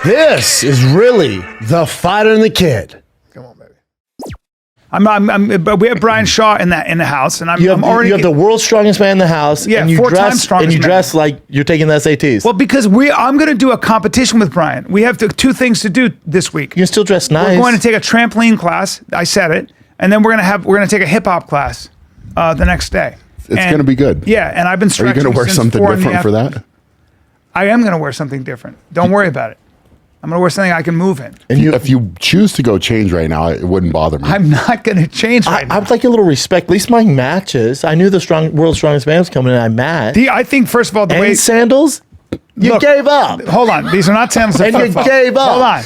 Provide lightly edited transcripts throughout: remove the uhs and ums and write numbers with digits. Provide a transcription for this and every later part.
This is really the Fighter and the Kid. Come on, baby. But we have Brian Shaw in the house, and I'm You have the world's strongest man in the house. Yeah, and you 4 times strongest and you man. dress like you're taking the SATs. Well, because I'm going to do a competition with Brian. We have two things to do this week. You can still dress nice. We're going to take a trampoline class. I said it, and then we're going to take a hip hop class the next day. It's going to be good. Yeah, and I've been Are you stretching. going to wear since something 4 in the different for that? I am going to wear something different. Don't worry about it. I'm going to wear something I can move in. And if you choose to go change right now, it wouldn't bother me. I'm not going to change right now. I'd like a little respect. At least my matches. I knew the world's strongest man was coming, and I matched. I think first of all, the way sandals. You Look, gave up. Hold on, these are not sandals. And you gave up. Hold on.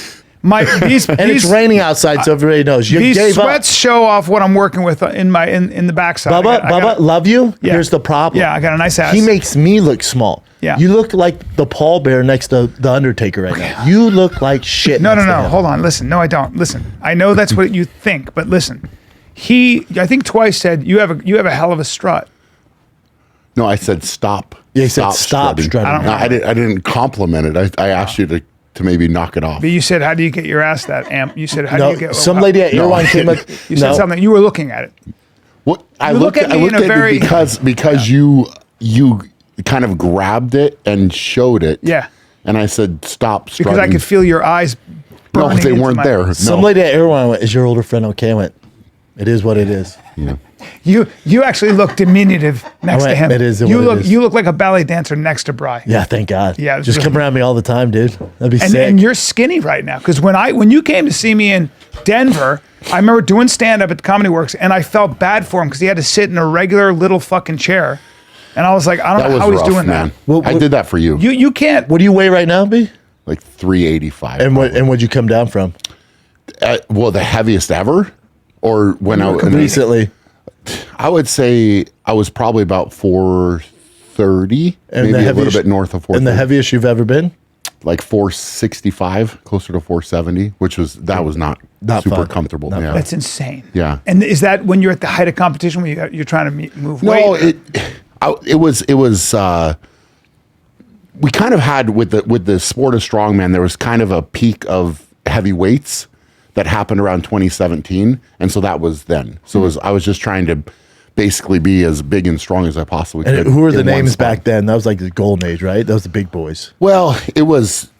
It's raining outside, so everybody knows you these gave up. sweats show off what I'm working with in the backside. Bubba, love you. Yeah. Here's the problem. Yeah, I got a nice ass. He makes me look small. Yeah. You look like the pallbearer next to the Undertaker right now. You look like shit. No. Hold on. Listen. No, I don't. Listen. I know that's what you think, but listen. I think twice said you have a hell of a strut. No, I said stop. Yeah, he said stop strutting. No, I didn't compliment it. I asked you to maybe knock it off. But you said, how do you get your ass that amp? You said, how do you get some lady at Irvine came up. You said something. You were looking at it. What I looked at it because you kind of grabbed it and showed it. Yeah. And I said, stop strutting. Because I could feel your eyes No, burning they into weren't there. No. Some lady at Irvine went, is your older friend okay? I went, it is what it is. Yeah. You actually look diminutive next to him. It is you what look it is. you look like a ballet dancer next to Bry. Yeah, thank God. Yeah, just come around me all the time, dude. That'd be sick. And you're skinny right now. Because when you came to see me in Denver, I remember doing stand up at the Comedy Works, and I felt bad for him because he had to sit in a regular little fucking chair, and I was like, I don't know how he's doing man. that. I did that for you. You can't. What do you weigh right now, B? Like 385. And what'd you come down from? Well, the heaviest ever, or when I recently. I would say I was probably about 430, and maybe a little bit north of 430. And the heaviest you've ever been? Like 465, closer to 470, which was not super fun. Not yeah. That's insane. Yeah. And is that when you're at the height of competition when you're trying to move weight? No, it was. We kind of had with the sport of strongman, there was kind of a peak of heavyweights that happened around 2017, and so that was then. So I was just trying to basically be as big and strong as I possibly could. And who were the names back then? That was like the golden age, right? That was the big boys. Well, it was,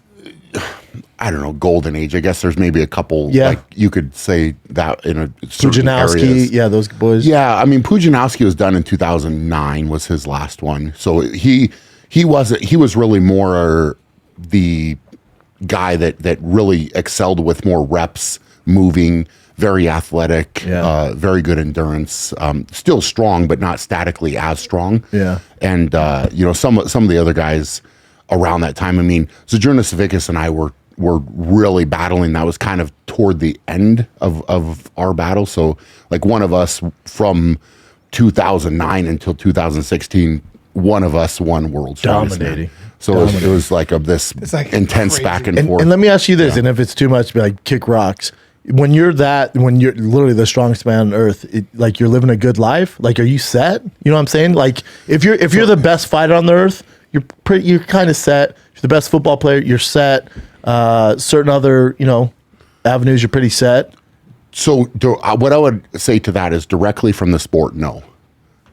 I don't know, golden age. I guess there's maybe a couple, like you could say that in a certain areas. Yeah, those boys. Yeah, I mean, Pujanowski was done in 2009 was his last one. So he was really more the guy that really excelled with more reps, moving, very athletic, very good endurance, still strong, but not statically as strong. Yeah. And, some of the other guys around that time, I mean, Sojourner Savickas and I were really battling. That was kind of toward the end of our battle. So like one of us from 2009 until 2016, one of us won World Strongest Man. Dominating. So it was like this intense crazy back and forth. And let me ask you this, and if it's too much, be like, kick rocks. When you're literally the strongest man on earth, like you're living a good life, like are you set? You know what I'm saying? Like if you're the best fighter on the earth, you're kind of set. If you're the best football player, you're set. Certain other, avenues, you're pretty set. So what I would say to that is directly from the sport, no.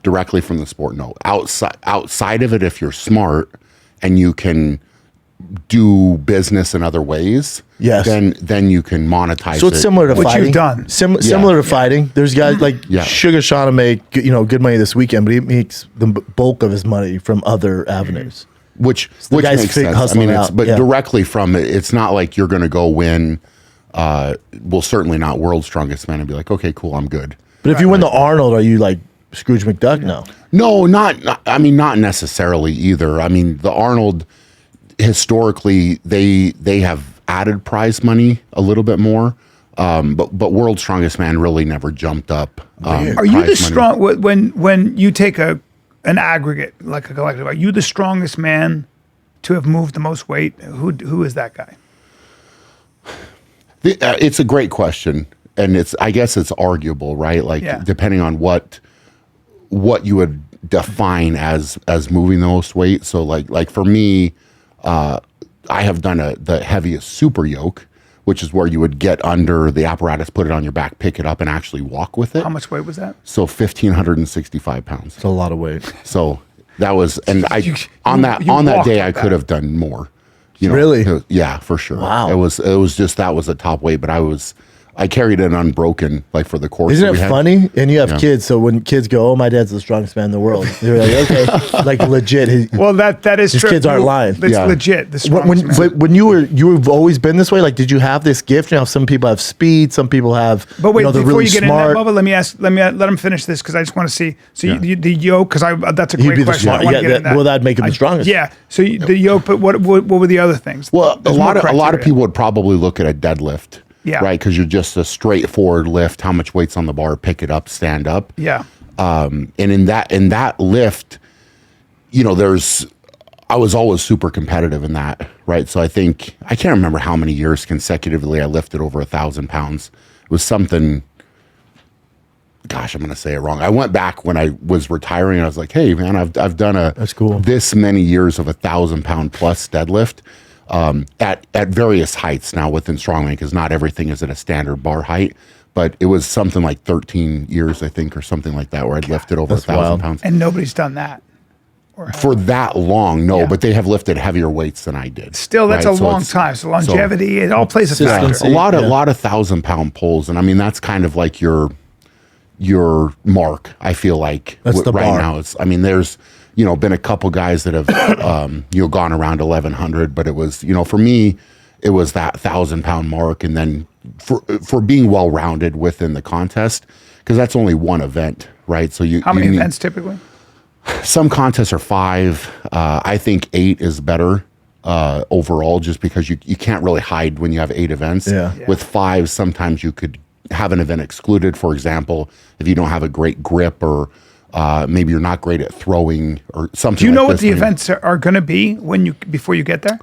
Directly from the sport, no. Outside of it, if you're smart and you can do business in other ways, yes, then you can monetize. So it's similar to what fighting. You've done. Similar to fighting. There's guys like Sugar Sean will make good money this weekend, but he makes the bulk of his money from other avenues. Which makes sense. I mean, directly from it, it's not like you're going to go win. Certainly not World's Strongest Man and be like, okay, cool, I'm good. But if you win the Arnold, are you like Scrooge McDuck? No, not necessarily either. I mean, the Arnold, historically, they have added prize money a little bit more, but World's Strongest Man really never jumped up. Are you the strong when you take an aggregate like a collective? Are you the strongest man to have moved the most weight? Who is that guy? It's a great question, and I guess it's arguable, right? Like depending on what you would define as moving the most weight. So like for me, I have done the heaviest super yoke, which is where you would get under the apparatus, put it on your back, pick it up, and actually walk with it. How much weight was that? So 1,565 pounds. It's a lot of weight. So that was, and on that day, I could have done more. You know, Really? Yeah, for sure. Wow. It was just, that was a top weight, but I carried it unbroken, like for the course. Isn't it funny? And you have kids, so when kids go, "Oh, my dad's the strongest man in the world," they're like, "Okay, like legit." Well, that is his true. kids aren't lying. It's legit. The strongest man. When you've always been this way. Like, did you have this gift? You know, some people have speed, some people have. But wait, they're before really you get smart. into that, let him finish this because I just want to see. So the yoke, because that's a He'd great be the question. I strong- want yeah, to get into that. well, that'd make him the strongest. Yeah. So the yoke, but what were the other things? Well, There's a lot of criteria. people would probably look at a deadlift. Yeah. Right, because you're just a straightforward lift. How much weight's on the bar? Pick it up, stand up. Yeah. And in that lift, you know, I was always super competitive in that, right? So I can't remember how many years consecutively I lifted over 1,000 pounds. It was something, gosh, I'm going to say it wrong. I went back when I was retiring and I was like, hey man, I've done That's cool. this many years of 1,000 pound plus deadlift. At various heights now within strongman, because not everything is at a standard bar height, but it was something like 13 years, I think, or something like that, where I'd lifted over 1,000 pounds. And nobody's done that. For that long, no, but they have lifted heavier weights than I did. Still, that's right? a long time. So longevity, it all plays a factor. Consistency. A lot of 1,000-pound pulls, and I mean that's kind of like your mark. I feel like That's the right bar. now. There's been a couple guys that have gone around 1,100, but it was for me it was that 1,000-pound mark, and then for being well rounded within the contest, because that's only one event, right? So How many events typically? Some contests are 5. I think 8 is better overall, just because you can't really hide when you have 8 events. Yeah. With 5, sometimes you could have an event excluded. For example, if you don't have a great grip, or maybe you're not great at throwing or something. Do you know like what this, the events are going to be before you get there?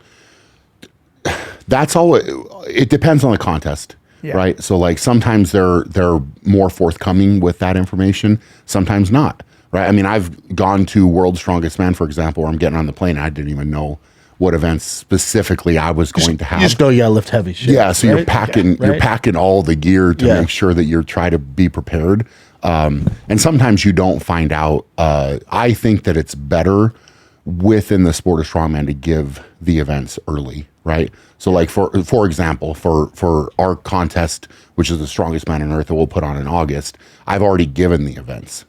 That's all. It depends on the contest. Yeah. Right. So like sometimes they're more forthcoming with that information. Sometimes not. Right. I mean, I've gone to World's Strongest Man, for example, where I'm getting on the plane and I didn't even know what events specifically I was going to have. You just know you gotta lift heavy shit. Yeah. So right? you're packing Yeah, right? you're packing all the gear to make sure that you're trying to be prepared. And sometimes you don't find out. I think that it's better within the sport of strongman to give the events early, right? So like for example, for our contest, which is the Strongest Man on Earth that we'll put on in August, I've already given the events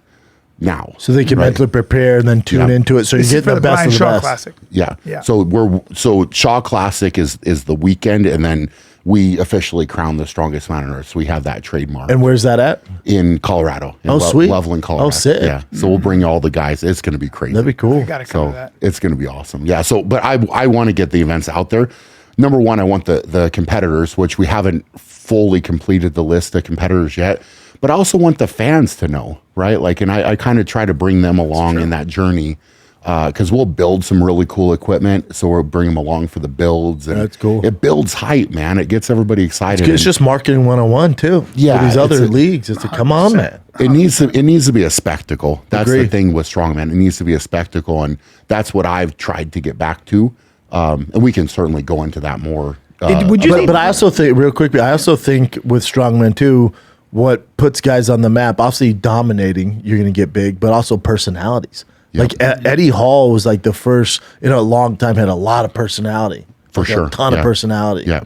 now. So they can mentally prepare and then tune into it. So you get the best of the Shaw best. Classic. Yeah. Yeah. So Shaw Classic is the weekend, and then we officially crown the Strongest Man on Earth. So we have that trademark. And where's that at? In Colorado. In sweet. Loveland, Colorado. Oh, sick. Yeah. So we'll bring all the guys. It's going to be crazy. That'd be cool. You got to cover So that. it's going to be awesome. Yeah. So, but I want to get the events out there. Number one, I want the competitors, which we haven't fully completed the list of competitors yet, but I also want the fans to know, right? Like, and I kind of try to bring them along in that journey, because we'll build some really cool equipment. So we'll bring them along for the builds. And That's cool. It builds hype, man. It gets everybody excited. It's just marketing 101 too. Yeah, For these other it's a- leagues. It's like, come on, man. It needs to be a spectacle. That's the Agreed. thing with strongman. It needs to be a spectacle, and that's what I've tried to get back to. And we can certainly go into that more. Would you But I also think, real quick, I also think with strongman too, what puts guys on the map, obviously dominating, you're going to get big, but also personalities. Yep. Like Eddie Hall was like the first in a long time, had a lot of personality. For Like sure. A ton of personality. Yeah.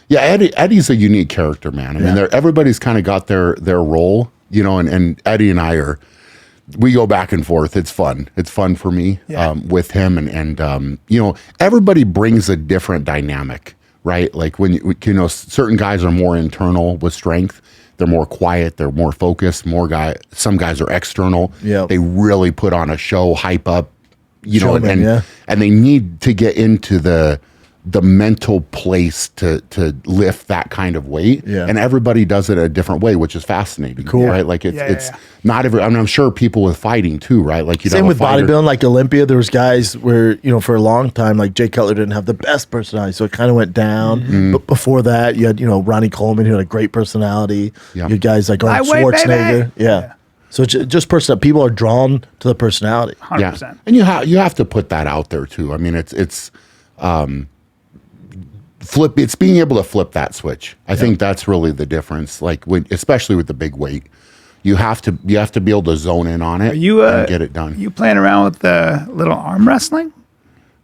Yeah. Eddie's a unique character, man. I mean, everybody's kind of got their role, and Eddie and I we go back and forth. It's fun. It's fun for me with him. And everybody brings a different dynamic, right? Like when, certain guys are more internal with strength. They're more quiet. They're more focused. Some guys are external. Yep. They really put on a show, hype up, Showman, and they need to get into the mental place to lift that kind of weight. Yeah. And everybody does it a different way, which is fascinating. Cool. Right? Like it's Yeah. not every, I mean, I'm sure people with fighting too, right? Like Same with bodybuilding, like Olympia, there was guys where, for a long time, like Jay Cutler didn't have the best personality, so it kind of went down. Mm-hmm. But before that, you had, Ronnie Coleman, who had a great personality. Yeah. You had guys like Arnold Lightweight, Schwarzenegger. baby. Yeah. So just person, people are drawn to the personality. 100%. And you have to put that out there too. I mean, it's it's being able to flip that switch. I think that's really the difference. Like especially with the big weight, you have to be able to zone in on it and get it done. You playing around with the little arm wrestling?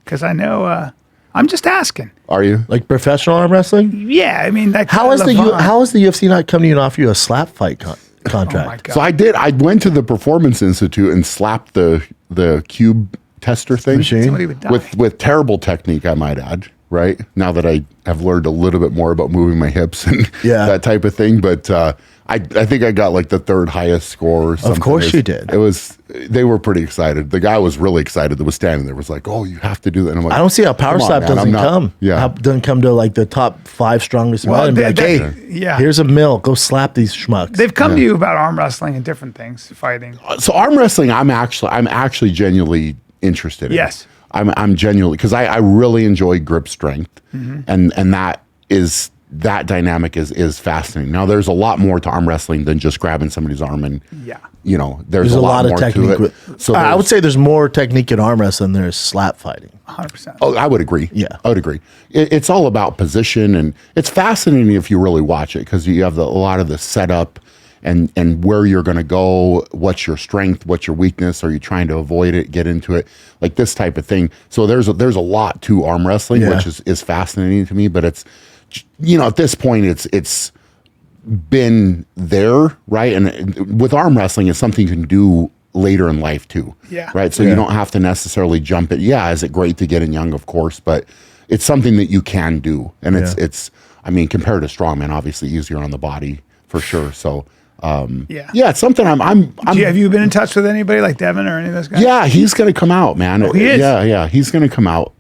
Because I know, I'm just asking. Are you like professional arm wrestling? Yeah, I mean, how has the UFC not come to you and offer you a slap fight contract? Oh my God. So I did. I went to the Performance Institute and slapped the cube tester thing Somebody would die. with terrible technique, I might add. Right now that I have learned a little bit more about moving my hips and that type of thing, but I think I got like the third highest score. Or something. Of course you did. They were pretty excited. The guy was really excited that was standing there. Was like, oh, you have to do that. And I'm like, I don't see how power slap doesn't come. Yeah, doesn't come to like the top 5 strongest men and be like, hey, here's a mill. Go slap these schmucks. They've come to you about arm wrestling and different things, fighting. So arm wrestling, I'm actually genuinely interested in. Yes. I'm genuinely, because I really enjoy grip strength, and that dynamic is fascinating. Now there's a lot more to arm wrestling than just grabbing somebody's arm, and there's a lot more technique to it. So I would say there's more technique in arm wrestling than there is slap fighting. 100%. Oh, I would agree. Yeah, I would agree. It's all about position, and it's fascinating if you really watch it, because you have a lot of the setup and where you're going to go, what's your strength, what's your weakness, are you trying to avoid it, get into it, like this type of thing. So there's a lot to arm wrestling, which is fascinating to me, but it's, at this point it's been there, right? And with arm wrestling, it's something you can do later in life too. Yeah. Right. So you don't have to necessarily jump it. Yeah. Is it great to get in young? Of course, but it's something that you can do. And it's, I mean, compared to strongman, obviously easier on the body for sure. So, it's something have you been in touch with anybody like Devin or any of those guys? Yeah, he's going to come out, man. Oh, he is? Yeah, he's going to come out.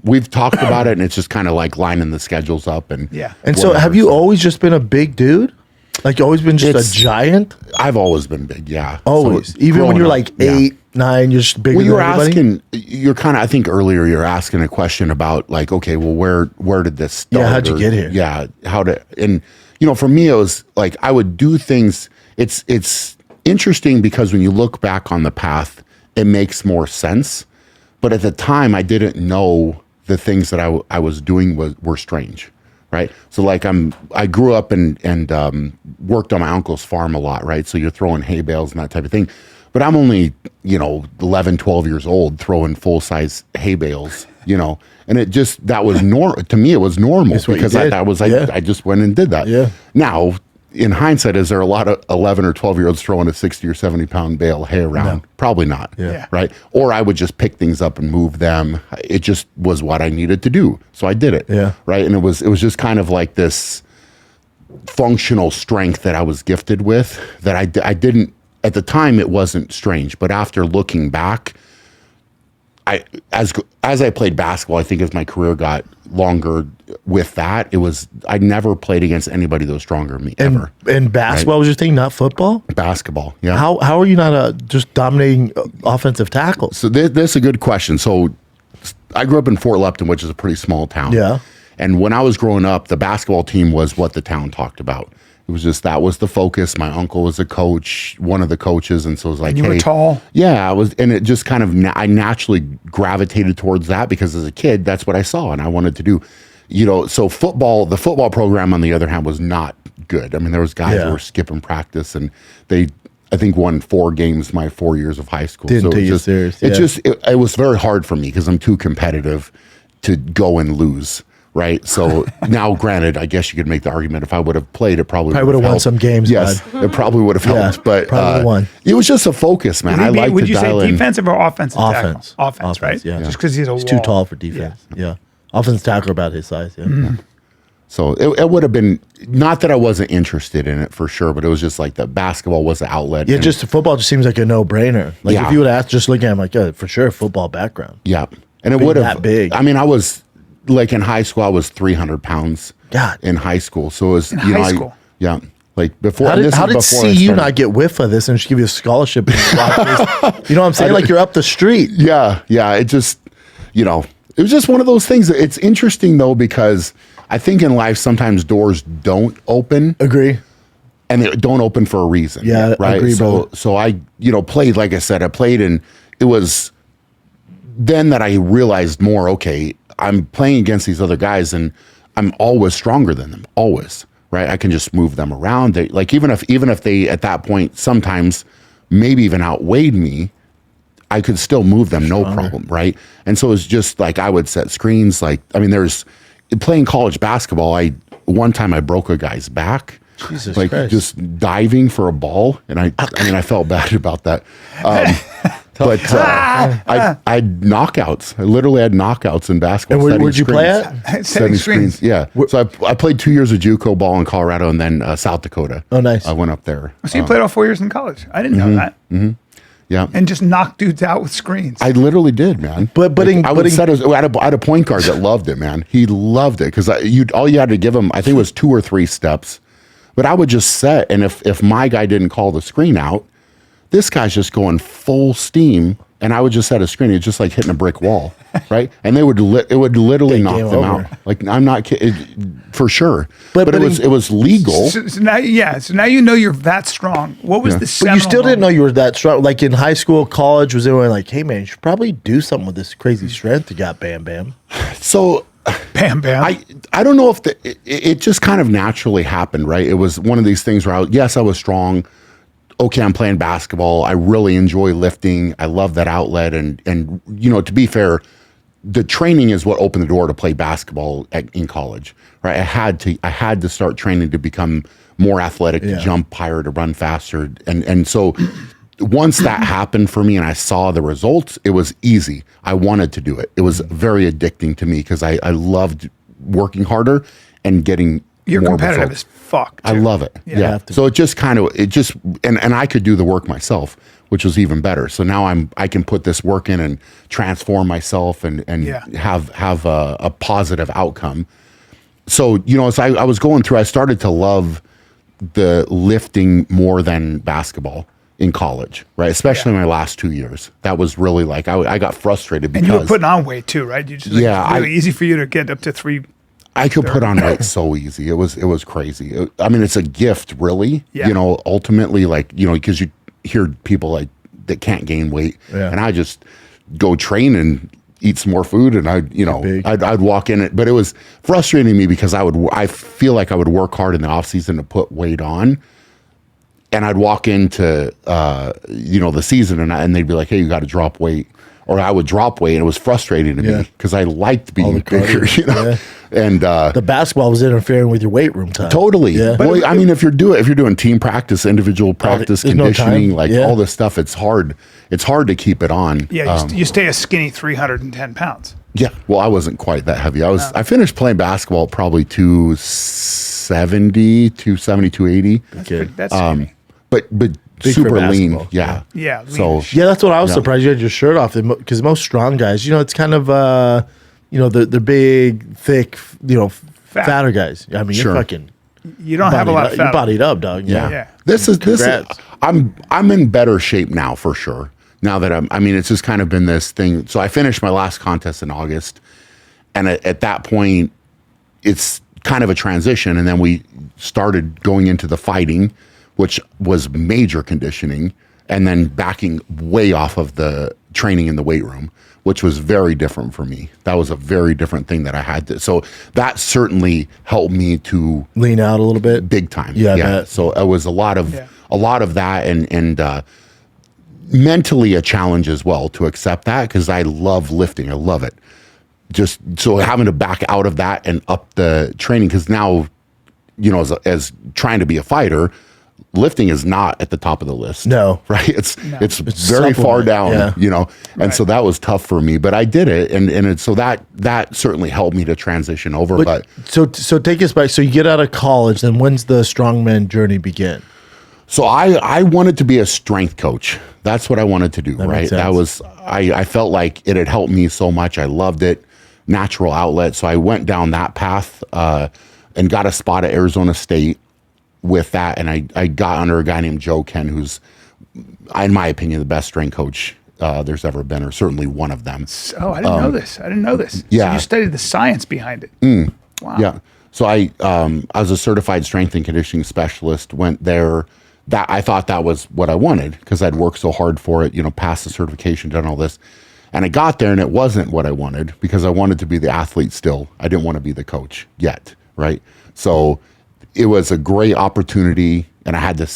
We've talked about it, and it's just kind of like lining the schedules up. And so have you always just been a big dude? Like you always been just a giant? I've always been big, yeah. Always. So even when you're like 8, 9, you're just bigger than everybody? You're kind of, I think earlier you're asking a question about like, okay, well, where did this start? Yeah, how'd you get here? Yeah, and for me, it was like I would do things. It's interesting because when you look back on the path, it makes more sense. But at the time, I didn't know the things that I was doing were strange, right? So like I grew up and worked on my uncle's farm a lot, right? So you're throwing hay bales and that type of thing. But I'm only 11, 12 years old throwing full size hay bales, and it just, that was normal to me. It was normal because I just went and did that. Yeah. Now, in hindsight, is there a lot of 11 or 12 year olds throwing a 60 or 70 pound bale of hay around? No. Probably not. Yeah. Right. Or I would just pick things up and move them. It just was what I needed to do. So I did it. Yeah. Right. And it was just kind of like this functional strength that I was gifted with that I didn't, at the time it wasn't strange, but after looking back, as I played basketball, I think as my career got longer with that, I never played against anybody that was stronger than me ever. And basketball was your thing, not football? Basketball, yeah. How are you not just dominating offensive tackles? So this is a good question. So I grew up in Fort Lupton, which is a pretty small town. Yeah. And when I was growing up, the basketball team was what the town talked about. It was just, that was the focus. My uncle was a coach, one of the coaches. And so it was like, and you were tall. Yeah, I was. And it just kind of, I naturally gravitated towards that because as a kid, that's what I saw and I wanted to do. So the football program on the other hand was not good. I mean, there was guys who were skipping practice and I think won 4 games my 4 years of high school. Didn't take you serious. It was very hard for me because I'm too competitive to go and lose. Right. So now, granted, I guess you could make the argument if I would have played, it probably would have won some games. Yes, it probably would have helped. But probably won. It was just a focus, man. Would you say defensive or offensive tackle? Offense, right? Yeah. Just because he's too tall for defense. Yeah. Offensive tackle about his size. Yeah. Mm-hmm. So it would have been, not that I wasn't interested in it for sure, but it was just like the basketball was the outlet. Yeah, just football just seems like a no-brainer. Like if you would ask, just looking at him, like, yeah, for sure, football background. Yeah. And it would have, that big. I mean, I was, like in high school, I was 300 pounds in high school. So it was, high school. Yeah. Like before. How did CU not get whiff of this and just give you a scholarship? You know what I'm saying? Like you're up the street. Yeah. Yeah. It just, it was just one of those things. It's interesting though, because I think in life, sometimes doors don't open. Agree. And they don't open for a reason. Yeah. Right. Agree, bro. So I, played, like I said, and it was then that I realized more, okay, I'm playing against these other guys and I'm always stronger than them, always, right? I can just move them around. They, like even if they at that point sometimes maybe even outweighed me, I could still move them, no problem, right? And so it's just like I would set screens. Like, I mean, there's playing college basketball. One time I broke a guy's back, Jesus like Christ. just diving for a ball, and I mean, I felt bad about that. But I had knockouts. I literally had knockouts in basketball. And where'd you play at? Setting screens. Yeah. So I played 2 years of JUCO ball in Colorado and then South Dakota. Oh, nice. I went up there. So you played all 4 years in college. I didn't know that. Yeah. And just knocked dudes out with screens. I literally did, man. I had a point guard that loved it, man. He loved it because all you had to give him, I think it was 2 or 3 steps. But I would just set, and if my guy didn't call the screen out, this guy's just going full steam, and I would just set a screen. It's just like hitting a brick wall, right? And it would literally knock them out. Like, I'm not kidding, for sure. But it was legal. So now you know you're that strong. What was the seminal But you still didn't know moment? you were that strong. Like in high school, college, was anyone like, hey man, you should probably do something with this crazy strength you got, Bam Bam? So Bam Bam. I don't know if it just kind of naturally happened, right? It was one of these things where I was strong. Okay, I'm playing basketball. I really enjoy lifting. I love that outlet. And you know, to be fair, the training is what opened the door to play basketball in college, right? I had to start training to become more athletic, to jump higher, to run faster. And so once that happened for me and I saw the results, it was easy. I wanted to do it. It was very addicting to me because I loved working harder and getting You're more competitive results. as fuck. Too. I love it. Yeah. So it just and I could do the work myself, which was even better. So now I can put this work in and transform myself and have a positive outcome. So, you know, as I was going through, I started to love the lifting more than basketball in college, right? Especially my last 2 years. That was really like, I got frustrated because. And you were putting on weight too, right? You just, really easy for you to get up to 3. I could put on weight so easy. It was crazy. I mean, it's a gift, really. Yeah. You know, ultimately, like, you know, because you hear people like that can't gain weight, and I just go train and eat some more food, and I'd walk in it. But it was frustrating me because I feel like I would work hard in the off season to put weight on, and I'd walk into the season and they'd be like, hey, you got to drop weight. Or I would drop weight, and it was frustrating to me because I liked being bigger, you know. Yeah. And the basketball was interfering with your weight room time. Totally. Yeah. Well, I mean, if you're doing team practice, individual practice, conditioning, like all this stuff, it's hard. It's hard to keep it on. Yeah, you stay a skinny 310 pounds. Yeah. Well, I wasn't quite that heavy. I finished playing basketball at probably 270, 280. That's skinny. But super lean. Yeah. Yeah. So that's what I was surprised you had your shirt off, because most strong guys, you know, it's kind of they're big, thick, you know, fatter guys. I mean, you're fucking. You don't have a lot of fat. You're bodied up, dog. Yeah. This is I'm in better shape now for sure. Now that it's just kind of been this thing. So I finished my last contest in August, and at that point, it's kind of a transition, and then we started going into the fighting, which was major conditioning, and then backing way off of the training in the weight room, which was very different for me. That was a very different thing that I had to. So that certainly helped me to lean out a little bit, big time. Yeah. So it was a lot of that, and mentally a challenge as well to accept that, because I love lifting. I love it. Just so having to back out of that and up the training, because now, you know, as trying to be a fighter, lifting is not at the top of the list. No. Right? It's very far down, you know. And so that was tough for me, but I did it, and so that certainly helped me to transition over. But so take us back. So you get out of college, then when's the strongman journey begin? So I wanted to be a strength coach. That's what I wanted to do, right? That was I felt like it had helped me so much. I loved it. Natural outlet. So I went down that path and got a spot at Arizona State with that, and I got under a guy named Joe Ken, who's, in my opinion, the best strength coach there's ever been, or certainly one of them. Oh, I didn't know this. Yeah. So you studied the science behind it. Wow. Yeah. So I was a certified strength and conditioning specialist, went there. That I thought that was what I wanted, because I'd worked so hard for it, you know, passed the certification, done all this. And I got there and it wasn't what I wanted because I wanted to be the athlete still. I didn't want to be the coach yet, right? So it was a great opportunity and I had to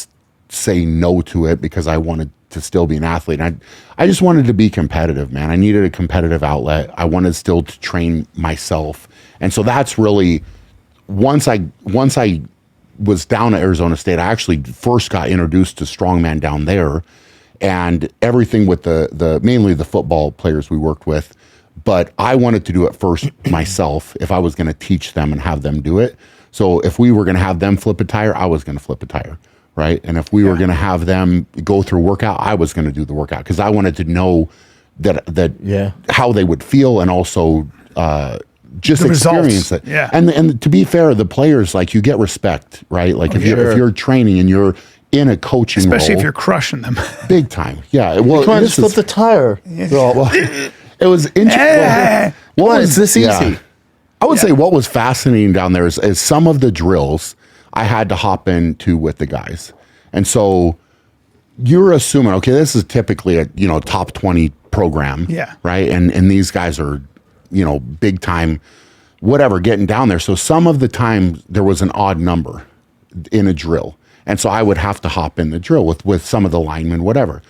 say no to it because I wanted to still be an athlete. And I just wanted to be competitive, man. I needed a competitive outlet. I wanted still to train myself. And so that's really, once I was down at Arizona State, I actually first got introduced to strongman down there and everything with the mainly the football players we worked with. But I wanted to do it first myself if I was going to teach them and have them do it. So if we were going to have them flip a tire, I was going to flip a tire, right? And if we were going to have them go through a workout, I was going to do the workout because I wanted to know that how they would feel and also just the experience results. it. Yeah. And to be fair, the players, like you get respect, right? Like if you're training and you're in a coaching especially role, if you're crushing them. big time. Yeah. Well, Come on, just flip the tire. well, it was interesting. It's this easy. Yeah. I would say what was fascinating down there is some of the drills I had to hop into with the guys. And so you're assuming, okay, this is typically a, top 20 program. Yeah. Right. And these guys are, big time, whatever, getting down there. So some of the time there was an odd number in a drill. And so I would have to hop in the drill with some of the linemen, whatever.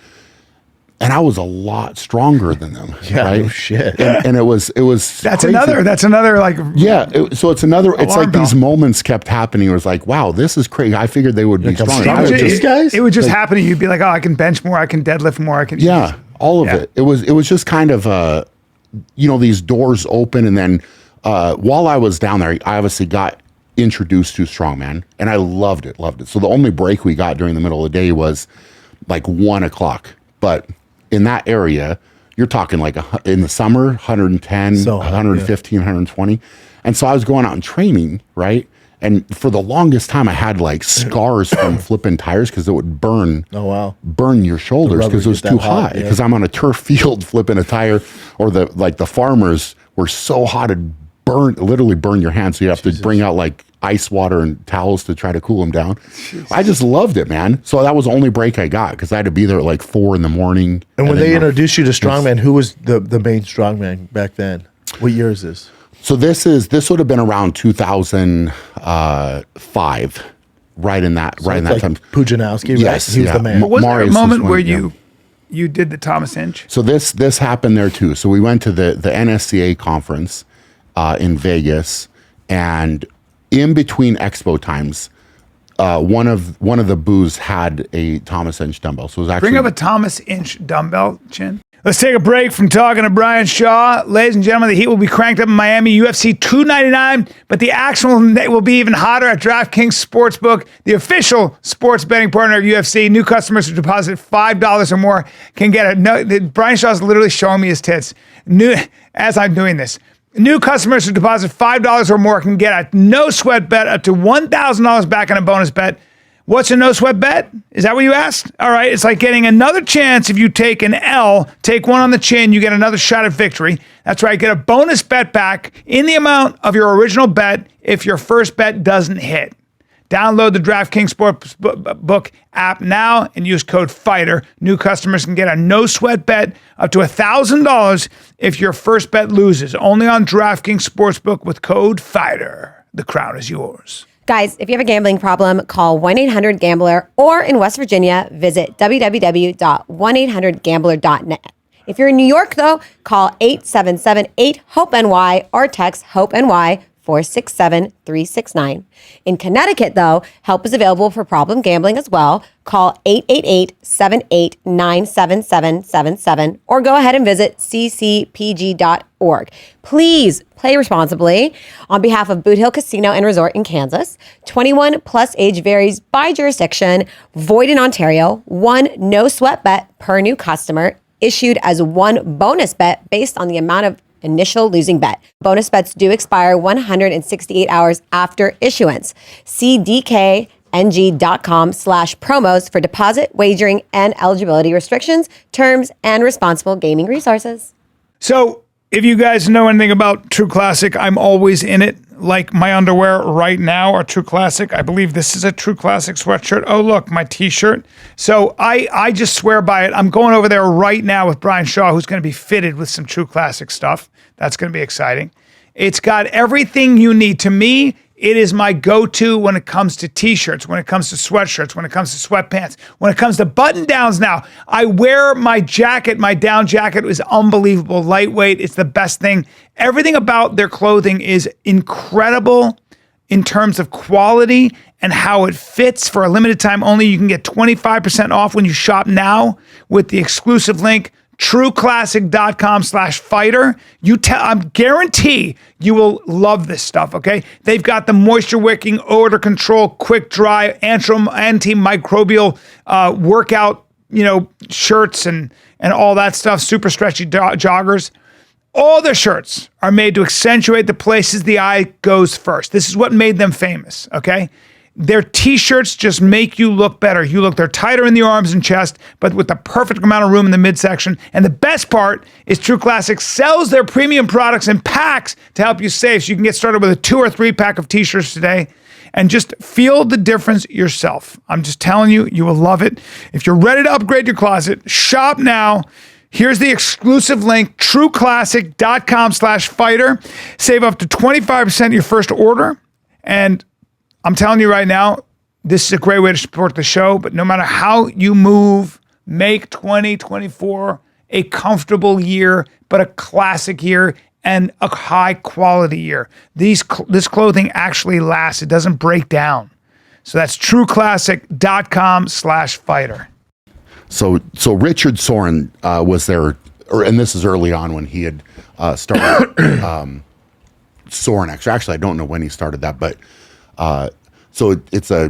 And I was a lot stronger than them. Yeah, right? no shit. And it was That's crazy. another like So it's another. It's like bell. these moments kept happening. It was like, wow, this is crazy. I figured they would be I'm stronger. stronger I would than these guys? It would just happen to you. You'd be like, oh, I can bench more, I can deadlift more, I can all of Yeah. it. It was just kind of these doors open, and then while I was down there, I obviously got introduced to strongman, and I loved it. So the only break we got during the middle of the day was like 1 o'clock, but in that area, you're talking like in the summer, 110, So hot, 115, 120. And so I was going out and training, right? And for the longest time, I had like scars from flipping tires because it would burn your shoulders because it was too hot. Because I'm on a turf field flipping a tire, or the farmers were so hot it literally burn your hands. So you have to bring out like ice water and towels to try to cool them down. Jesus. I just loved it, man. So that was the only break I got because I had to be there at like 4 a.m. And when they introduced you to strongman, who was the main strongman back then? What year is this? So this would have been around 2005, right in that time. Pujanowski, yes, right? He was the man. But was there a Marius moment was where one, you did the Thomas Inch? So this happened there too. So we went to the NSCA conference in Vegas, and in between expo times, one of the booths had a Thomas Inch dumbbell. So it was actually Bring up a Thomas Inch dumbbell, Chin. Let's take a break from talking to Brian Shaw. Ladies and gentlemen, the heat will be cranked up in Miami, UFC 299, but the action will be even hotter at DraftKings Sportsbook, the official sports betting partner of UFC. New customers who deposit $5 or more can get Brian Shaw's literally showing me his tits. As I'm doing this. New customers who deposit $5 or more can get a no-sweat bet up to $1,000 back on a bonus bet. What's a no-sweat bet? Is that what you asked? All right, it's like getting another chance. If you take an L, take one on the chin, you get another shot at victory. That's right, get a bonus bet back in the amount of your original bet if your first bet doesn't hit. Download the DraftKings Sportsbook app now and use code FIGHTER. New customers can get a no-sweat bet up to $1,000 if your first bet loses. Only on DraftKings Sportsbook with code FIGHTER. The crown is yours. Guys, if you have a gambling problem, call 1-800-GAMBLER, or in West Virginia, visit www.1800gambler.net. If you're in New York, though, call 877-8-HOPE-NY or text HOPE-NY 467-369. In Connecticut, though, help is available for problem gambling as well. Call 888-78-97777 or go ahead and visit ccpg.org. Please play responsibly. On behalf of Boot Hill Casino and Resort in Kansas, 21 plus age varies by jurisdiction, void in Ontario, one no sweat bet per new customer, issued as one bonus bet based on the amount of initial losing bet. Bonus bets do expire 168 hours after issuance. See dkng.com/promos for deposit, wagering, and eligibility restrictions, terms, and responsible gaming resources. So if you guys know anything about True Classic, I'm always in it. like my underwear right now are True Classic. I believe this is a True Classic sweatshirt. Oh, look, my t-shirt. So I just swear by it. I'm going over there right now with Brian Shaw, who's going to be fitted with some True Classic stuff. That's going to be exciting. It's got everything you need. To me, it is my go-to when it comes to t-shirts, when it comes to sweatshirts, when it comes to sweatpants, when it comes to button-downs now. I wear my jacket, my down jacket is unbelievable, lightweight. It's the best thing. Everything about their clothing is incredible in terms of quality and how it fits. For a limited time only, you can get 25% off when you shop now with the exclusive link, trueclassic.com/fighter. I guarantee you will love this stuff, okay? They've got the moisture wicking, odor control, quick dry, antimicrobial workout, shirts and all that stuff, super stretchy joggers. All their shirts are made to accentuate the places the eye goes first. This is what made them famous, okay? Their t-shirts just make you look better. They're tighter in the arms and chest, but with the perfect amount of room in the midsection. And the best part is True Classic sells their premium products in packs to help you save. So you can get started with a 2 or 3 pack of t-shirts today and just feel the difference yourself. I'm just telling you, you will love it. If you're ready to upgrade your closet, shop now. Here's the exclusive link, trueclassic.com/fighter. Save up to 25% your first order. And I'm telling you right now, this is a great way to support the show, but no matter how you move, make 2024 a comfortable year, but a classic year and a high quality year. This clothing actually lasts. It doesn't break down. So that's trueclassic.com/fighter. So Richard Soren was there, and this is early on when he had started Soren. Actually, I don't know when he started that, but so it's I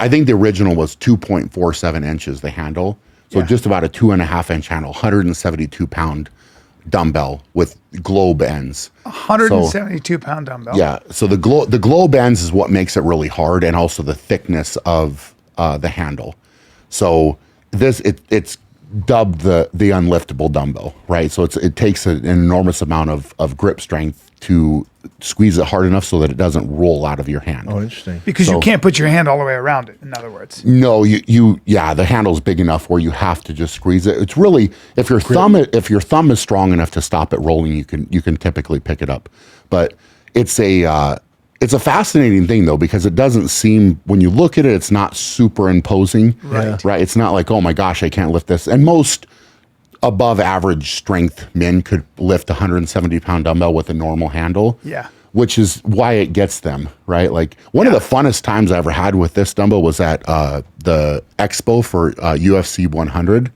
think the original was 2.47 inches, the handle. So just about a 2.5 inch handle, 172 pound dumbbell with globe ends. 172 pound dumbbell. Yeah. So the globe ends is what makes it really hard, and also the thickness of the handle. So it's dubbed the unliftable dumbbell, right? So it takes an enormous amount of grip strength to squeeze it hard enough so that it doesn't roll out of your hand. Oh, interesting. Because you can't put your hand all the way around it, in other words. No, the handle's big enough where you have to just squeeze it. It's really, if your thumb is strong enough to stop it rolling, you can typically pick it up. But it's a fascinating thing though, because it doesn't seem, when you look at it, it's not super imposing. Right. Right. It's not like, oh my gosh, I can't lift this. And most above average strength men could lift a 170 pound dumbbell with a normal handle. Yeah. Which is why it gets them, right? Like one of the funnest times I ever had with this dumbbell was at the expo for UFC 100.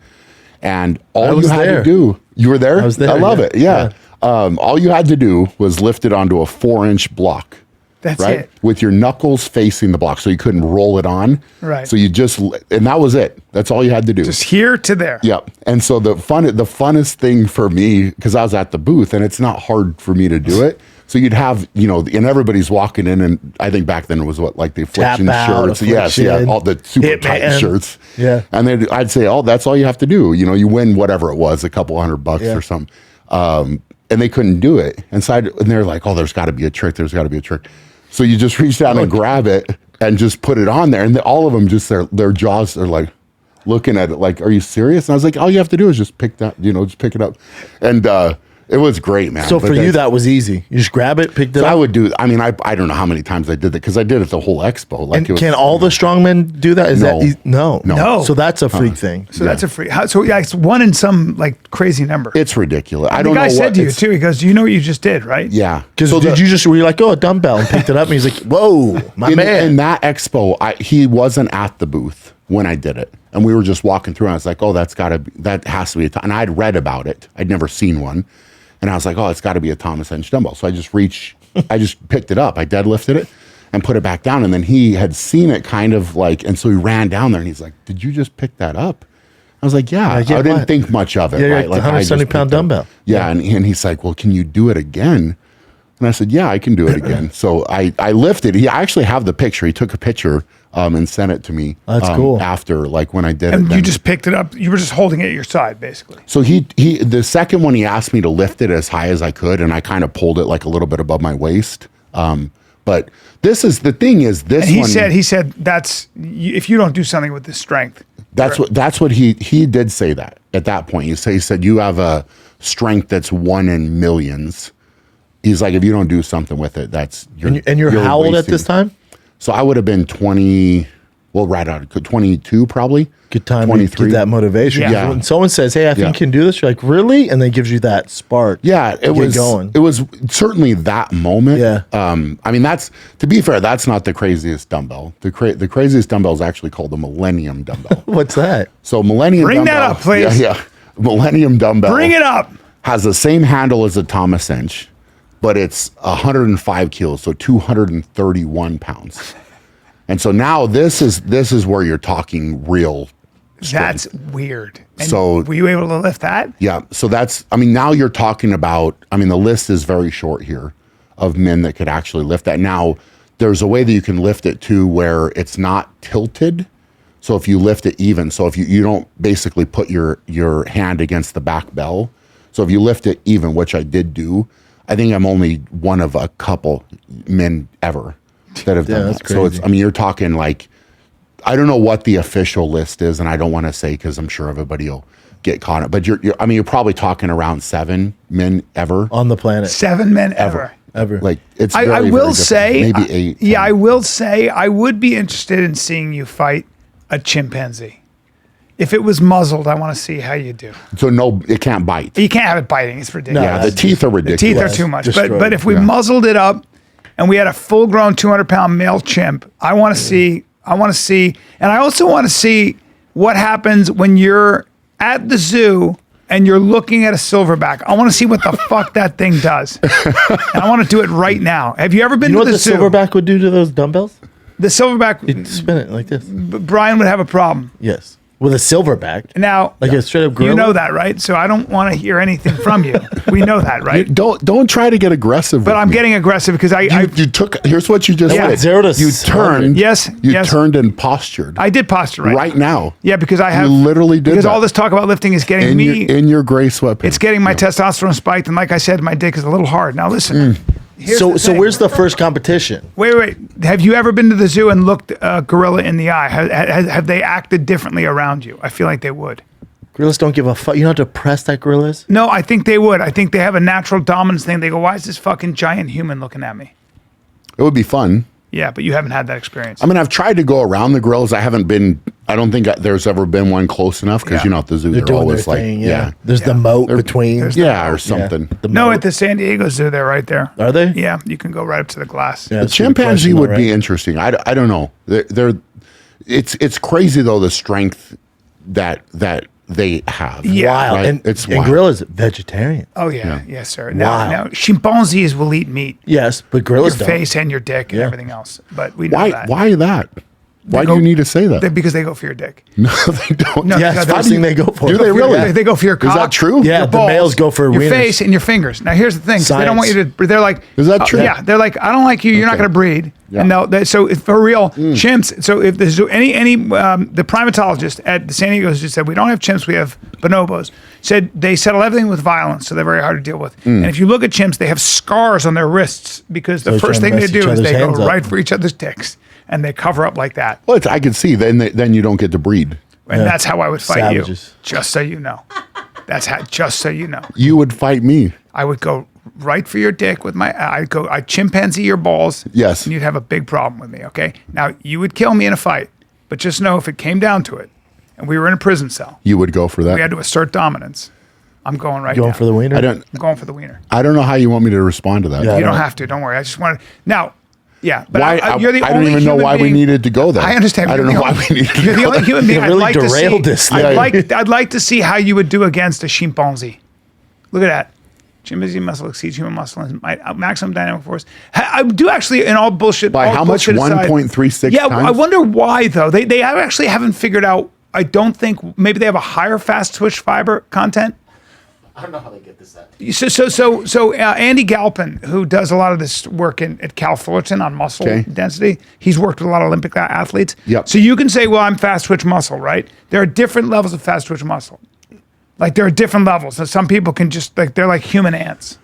And all you had to do, you were there? I was there. I love it. Yeah. All you had to do was lift it onto a 4-inch block. That's right? it. With your knuckles facing the block, so you couldn't roll it on. Right. So and that was it. That's all you had to do. Just here to there. Yep. And so the funnest thing for me, because I was at the booth, and it's not hard for me to do it. So you'd have, and everybody's walking in, and I think back then it was what, like the affliction shirts. Yes, yeah, all the super tight shirts. Yeah. And then I'd say, oh, that's all you have to do. You win whatever it was, a couple $100 or something. And they couldn't do it. And they're like, oh, there's got to be a trick. There's got to be a trick. So you just reach down and grab it and just put it on there. And all of them just, their jaws are like looking at it like, are you serious? And I was like, all you have to do is just pick that, just pick it up. And it was great, man. So for you, that was easy. You just grab it, picked it up? I would do, I don't know how many times I did that, because I did it the whole expo. Like, and can all the strongmen do that? Is No. that No. No. So that's a freak thing. So that's a free. It's one in some like crazy number. It's ridiculous. I don't the know guy said what to you too. He goes, "Do you know what you just did, right?" Yeah. Because were you like, oh, a dumbbell, and picked it up, and he's like, whoa, my man. In that expo, he wasn't at the booth when I did it, and we were just walking through, and I was like, oh, that has to be and I'd read about it. I'd never seen one. And I was like, oh, it's got to be a Thomas Hench dumbbell. So I just picked it up. I deadlifted it and put it back down. And then he had seen it kind of like, and so he ran down there and he's like, did you just pick that up? I was like, yeah. I didn't think much of it. Yeah, right? Like 170-pound dumbbell. Yeah. And he's like, well, can you do it again? And I said, yeah, I can do it again. So I lifted. I actually have the picture. He took a picture and sent it to me. That's cool. After, like, when I did And it. you just picked it up. You were just holding it at your side, basically. So he the second one, he asked me to lift it as high as I could, and I kind of pulled it like a little bit above my waist. But this is the thing is this. And one, he said that's if you don't do something with this strength. That's what he did say that at that point. He said you have a strength that's 1 in millions. He's like, if you don't do something with it, that's you're how old at this time? So I would have been 20. Well, right out of 22 probably. Good time 23. to get that motivation. Yeah. When someone says, "Hey, I think you can do this," you're like, "Really?" And then gives you that spark. Yeah, to get going. It was certainly that moment. Yeah. I mean, that's, to be fair, that's not the craziest dumbbell. The craziest dumbbell is actually called the Millennium dumbbell. What's that? So Millennium Bring dumbbell, that up, please. Yeah. Millennium dumbbell. Bring it up. Has the same handle as a Thomas inch, but it's 105 kilos, so 231 pounds. And so now this is where you're talking real strength. That's weird. And So- were you able to lift that? Yeah. So that's, I mean, now you're talking about, I mean, the list is very short here of men that could actually lift that. Now, there's a way that you can lift it too where it's not tilted. So if you lift it even, so if you don't basically put your hand against the back bell. So if you lift it even, which I did do, I think I'm only one of a couple men ever that have done that's that. So it's, crazy. I mean, you're talking like, I don't know what the official list is, and I don't want to say because I'm sure everybody will get caught up. But you're probably talking around 7 men ever. On the planet. 7 men ever. Ever. Like it's. I very, will very say, different. Maybe 8. Yeah, 10. I will say I would be interested in seeing you fight a chimpanzee. If it was muzzled, I want to see how you do. So no, it can't bite. You can't have it biting. It's ridiculous. Yeah, the teeth are The ridiculous. teeth are too much. Destroyed. But if we muzzled it up and we had a full-grown 200-pound male chimp, I want to see, and I also want to see what happens when you're at the zoo and you're looking at a silverback. I want to see what the fuck that thing does. And I want to do it right now. Have you ever been You know to what the the zoo? silverback would do to those dumbbells? The silverback, You'd spin it like this. Brian would have a problem. Yes. With a silverback. Now, Like a straight up gorilla? you know that, right? So I don't want to hear anything from you. We know that, right? Don't try to get aggressive. But with I'm me. getting aggressive because You took. Here's what you just Yeah. did. 0 to You 100. turned. Yes, You yes. turned and postured. I did posture right now. Yeah, because I have literally did because that. all this talk about lifting is getting in me. your, in your gray sweatpants. It's getting my testosterone spiked, and like I said, my dick is a little hard. Now listen. Here's the So thing. where's the first competition? Wait. Have you ever been to the zoo and looked a gorilla in the eye? Have they acted differently around you? I feel like they would. Gorillas don't give a fuck. You know how depressed that gorilla is? No, I think they would. I think they have a natural dominance thing. They go, why is this fucking giant human looking at me? It would be fun. Yeah, but you haven't had that experience. I mean, I've tried to go around the gorillas. I haven't been. I don't think there's ever been one close enough because Yeah. you know at the zoo They're they're doing always their like thing. yeah. There's the moat between. Yeah, or something. The No, moat. at the San Diego Zoo, they're right there. Are they? Yeah, you can go right up to the glass. Yeah, The that's a good chimpanzee question, would though, be right? interesting. I don't know. It's crazy though the strength that they have. Yeah. Wild. Right? And, It's and wild. gorillas vegetarian. Oh yeah, yes, sir. Now, Wow. now chimpanzees will eat meat, Yes, but your gorillas don't. face and your dick and Yeah. everything else. But we know Why? that. Why that? Why do go- you need to say that? Because they go for your dick. No, they don't. No, Yeah, no, it's they- the first thing they go for. Do they really? They go for your cock. Is that true? Yeah, your the males go for your wieners. face and your fingers. Now here's the thing: 'cause they don't want you to. They're like, Is that true? Yeah, they're like, I don't like you. You're not Okay. going to breed. Yeah. And no, so if for real, chimps. So if there's the primatologist at the San Diego just said we don't have chimps, we have bonobos. Said they settle everything with violence, so they're very hard to deal with. And if you look at chimps, they have scars on their wrists because the they're first trying thing to they mess do each is they other's go hands up. right for each other's dicks and they cover up like that. Well, I can see. Then you don't get to breed. And that's how I would fight Savages. you. Just so you know. That's how. Just so you know. You would fight me. I would go right for your dick with my. I'd chimpanzee your balls. Yes. And you'd have a big problem with me. Okay. Now you would kill me in a fight, but just know if it came down to it, and we were in a prison cell, You would go for that. we had to assert dominance. I'm going right. Going now. for the wiener? I don't. I'm going for the wiener. I don't know how you want me to respond to that. Yeah. You don't don't- have to. Don't worry. I just wanted now. Yeah, but Why? you're the I don't only even know human why we being- needed to go there. I understand. I don't You're know the why only- we needed to You're the go only there. human being It I'd really like to derailed see. this. I'd like to see how you would do against a chimpanzee. Look at that. Chimpanzee muscle exceeds human muscle and maximum dynamic force. I do actually, in all bullshit. By all how much? bullshit aside- 1.36 Yeah, times? I wonder why though. They actually haven't figured out. I don't think maybe they have a higher fast twitch fiber content. I don't know how they get this at. So Andy Galpin, who does a lot of this work at Cal Fullerton on muscle density, he's worked with a lot of Olympic athletes. Yep. So you can say, well, I'm fast twitch muscle, right? There are different levels of fast twitch muscle. Like there are different levels. So some people can just they're like human ants.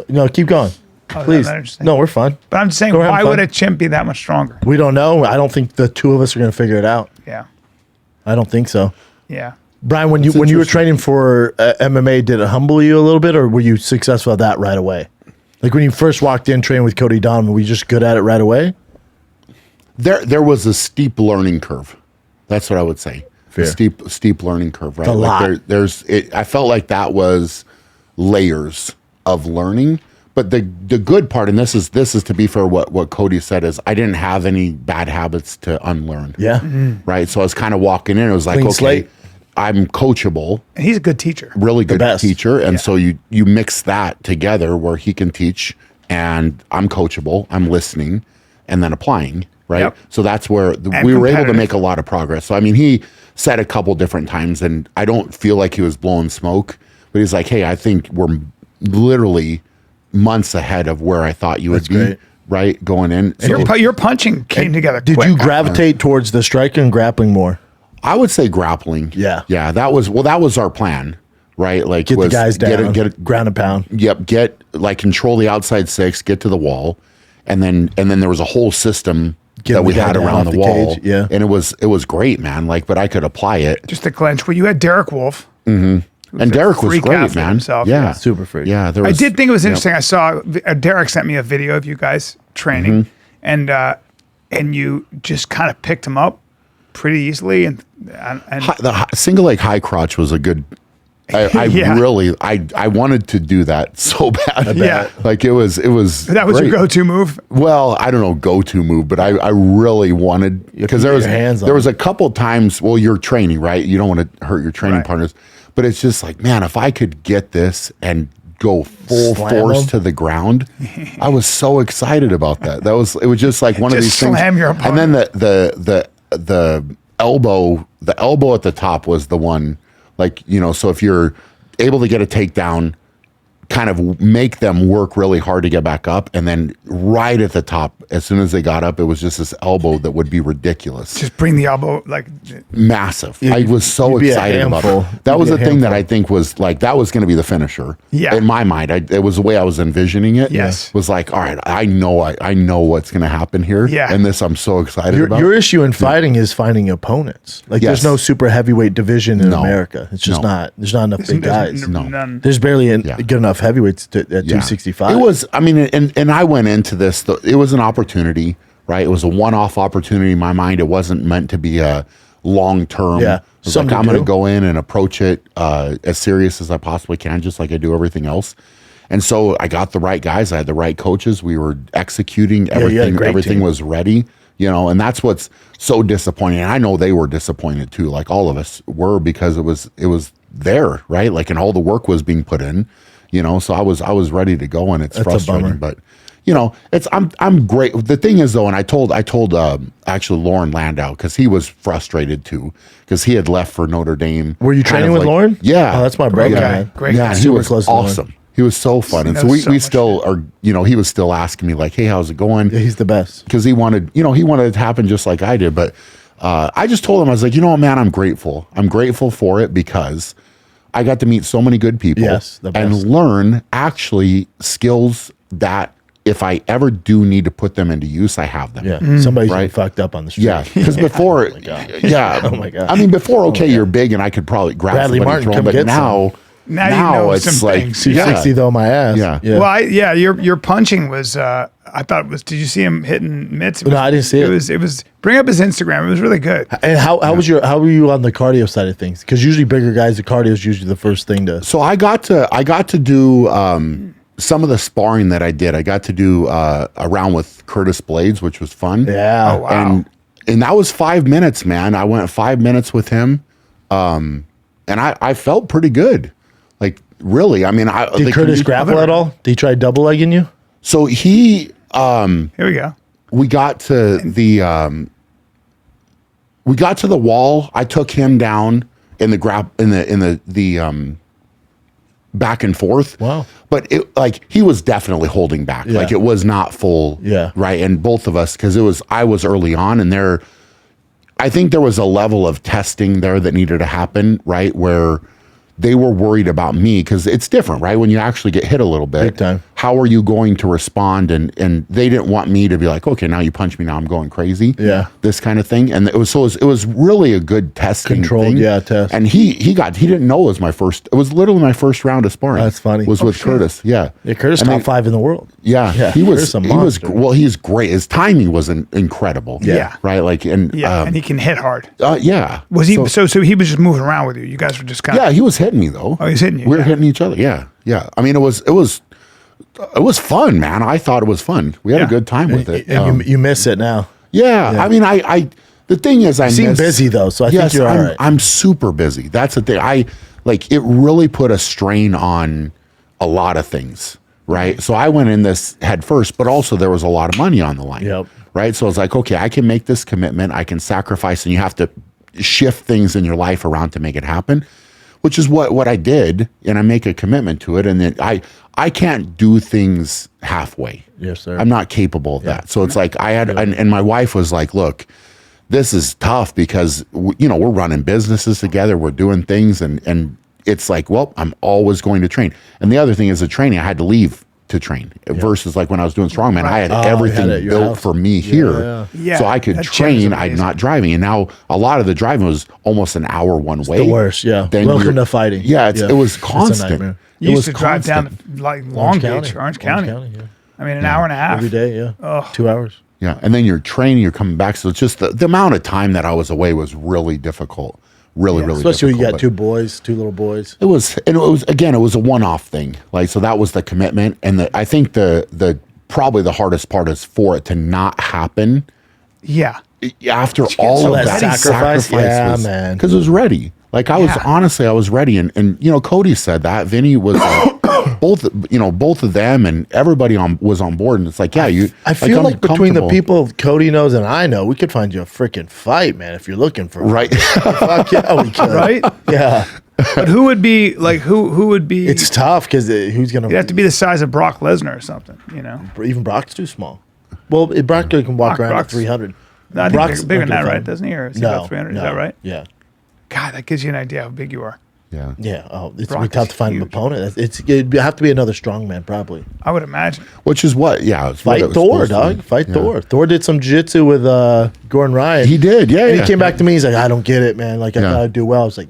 No, keep going. Please. No, we're fine. But I'm just saying, why would a chimp be that much stronger? We don't know. I don't think the two of us are going to figure it out. Yeah. I don't think so. Yeah. Brian, when you were training for MMA, did it humble you a little bit, or were you successful at that right away? Like when you first walked in training with Cody Donovan, were you just good at it right away? There was a steep learning curve. That's what I would say. Fair. A steep learning curve, right? A lot. I felt like that was layers of learning. But the good part, and this is to be fair, what Cody said is I didn't have any bad habits to unlearn. Yeah. Right. So I was kind of walking in. It was like, Clean okay, slate. I'm coachable. And he's a good teacher. Really good best. teacher. And so you mix that together where he can teach and I'm coachable, I'm listening, and then applying. Right. Yep. So that's where we were able to make a lot of progress. So I mean, he said a couple different times, and I don't feel like he was blowing smoke, but he's like, hey, I think we're literally months ahead of where I thought you would be, great. right? Going in. So Your punching came together Did quick. you gravitate towards the striking and grappling more? I would say grappling. Yeah. Yeah. That was our plan, right? Like Get the guys down, get ground and pound. Yep. Control the outside six, get to the wall. And then there was a whole system that we had around the wall. Cage, yeah. And it was great, man. But I could apply it. Just to clench. Well, you had Derek Wolf. Mm-hmm. And Derek was great, man. Himself, yeah. Super freak. Yeah. I did think it was interesting. I saw Derek sent me a video of you guys training, and you just kind of picked him up pretty easily. And the single leg high crotch was a good. I wanted to do that so bad. Yeah. Like it was. that was great. your go-to move. Well, I don't know, go-to move, but I really wanted, because there was a couple times. Well, you're training, right? You don't want to hurt your training partners, but it's just like, man, if I could get this and go full force to the ground, I was so excited about that. It was just like one of these things. Your opponent. And then the elbow at the top was the one, like, so if you're able to get a takedown, kind of make them work really hard to get back up, and then right at the top, as soon as they got up, it was just this elbow that would be ridiculous. Just bring the elbow, like massive. I was so excited about it. That was the thing that I think was like, that was going to be the finisher. Yeah. In my mind, it was the way I was envisioning it. Yes. Was like, all right, I know what's going to happen here. Yeah. And this I'm so excited about. Your issue in fighting is finding opponents. Like there's no super heavyweight division in America. It's just not. There's not enough big guys. None. There's barely good enough heavyweights at 265. It was, I mean, and I went into this, it was an opportunity, right? It was a one-off opportunity in my mind. It wasn't meant to be a long-term. Yeah. It was like, I'm going to go in and approach it as serious as I possibly can, just like I do everything else. And so I got the right guys. I had the right coaches. We were executing everything. Everything was ready, and that's what's so disappointing. And I know they were disappointed too, like all of us were, because it was there, right? Like, and all the work was being put in. So I was ready to go, and it's frustrating, but I'm great. The thing is though, and I told actually Lauren Landau, because he was frustrated too, because he had left for Notre Dame. Were you training with Lauren? Yeah. Oh, that's my brother. guy. Great Yeah, guy. he was awesome. He was so fun, and so we still are. He was still asking me like, "Hey, how's it going?" Yeah, he's the best, because he wanted it to happen just like I did. But I just told him, I was like, man, I'm grateful. I'm grateful for it because I got to meet so many good people and learn actually skills that if I ever do need to put them into use, I have them. Yeah. Somebody's fucked up on the street. Yeah. Because before, oh my God. I mean, before, you're big and I could probably grab Bradley somebody Martin, and throw them, but now it's like 260 though my ass. Yeah. Well, your punching was. I thought it was. Did you see him hitting mitts? No, I didn't see it. It was. Bring up his Instagram. It was really good. And how were you on the cardio side of things? Because usually bigger guys, the cardio is usually the first thing to. So I got to do some of the sparring that I did. I got to do a round with Curtis Blaydes, which was fun. Yeah. Oh, wow. And that was 5 minutes, man. I went 5 minutes with him, and I felt pretty good. Like, really, I mean, did Curtis grapple at all? Did he try double legging you? So he, here we go. We got to the wall. I took him down in the back and forth. Wow. But he was definitely holding back. Yeah. Like it was not full. Yeah. Right. And both of us, because I was early on, and I think there was a level of testing there that needed to happen, right? Where they were worried about me, because it's different, right? When you actually get hit a little bit, Big time. How are you going to respond? And they didn't want me to be like, okay, now you punch me, now I'm going crazy. Yeah. This kind of thing. And it was really a good testing Controlled, thing. yeah, test. And he didn't know it was my first, it was literally my first round of sparring. That's funny. Was with Curtis. Yeah. Yeah, Curtis top 5 in the world. Yeah, he was Curtis a monster. he's great. His timing was incredible. Yeah. Right. Like, and and he can hit hard. yeah. Was he so he was just moving around with you? You guys were just kind of. Yeah, he was hitting me though. Oh, he's hitting you. We were hitting each other. Yeah, yeah. I mean, it was fun, man. I thought it was fun. We had a good time with it. And you miss it now. Yeah, I mean, I the thing is, I seem busy though, so I think you're all right. I'm super busy. That's the thing. It really put a strain on a lot of things, right? So I went in this head first, but also there was a lot of money on the line. Yep. Right. So I was like, okay, I can make this commitment. I can sacrifice, and you have to shift things in your life around to make it happen, which is what I did, and I make a commitment to it. And then I can't do things halfway. Yes, sir. I'm not capable of that. So it's like and my wife was like, look, this is tough because, we're running businesses together. We're doing things. And it's like, well, I'm always going to train. And the other thing is the training, I had to leave to train versus like when I was doing strongman, I had everything built for me here. Yeah. So I could That train. changes I'm amazing. not driving. And now a lot of the driving was almost an hour one way. The worst, yeah. Then Welcome you're- to fighting. Yeah, it was It's a constant. nightmare. You It used was to drive down constant. to like Long Beach, Orange County. yeah. I mean, an hour and a half. Every day, yeah. 2 hours. Yeah, and then you're training, you're coming back. So it's just the amount of time that I was away was really difficult. Really Especially when you difficult. got two little boys. It was a one-off thing. Like, so that was the commitment. And I think the probably the hardest part is for it to not happen Yeah. after all of that that sacrifice? Yeah, was, man. because it was ready. Like I was I was ready, and Cody said that Vinny was both of them and everybody was on board, and it's like I feel I'm like between the comfortable. people Cody knows and I know, we could find you a freaking fight, man, if you're looking for one. Right. Fuck yeah, we could. Right? Yeah. But who would be like who would be? It's tough because who's gonna? You'd have to be the size of Brock Lesnar or something. Even Brock's too small. Well, Brock can walk around Brock's- at 300. No, I think Brock's bigger than that, under right? 500. Doesn't he? Or is he No, about 300? no. Is that right? Yeah. God, that gives you an idea how big you are. Yeah. Yeah. Oh, it's Brock be tough is to find an huge. opponent. It'd have to be another strongman, probably. I would imagine. Which is what? Yeah. It's what Fight it was Thor, supposed to be. dog. Fight Yeah. Thor. Thor did some jiu-jitsu with Gordon Ryan. He did. Yeah. And yeah. he came back to me. He's like, I don't get it, man. Like, I Yeah. thought I'd do well. I was like,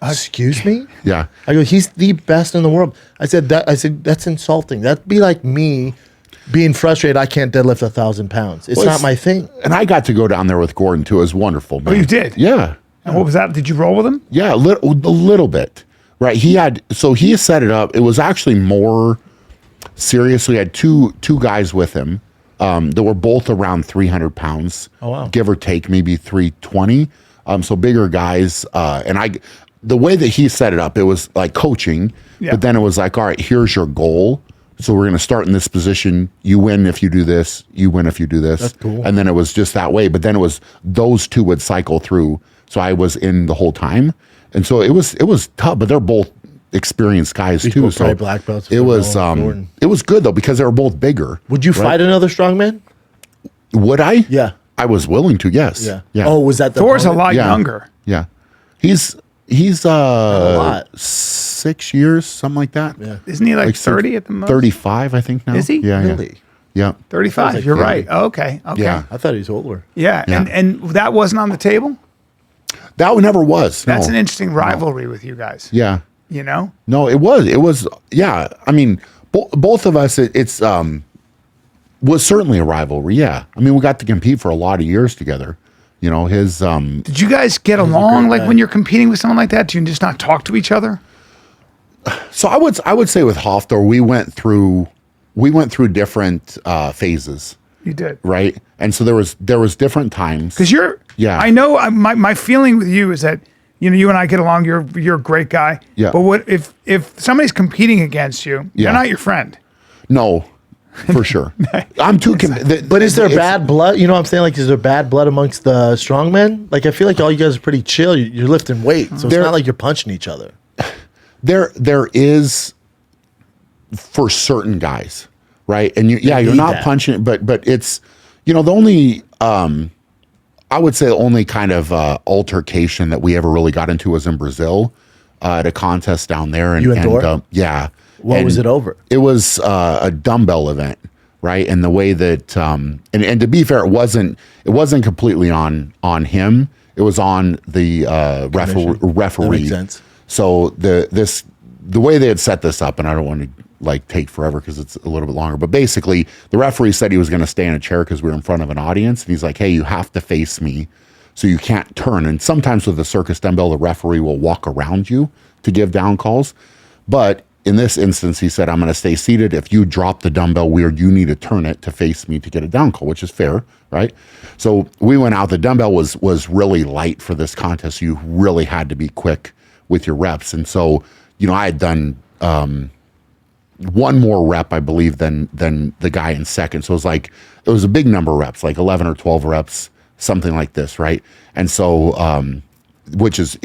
excuse me? Yeah. I go, he's the best in the world. I said, that's insulting. That'd be like me being frustrated I can't deadlift 1,000 pounds. It's Well, not my thing. And I got to go down there with Gordon too. It was wonderful. Man. Oh, you did? Yeah. And what was that? Did you roll with him? Yeah. A little bit. Right. He set it up. It was actually more serious. We had two guys with him that were both around 300 pounds. Oh, wow. Give or take, maybe 320. So bigger guys. And the way that he set it up, it was like coaching, Yeah. but then it was like, all right, here's your goal. So we're going to start in this position. You win if you do this. You win if you do this. That's cool. And then it was just that way. But then it was those two would cycle through. So I was in the whole time. And so it was tough, but they're both experienced guys These too. were So probably black belts it for was Jordan. it was good though because they were both bigger. Would you fight another strongman? Would I? Yeah. I was willing to. Yes. Yeah. Yeah. Oh, was that the Thor's a opponent? lot Yeah. younger. Yeah. He's lot. 6 years, something like that. Yeah. Isn't he like six- 30 at the most? 35, I think now. Is he? Yeah. Really? Yeah. 35. like You're 30. right. Oh, okay. Okay. Yeah. I thought he was older. Yeah. Yeah. And that wasn't on the table? That one never was. That's no. an interesting rivalry with you guys. Yeah. You know? No, it was. Yeah. I mean, both of us, it's was certainly a rivalry. Yeah. I mean, we got to compete for a lot of years together. His Did you guys get along like when you're competing with someone like that? Do you just not talk to each other? So I would say with Hafthor, we went through different phases, You did. right? And so there was different times. Because Yeah. I know my feeling with you is that, you and I get along, you're a great guy. Yeah. But what if somebody's competing against you, Yeah. they're not your friend. No, for sure. I'm too. But is there bad blood? You know what I'm saying? Like, is there bad blood amongst the strongmen? Like, I feel like all you guys are pretty chill. You're lifting weight, so it's There- not like you're punching each other. There is for certain guys, right? And you're not that. punching, but it's, the only, I would say the only kind of altercation that we ever really got into was in Brazil at a contest down there. And, You and Dor? Yeah. What was it over? It was a dumbbell event, right? And the way that, and to be fair, it wasn't completely on him. It was on the referee. That makes sense. So the way they had set this up, and I don't want to like take forever because it's a little bit longer, but basically the referee said he was going to stay in a chair because we were in front of an audience, and he's like, hey, you have to face me, so you can't turn. And sometimes with the circus dumbbell, the referee will walk around you to give down calls, but in this instance, he said, I'm going to stay seated. If you drop the dumbbell weird, you need to turn it to face me to get a down call, which is fair, right? So we went out. The dumbbell was really light for this contest. So you really had to be quick with your reps. And so, I had done one more rep, I believe, than the guy in second. So it was a big number of reps, like 11 or 12 reps, something like this, right? And so, which is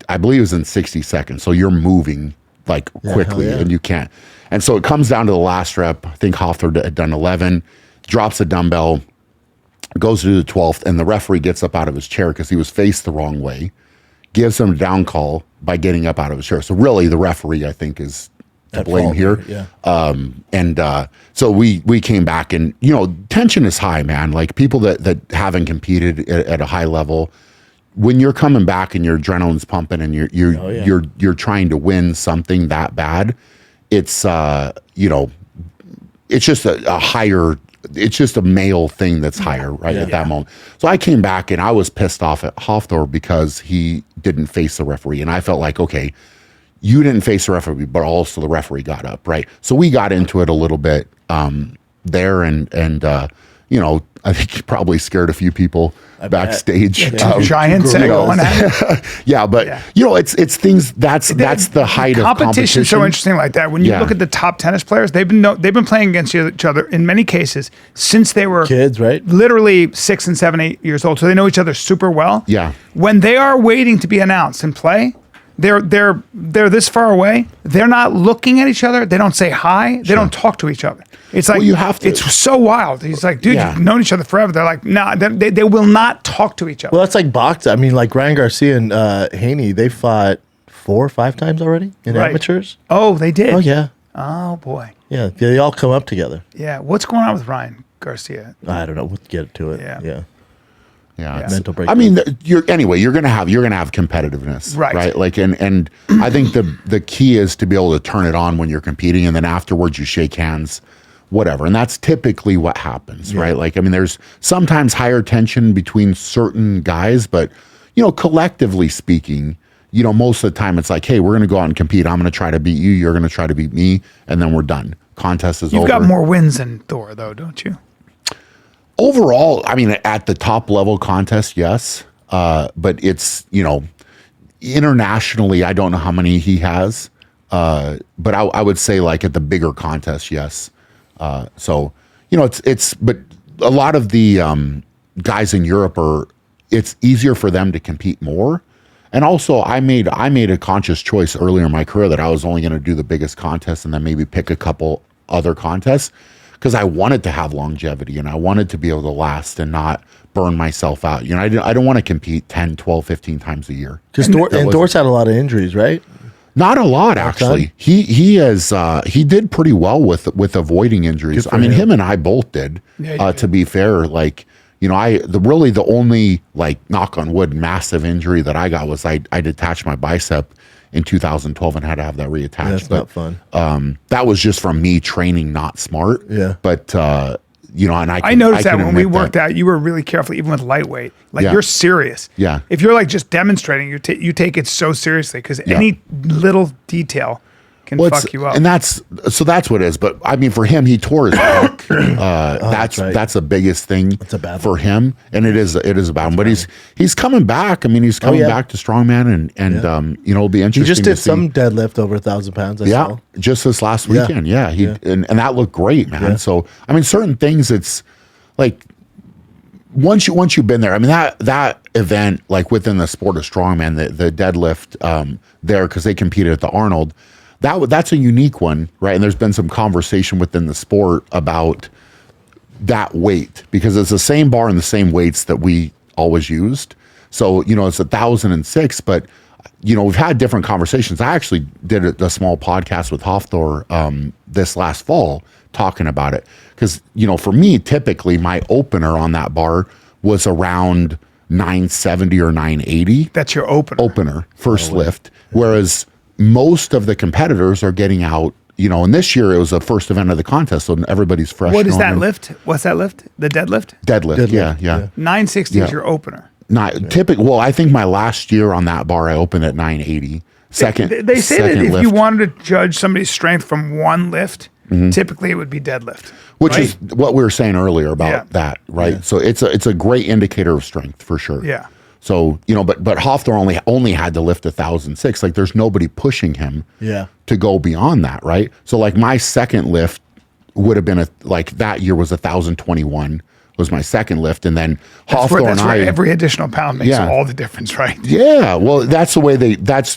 I believe it was in 60 seconds. So you're moving like quickly and you can't. And so it comes down to the last rep. I think Hafthor had done 11, drops the dumbbell, goes to do the 12th, and the referee gets up out of his chair because he was faced the wrong way, gives him a down call by getting up out of his chair. So really the referee, I think, is to blame here. Yeah. So we came back, and, tension is high, man. Like people that haven't competed at a high level, when you're coming back and your adrenaline's pumping and you're trying to win something that bad, it's it's just a higher, it's just a male thing that's higher at that moment. So I came back and I was pissed off at Hafthor because he didn't face the referee, and I felt like, okay, you didn't face the referee, but also the referee got up, right? So we got into it a little bit there, and I think he probably scared a few people backstage. Two giants going at it. Yeah, but it's things that's the height of competition. So interesting like that. When you look at the top tennis players, they've been playing against each other in many cases since they were kids, right? Literally 6 and 7, 8 years old. So they know each other super well. Yeah. When they are waiting to be announced and play, they're this far away. They're not looking at each other. They don't say hi. They don't talk to each other. It's like, you have to. It's so wild. He's like, dude, you've known each other forever. They're like, nah, they will not talk to each other. Well, that's like boxing. I mean, like Ryan Garcia and Haney, they fought 4 or 5 times already in amateurs. Oh, they did? Oh, yeah. Oh, boy. Yeah, they all come up together. Yeah. What's going on with Ryan Garcia? I don't know. We'll get to it. Yeah. Yeah. Mental breakdown. I mean, you're going to have competitiveness, right? Like, and I think the key is to be able to turn it on when you're competing, and then afterwards you shake hands, whatever. And that's typically what happens, right? Like, I mean, there's sometimes higher tension between certain guys, but collectively speaking, most of the time it's like, hey, we're going to go out and compete. I'm going to try to beat you. You're going to try to beat me, and then we're done. Contest is over. You've got more wins than Thor, though, don't you? Overall, I mean, at the top level contest, yes. But it's, internationally, I don't know how many he has. But I would say like at the bigger contest, yes. So, but a lot of the guys in Europe it's easier for them to compete more. And also I made a conscious choice earlier in my career that I was only going to do the biggest contest and then maybe pick a couple other contests, because I wanted to have longevity and I wanted to be able to last and not burn myself out. I don't want to compete 10, 12, 15 times a year. Because Dort's had a lot of injuries, right? Not a lot, actually. He did pretty well with avoiding injuries. I mean, him and I both did. To be fair, like, the only, like, knock on wood, massive injury that I got was I detached my bicep in 2012 and had to have that reattached. Yeah, that's not fun. That was just from me training not smart. Yeah. But and I noticed that when we worked out, you were really careful, even with lightweight. Like, you're serious. Yeah. If you're like just demonstrating, you take it so seriously, because any little detail can fuck you up. And that's what it is. But I mean, for him, he tore his back. That's the biggest thing for him, and it is about him. But he's coming back. I mean, he's coming back to strongman, and it'll be interesting. He just did some deadlift over 1,000 pounds. I saw. Just this last weekend. Yeah, and that looked great, man. Yeah. So I mean, certain things, it's like once you've been there. I mean, that event, like within the sport of strongman, the deadlift there, because they competed at the Arnold. that's a unique one, right? And there's been some conversation within the sport about that weight, because it's the same bar and the same weights that we always used. So, you know, it's 1,006, but you know, we've had different conversations. I actually did a small podcast with Hafthor this last fall talking about it. Because, you know, for me, typically my opener on that bar was around 970 or 980. That's your opener. Opener, first lift. Whereas most of the competitors are getting out, you know, and this year it was the first event of the contest, so everybody's fresh. What is that lift? What's that lift? The deadlift? Deadlift, yeah. 960 is your opener. Typical. Well, I think my last year on that bar, I opened at 980. They say that if you wanted to judge somebody's strength from one lift, typically it would be deadlift. Which is what we were saying earlier about that, right? Yeah. So it's a great indicator of strength for sure. Yeah. So, you know, but Hafthor only had to lift 1,006. Like there's nobody pushing him to go beyond that, right? So like my second lift would have been like that year was 1,021 was my second lift, and then Hafthor and I, every additional pound makes all the difference, right? Yeah, well, that's the way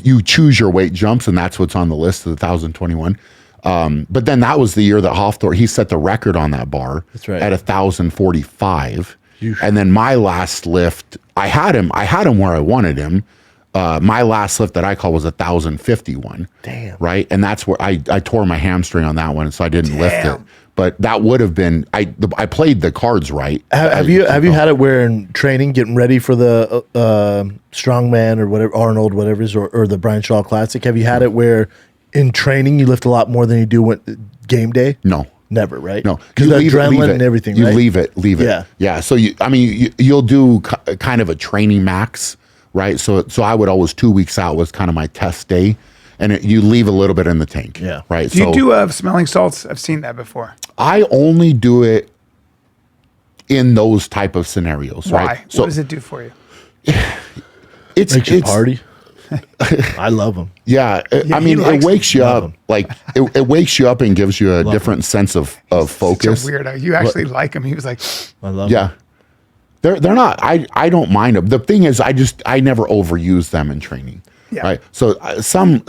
you choose your weight jumps, and that's what's on the list of the 1,021. But then that was the year that Hafthor, he set the record on that bar at 1,045. And then my last lift, I had him where I wanted him. My last lift that I call was 1,051. Damn. Right, and that's where I tore my hamstring on that one, so I didn't lift it. But that would have been I played the cards right. Have you had it where in training, getting ready for the strongman or whatever, Arnold, whatever it is, or the Brian Shaw Classic? Have you had it where in training you lift a lot more than you do when game day? No. Never, right? No, because the adrenaline and everything. You right? leave it. Yeah. So you'll do kind of a training max, right? So I would always 2 weeks out was kind of my test day, and you leave a little bit in the tank. Yeah. Right. Do you do smelling salts? I've seen that before. I only do it in those type of scenarios. Why? Right. So what does it do for you? Makes you party. I love them. Yeah, I mean, it wakes you up. Like it wakes you up and gives you a different sense of focus. Such a weirdo. You actually like him. He was like, I love them. They're not. I don't mind them. The thing is, I never overuse them in training. Yeah. Right. So some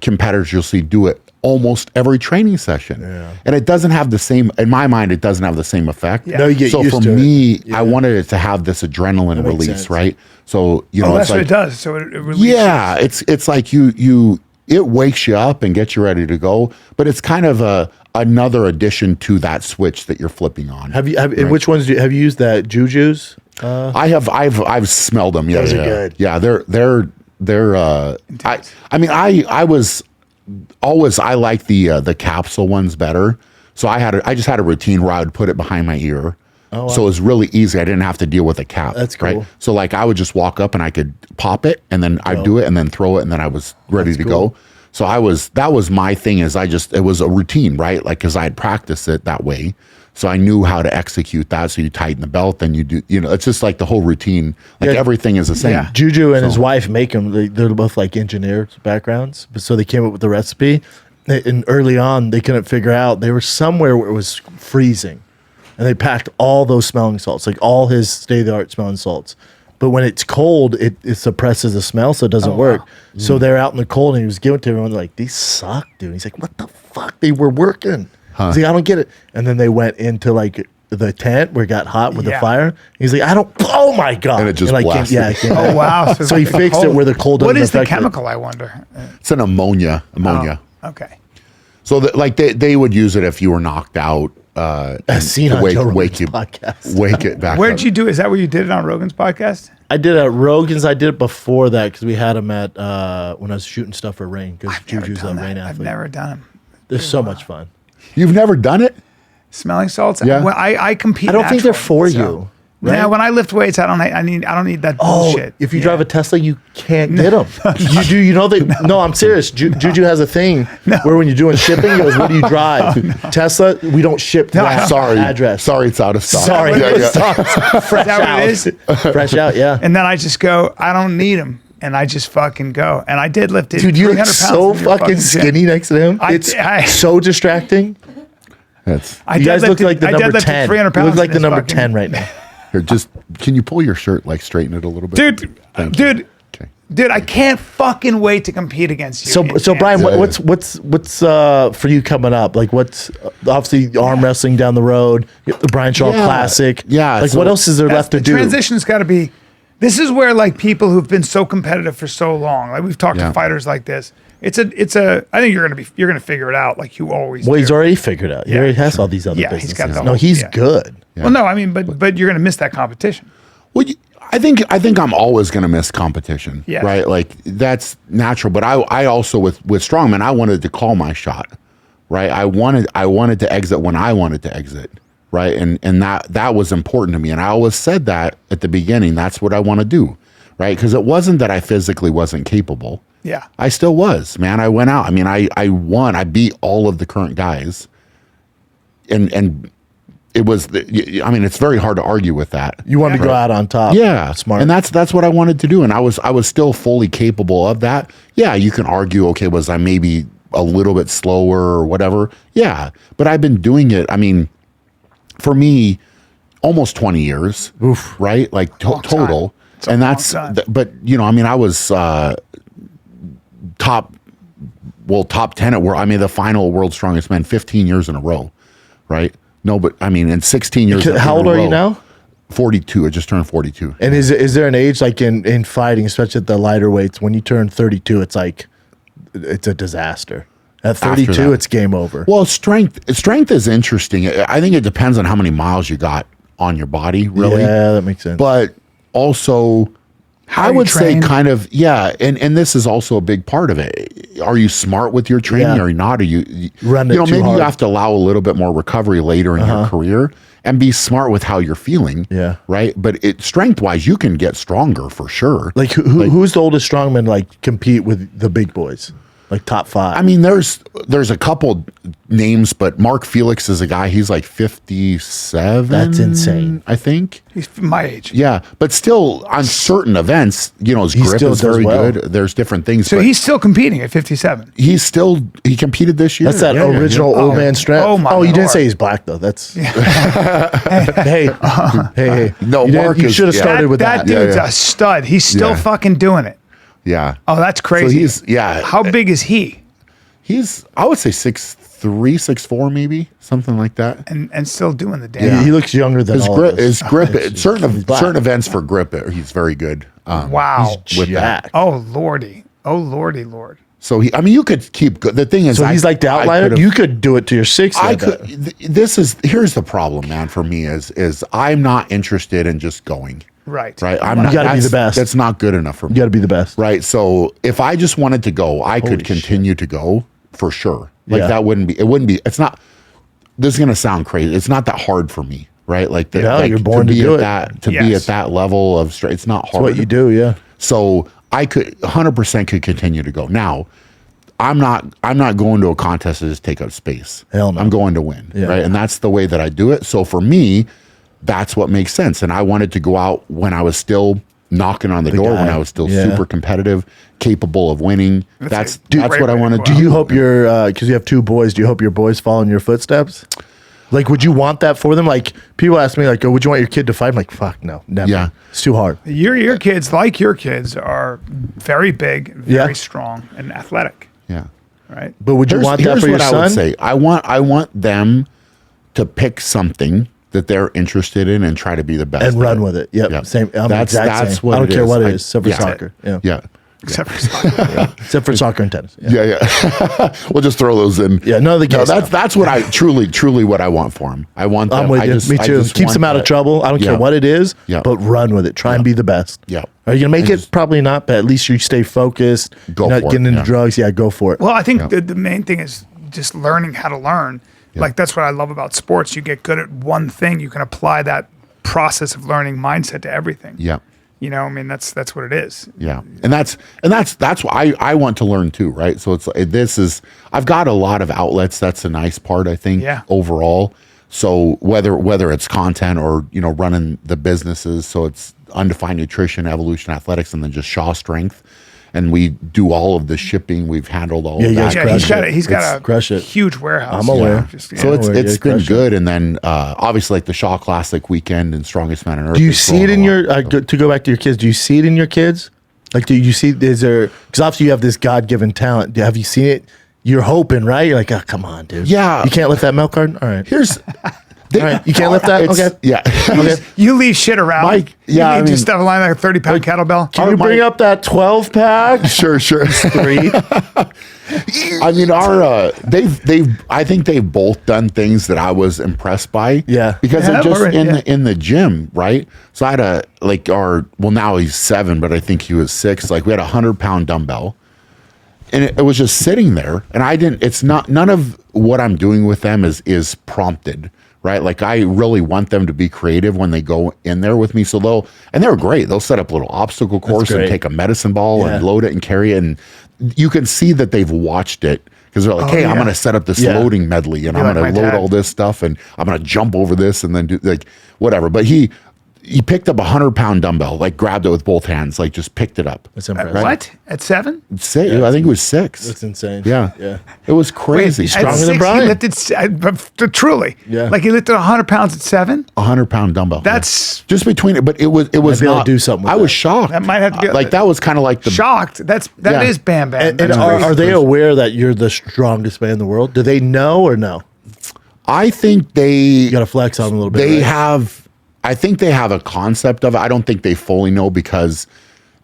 competitors you'll see do it almost every training session, and it doesn't have the same. In my mind, it doesn't have the same effect. Yeah. No, you get so used for to me, it. I wanted it to have this adrenaline release, sense. right? So you know, that's it's like, what it does. So it releases. Yeah, it's like it wakes you up and gets you ready to go, but it's kind of another addition to that switch that you're flipping on. Which ones have you used? That Juju's? I've smelled them. Yeah, those are good. Yeah, they're I mean I was always I like the capsule ones better. So I just had a routine where I would put it behind my ear. Oh, wow. So it was really easy. I didn't have to deal with a cap. That's cool. Right? So like I would just walk up and I could pop it, and then I'd do it and then throw it, and then I was ready to go. So that was my thing, is it was a routine, right? Like, cause I had practiced it that way. So I knew how to execute that. So you tighten the belt, then you do, it's just like the whole routine. Like everything is the same. Yeah. Juju and his wife make them. They're both like engineers backgrounds. So they came up with the recipe. And early on, they couldn't figure out. They were somewhere where it was freezing. And they packed all those smelling salts, like all his state-of-the-art smelling salts. But when it's cold, it suppresses the smell, so it doesn't work. Wow. So they're out in the cold, and he was giving it to everyone. They're like, these suck, dude. He's like, what the fuck? They were working. He's like, I don't get it. And then they went into like the tent where it got hot with the fire. He's like, oh my God. And it just blasted. Oh, wow. So he fixed it where the cold doesn't affect it. What is the chemical, I wonder? It's an ammonia. Oh, okay. So they would use it if you were knocked out. Seen on Joe Rogan's podcast. Wake it back. Where'd you do? Is that where you did it on Rogan's podcast? I did it at Rogan's. I did it before that because we had him at when I was shooting stuff for Rain, because Juju's a Rain athlete. I've never done them. They're so much fun. You've never done it? Smelling salts? Yeah. When I compete. I don't think they're for you. Right? Yeah, when I lift weights, I don't need that bullshit. If you drive a Tesla, you can't get them. You do. You know that? No, I'm serious. Juju has a thing where when you're doing shipping, he goes, "What do you drive?" Tesla, we don't ship to that address. Sorry, it's out of stock. Sorry, fresh out. It is? Fresh out, yeah. And then I just go, I don't need them. And I just fucking go. And I did lift it. Dude, you look so fucking skinny next to him. It's so distracting. You guys look like the number 10. You look like the number 10 right now. Here, can you pull your shirt, like straighten it a little bit? Dude. Okay. Dude, I can't fucking wait to compete against you. So Brian, what's for you coming up? Like, what's obviously arm wrestling down the road, the Brian Shaw Classic. Yeah. Like, what else is there left to do? Transition's got to be. This is where like people who've been so competitive for so long, like we've talked to fighters like this. I think you're gonna figure it out like you always. Well, do. he's already figured it out. He already has all these other businesses. He's got the no, whole, he's good. Yeah. Well, no, I mean, but you're gonna miss that competition. Well, I think I'm always going to miss competition, Yes. right? Like that's natural. But I also with strongman, I wanted to call my shot, right? I wanted to exit when I wanted to exit, right? And that was important to me. And I always said that at the beginning. That's what I want to do, right? Because it wasn't that I physically wasn't capable. Yeah, I still was, man. I went out. I mean, I won. I beat all of the current guys, and it was. I mean, it's very hard to argue with that. You wanted to go out on top. Yeah, Smart. And that's what I wanted to do, and I was still fully capable of that. Yeah, you can argue. Okay, was I maybe a little bit slower or whatever? Yeah, but I've been doing it. I mean, for me, almost 20 years. Oof. Right? Like total. And that's. But you know, I mean, I was top 10 at world. I mean, the final World's Strongest Man 15 years in a row. Right? No, but I mean, in 16 years. How old are you now? 42. I just turned 42. And is there an age like in fighting, especially at the lighter weights, when you turn 32, it's like it's a disaster. At 32, it's game over. Well, strength is interesting. I think it depends on how many miles you got on your body, really. Yeah, that makes sense. But also, I would say kind of, and this is also a big part of it. Are you smart with your training or not? Are you maybe you have to allow a little bit more recovery later in your career and be smart with how you're feeling. Yeah. Right. But strength wise, you can get stronger for sure. Like who's the oldest strongman like compete with the big boys? Like top 5. I mean, there's a couple names, but Mark Felix is a guy. He's like 57. That's insane. I think he's my age. Yeah, but still on certain events, his grip is very good. There's different things. So he's still competing at 57. He competed this year. That's that original old man strength. Oh, you didn't say he's black though. That's hey. No, Mark. You should have started with that. That dude's a stud. He's still fucking doing it. Yeah. Oh, that's crazy. So How big is he? I would say 6'3", 6'4", maybe something like that. And still doing the damn. Yeah. He looks younger than his all grip. of us. His grip. Certain events for grip, he's very good. Wow. With that. Oh lordy. Lord. So you could keep. The thing is, so he's like the outlier. You could do it to your 6. I could. Here's the problem, man. For me is I'm not interested in just going. Right. You got to be the best. That's not good enough for me. You got to be the best. Right. So if I just wanted to go, I could continue to go for sure. That wouldn't be. It wouldn't be. It's not. This is gonna sound crazy. It's not that hard for me. Right. Like you're born to do it. Be at that level of strength. It's not hard. It's what you do. Yeah. So I could 100% could continue to go. Now, I'm not going to a contest to just take up space. Hell no. I'm going to win. Yeah. Right. And that's the way that I do it. So for me, that's what makes sense. And I wanted to go out when I was still knocking on the door, when I was still super competitive, capable of winning. That's what I want to do. Do you hope because you have 2 boys, do you hope your boys follow in your footsteps? Like, would you want that for them? Like, people ask me, like, would you want your kid to fight? I'm like, fuck, no, never. Yeah. It's too hard. Your kids, like your kids, are very big, very strong, and athletic. Yeah. Right? But would you want that for your son? I would say. I want them to pick something that they're interested in and try to be the best and run with it. Yep. Same. That's same. What I don't care what it is, except for soccer. Yeah. Except for soccer. Except for soccer and tennis. Yeah. We'll just throw those in. Yeah. That's what I truly what I want for them. I want them. I'm with you. Me too. Keeps them out of trouble. I don't care what it is. But run with it. Try and be the best. Yeah. Are you gonna make it? Probably not. But at least you stay focused. Go not for getting it. into drugs. Yeah. Go for it. Well, I think the main thing is just learning how to learn. Like, that's what I love about sports. You get good at one thing, you can apply that process of learning mindset to everything. Yeah. I mean, that's what it is. Yeah. And that's what I want to learn too, right? So I've got a lot of outlets. That's a nice part, I think, overall. So whether it's content or, running the businesses, so it's Undefined Nutrition, Evolution Athletics, and then just Shaw Strength. And we do all of the shipping. We've handled all of that. Yeah, he's got a huge warehouse. I'm aware. So it's been good. And then obviously like the Shaw Classic weekend and Strongest Man on Earth. Do you see it in your to go back to your kids? Do you see it in your kids? Like, do you see? Is there? Because obviously you have this God-given talent. Have you seen it? You're hoping, right? You're like, oh, come on, dude. Yeah. You can't lift that milk carton. All right. Here's. All right. You can't lift that. It's- Okay. Yeah. Okay. You leave shit around. Mike, You yeah, I leave mean- just stuff lying like a 30-pound kettlebell. Can you bring up that 12 pack? Sure. 3. I mean, I think they've both done things that I was impressed by. Yeah. Because Yeah, they're just already, in the gym, right? So I had now he's 7, but I think he was 6. Like we had a 100-pound dumbbell. And it was just sitting there. And none of what I'm doing with them is prompted, right? Like I really want them to be creative when they go in there with me. So they're great. They'll set up a little obstacle course and great. take a medicine ball and load it and carry it. And you can see that they've watched it because they're like, hey, I'm going to set up this loading medley and I'm like going to my load dad. all this stuff and I'm going to jump over this and then do like whatever. But he picked up a 100-pound dumbbell, like grabbed it with both hands, like just picked it up. That's impressive. What? At 7? I think it was 6. That's insane. Yeah. Yeah. It was crazy. Wait, At Stronger than 6, Brian. he lifted, truly. Yeah. Like he lifted 100 pounds at 7? 100-pound dumbbell. That's just between it, but it was be able to not do something with I was that. shocked. That might have to be- like that was kind of like the shocked. That Yeah. is Bam Bam. And That's crazy. are they aware that you're the strongest man in the world? Do they know or no? I think You got to flex on them a little bit. they right? have. I think they have a concept of it. I don't think they fully know because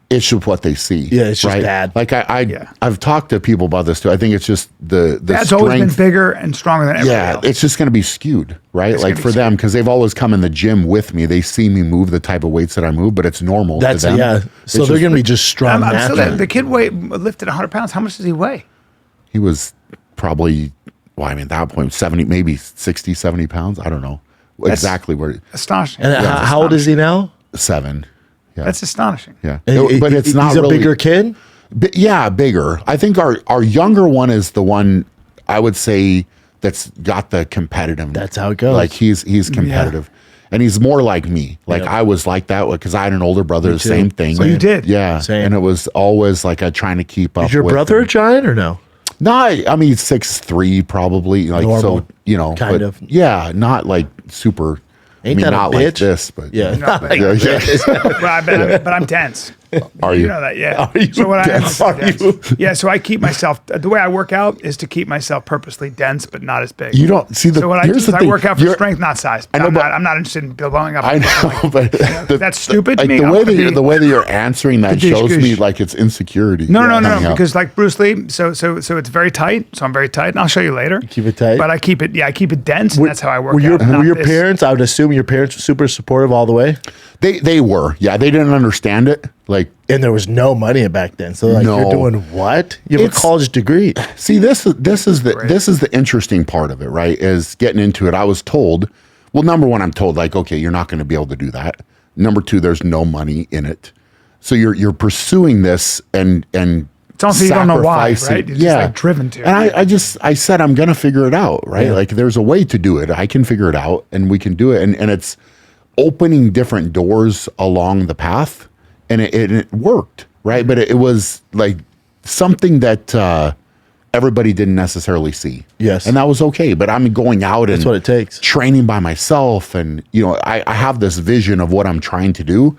it's just what they see. Yeah, it's just right? dad. Like Yeah. I've talked to people about this too. I think it's just the Dad's strength. always been bigger and stronger than everybody Yeah, else. it's just going to be skewed, right? It's Like gonna for be them, because they've always come in the gym with me. They see me move the type of weights that I move, but it's normal That's to them. yeah. It's So they're just- gonna be just strong. I'm still naturally. the kid lifted 100 pounds. How much does he weigh? He was probably, at that point, 70, maybe 60, 70 pounds. I don't know exactly where. Astonishing. And how old is he now? 7. Yeah. That's astonishing. Yeah. And But it's not He's a really, bigger kid. Yeah, bigger. I think our younger one is the one I would say that's got the competitive. That's how it goes. Like he's competitive. And he's more like me. Like Yeah. I was like that because I had an older brother, the too. same thing. Oh, you did? Yeah. Same. And it was always like trying to keep up. Is your with brother him. a giant or no? No, I mean 6'3" probably. Like Normal, so, you know, kind but of. Yeah, not like super. Ain't I mean, that a not like bitch? this, but Yeah. No, but, Yeah, yeah. but I'm dense. Are You you? know that, yeah. Are you dense? Are you? Yeah, so I keep myself. The way I work out is to keep myself purposely dense, but not as big. You don't see the. So what I do here's is the I thing. work out for You're- strength, not size. I know, but- I'm not interested in blowing up. I know, but that's stupid to like me. the I way wanna that be- the way that you're answering that dish shows me goosh. like it's insecurity. No, coming out. because like Bruce Lee, so it's very tight. So I'm very tight, and I'll show you later. Keep it tight? but I keep it. Yeah, I keep it dense, and that's how I work Were your, out. not were your this. parents? I would assume your parents were super supportive all the way, They were, yeah, they didn't understand it. Like, and there was no money back then. So like, No. you're doing what? You have a It's- college degree. see, this is the interesting part of it, right? Is getting into it. I was told, well, number one, I'm told like, okay, you're not going to be able to do that. Number two, there's no money in it, so you're pursuing this and It's also you don't know why, sacrificing- right? You're just, like, driven to. And I said I'm gonna figure it out, right? Yeah. Like there's a way to do it. I can figure it out, and we can do it. And it's opening different doors along the path, and it worked, right? But it was like something that everybody didn't necessarily see. Yes. and that was okay. But I'm going out and That's what it takes. training by myself, and I have this vision of what I'm trying to do,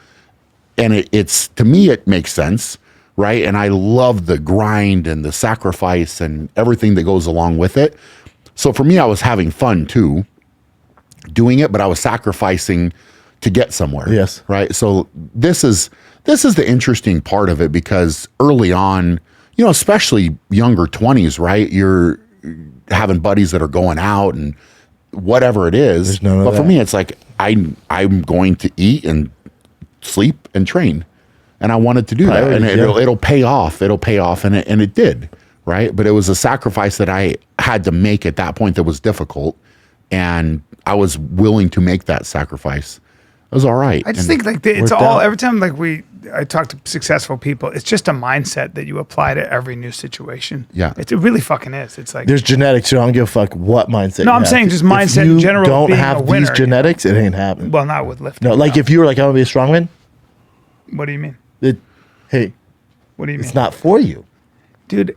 and it's to me it makes sense, right? And I love the grind and the sacrifice and everything that goes along with it. So for me, I was having fun too doing it, but I was sacrificing to get somewhere. Yes. Right. So this is the interesting part of it, because early on, especially younger 20s, right? You're having buddies that are going out and whatever it is. There's none of but for that. me, it's like I'm going to eat and sleep and train, and I wanted to do that, and Priorities, yeah. it'll pay off. It'll pay off, and it did, right? But it was a sacrifice that I had to make at that point that was difficult, and I was willing to make that sacrifice. It was all right. I just And think like it's worked all out. every time I talk to successful people, it's just a mindset that you apply to every new situation. Yeah. it really fucking is. It's like There's genetics. So I don't give a fuck what mindset. No, you I'm have. saying just If mindset in you general, Don't being a have winner, these you know? genetics. It ain't happening. well, not with lifting. No, like if you were like, I want to be a strongman. What do you mean? Hey, What do you mean, it's not for you. dude?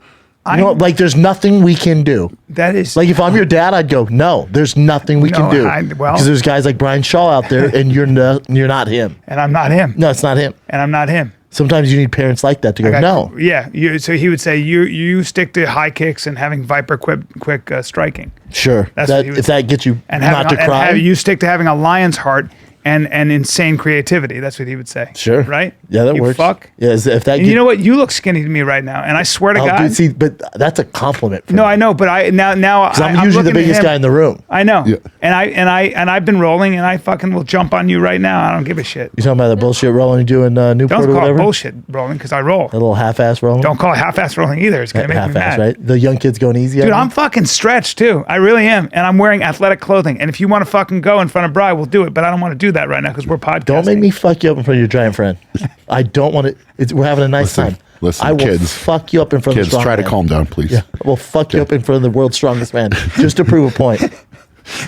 You know, like there's nothing we can do. That is Like if I'm your dad, I'd go, no, there's nothing we No, can do. well- because there's guys like Brian Shaw out there, and you're not him. and I'm not him, No, it's not him. and I'm not him. Sometimes you need parents like that to go, no. Yeah. So he would say, you stick to high kicks and having viper quick striking. Sure. That's what he would if that gets you and not to cry. you stick to having a lion's heart and insane creativity. That's what he would say. Sure. Right? Yeah, that works. Fuck. Yeah, if that. And you know what? You look skinny to me right now, and I swear to God. Dude, see, but that's a compliment. No, I know, but now I'm usually the biggest guy in the room. I know. Yeah. And I've been rolling, and I fucking will jump on you right now. I don't give a shit. You talking about the bullshit rolling you do in Newport Don't or call whatever? it bullshit rolling because I roll. A little half-ass rolling. Don't call it half-ass rolling either. It's gonna make me half-ass, mad. right? The young kids going easy. Dude, I'm fucking stretched too. I really am, and I'm wearing athletic clothing. And if you want to fucking go in front of Bri, we'll do it. But I don't want to do that right now because we're podcasting. Don't make me fuck you up in front of your giant friend. I don't want it. We're having a nice time. Listen, I will kids. fuck you up in front of the Kids, strong try to man. calm down, please. Yeah, I will fuck you up in front of the world's strongest man just to prove a point.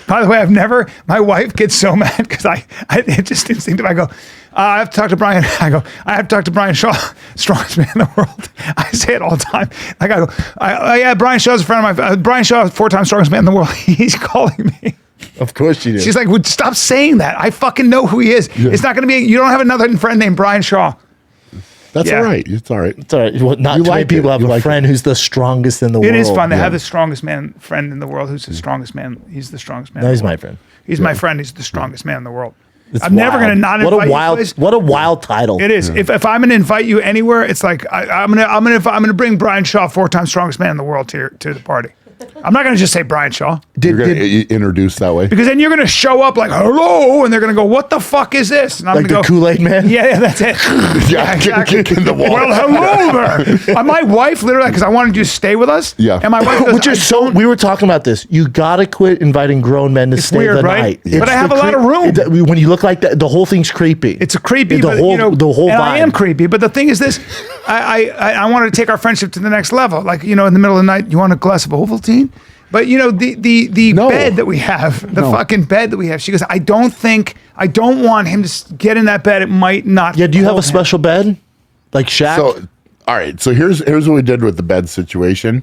By the way, my wife gets so mad because I it just instinctive. I go, I have to talk to Brian. I go, I have to talk to Brian Shaw, strongest man in the world. I say it all the time. Like I go, yeah, Brian Shaw's a friend of mine. Brian Shaw is 4-time strongest man in the world. He's calling me. Of course you do. She's like, stop saying that. I fucking know who he is. Yeah. It's not going to be, you don't have another friend named Brian Shaw. That's Yeah. all right. It's all right. It's all right. Well, not You too many like people it. have You a like friend who's the strongest in the world. It is fun to yeah. have the strongest man friend in the world who's the strongest man. He's the strongest man. No, in he's the my world. friend. He's my friend. He's the strongest man in the world. It's I'm never wild. going to not What invite a wild, you guys. what a wild title. It is. If I'm going to invite you anywhere, it's like I'm gonna bring Brian Shaw, 4-time strongest man in the world, to the party. I'm not going to just say Brian Shaw You're going to introduce that way. because then you're going to show up like hello, and they're going to go, "What the fuck is this?" And I'm Like the going to go, Kool-Aid man? Yeah, that's it. Yeah, kick in the wall. Well, hello there. My wife literally, because I wanted you to stay with us. Yeah. And my wife goes, Which is so, we were talking about this. You got to quit inviting grown men to stay weird, the right? night. But I have a lot of room. When you look like that, the whole thing's creepy. It's a creepy, The but whole, you know, the whole and vibe. I am creepy. But the thing is this, I wanted to take our friendship to the next level. Like, you know, in the middle of the night, you want a glass of Ovaltine? But you know, the No. bed that we have, the No. fucking bed that we have. She goes, I don't want him to get in that bed. It might not. Yeah, do you have a hold him." special bed? Like Shaq? So, all right. So here's what we did with the bed situation,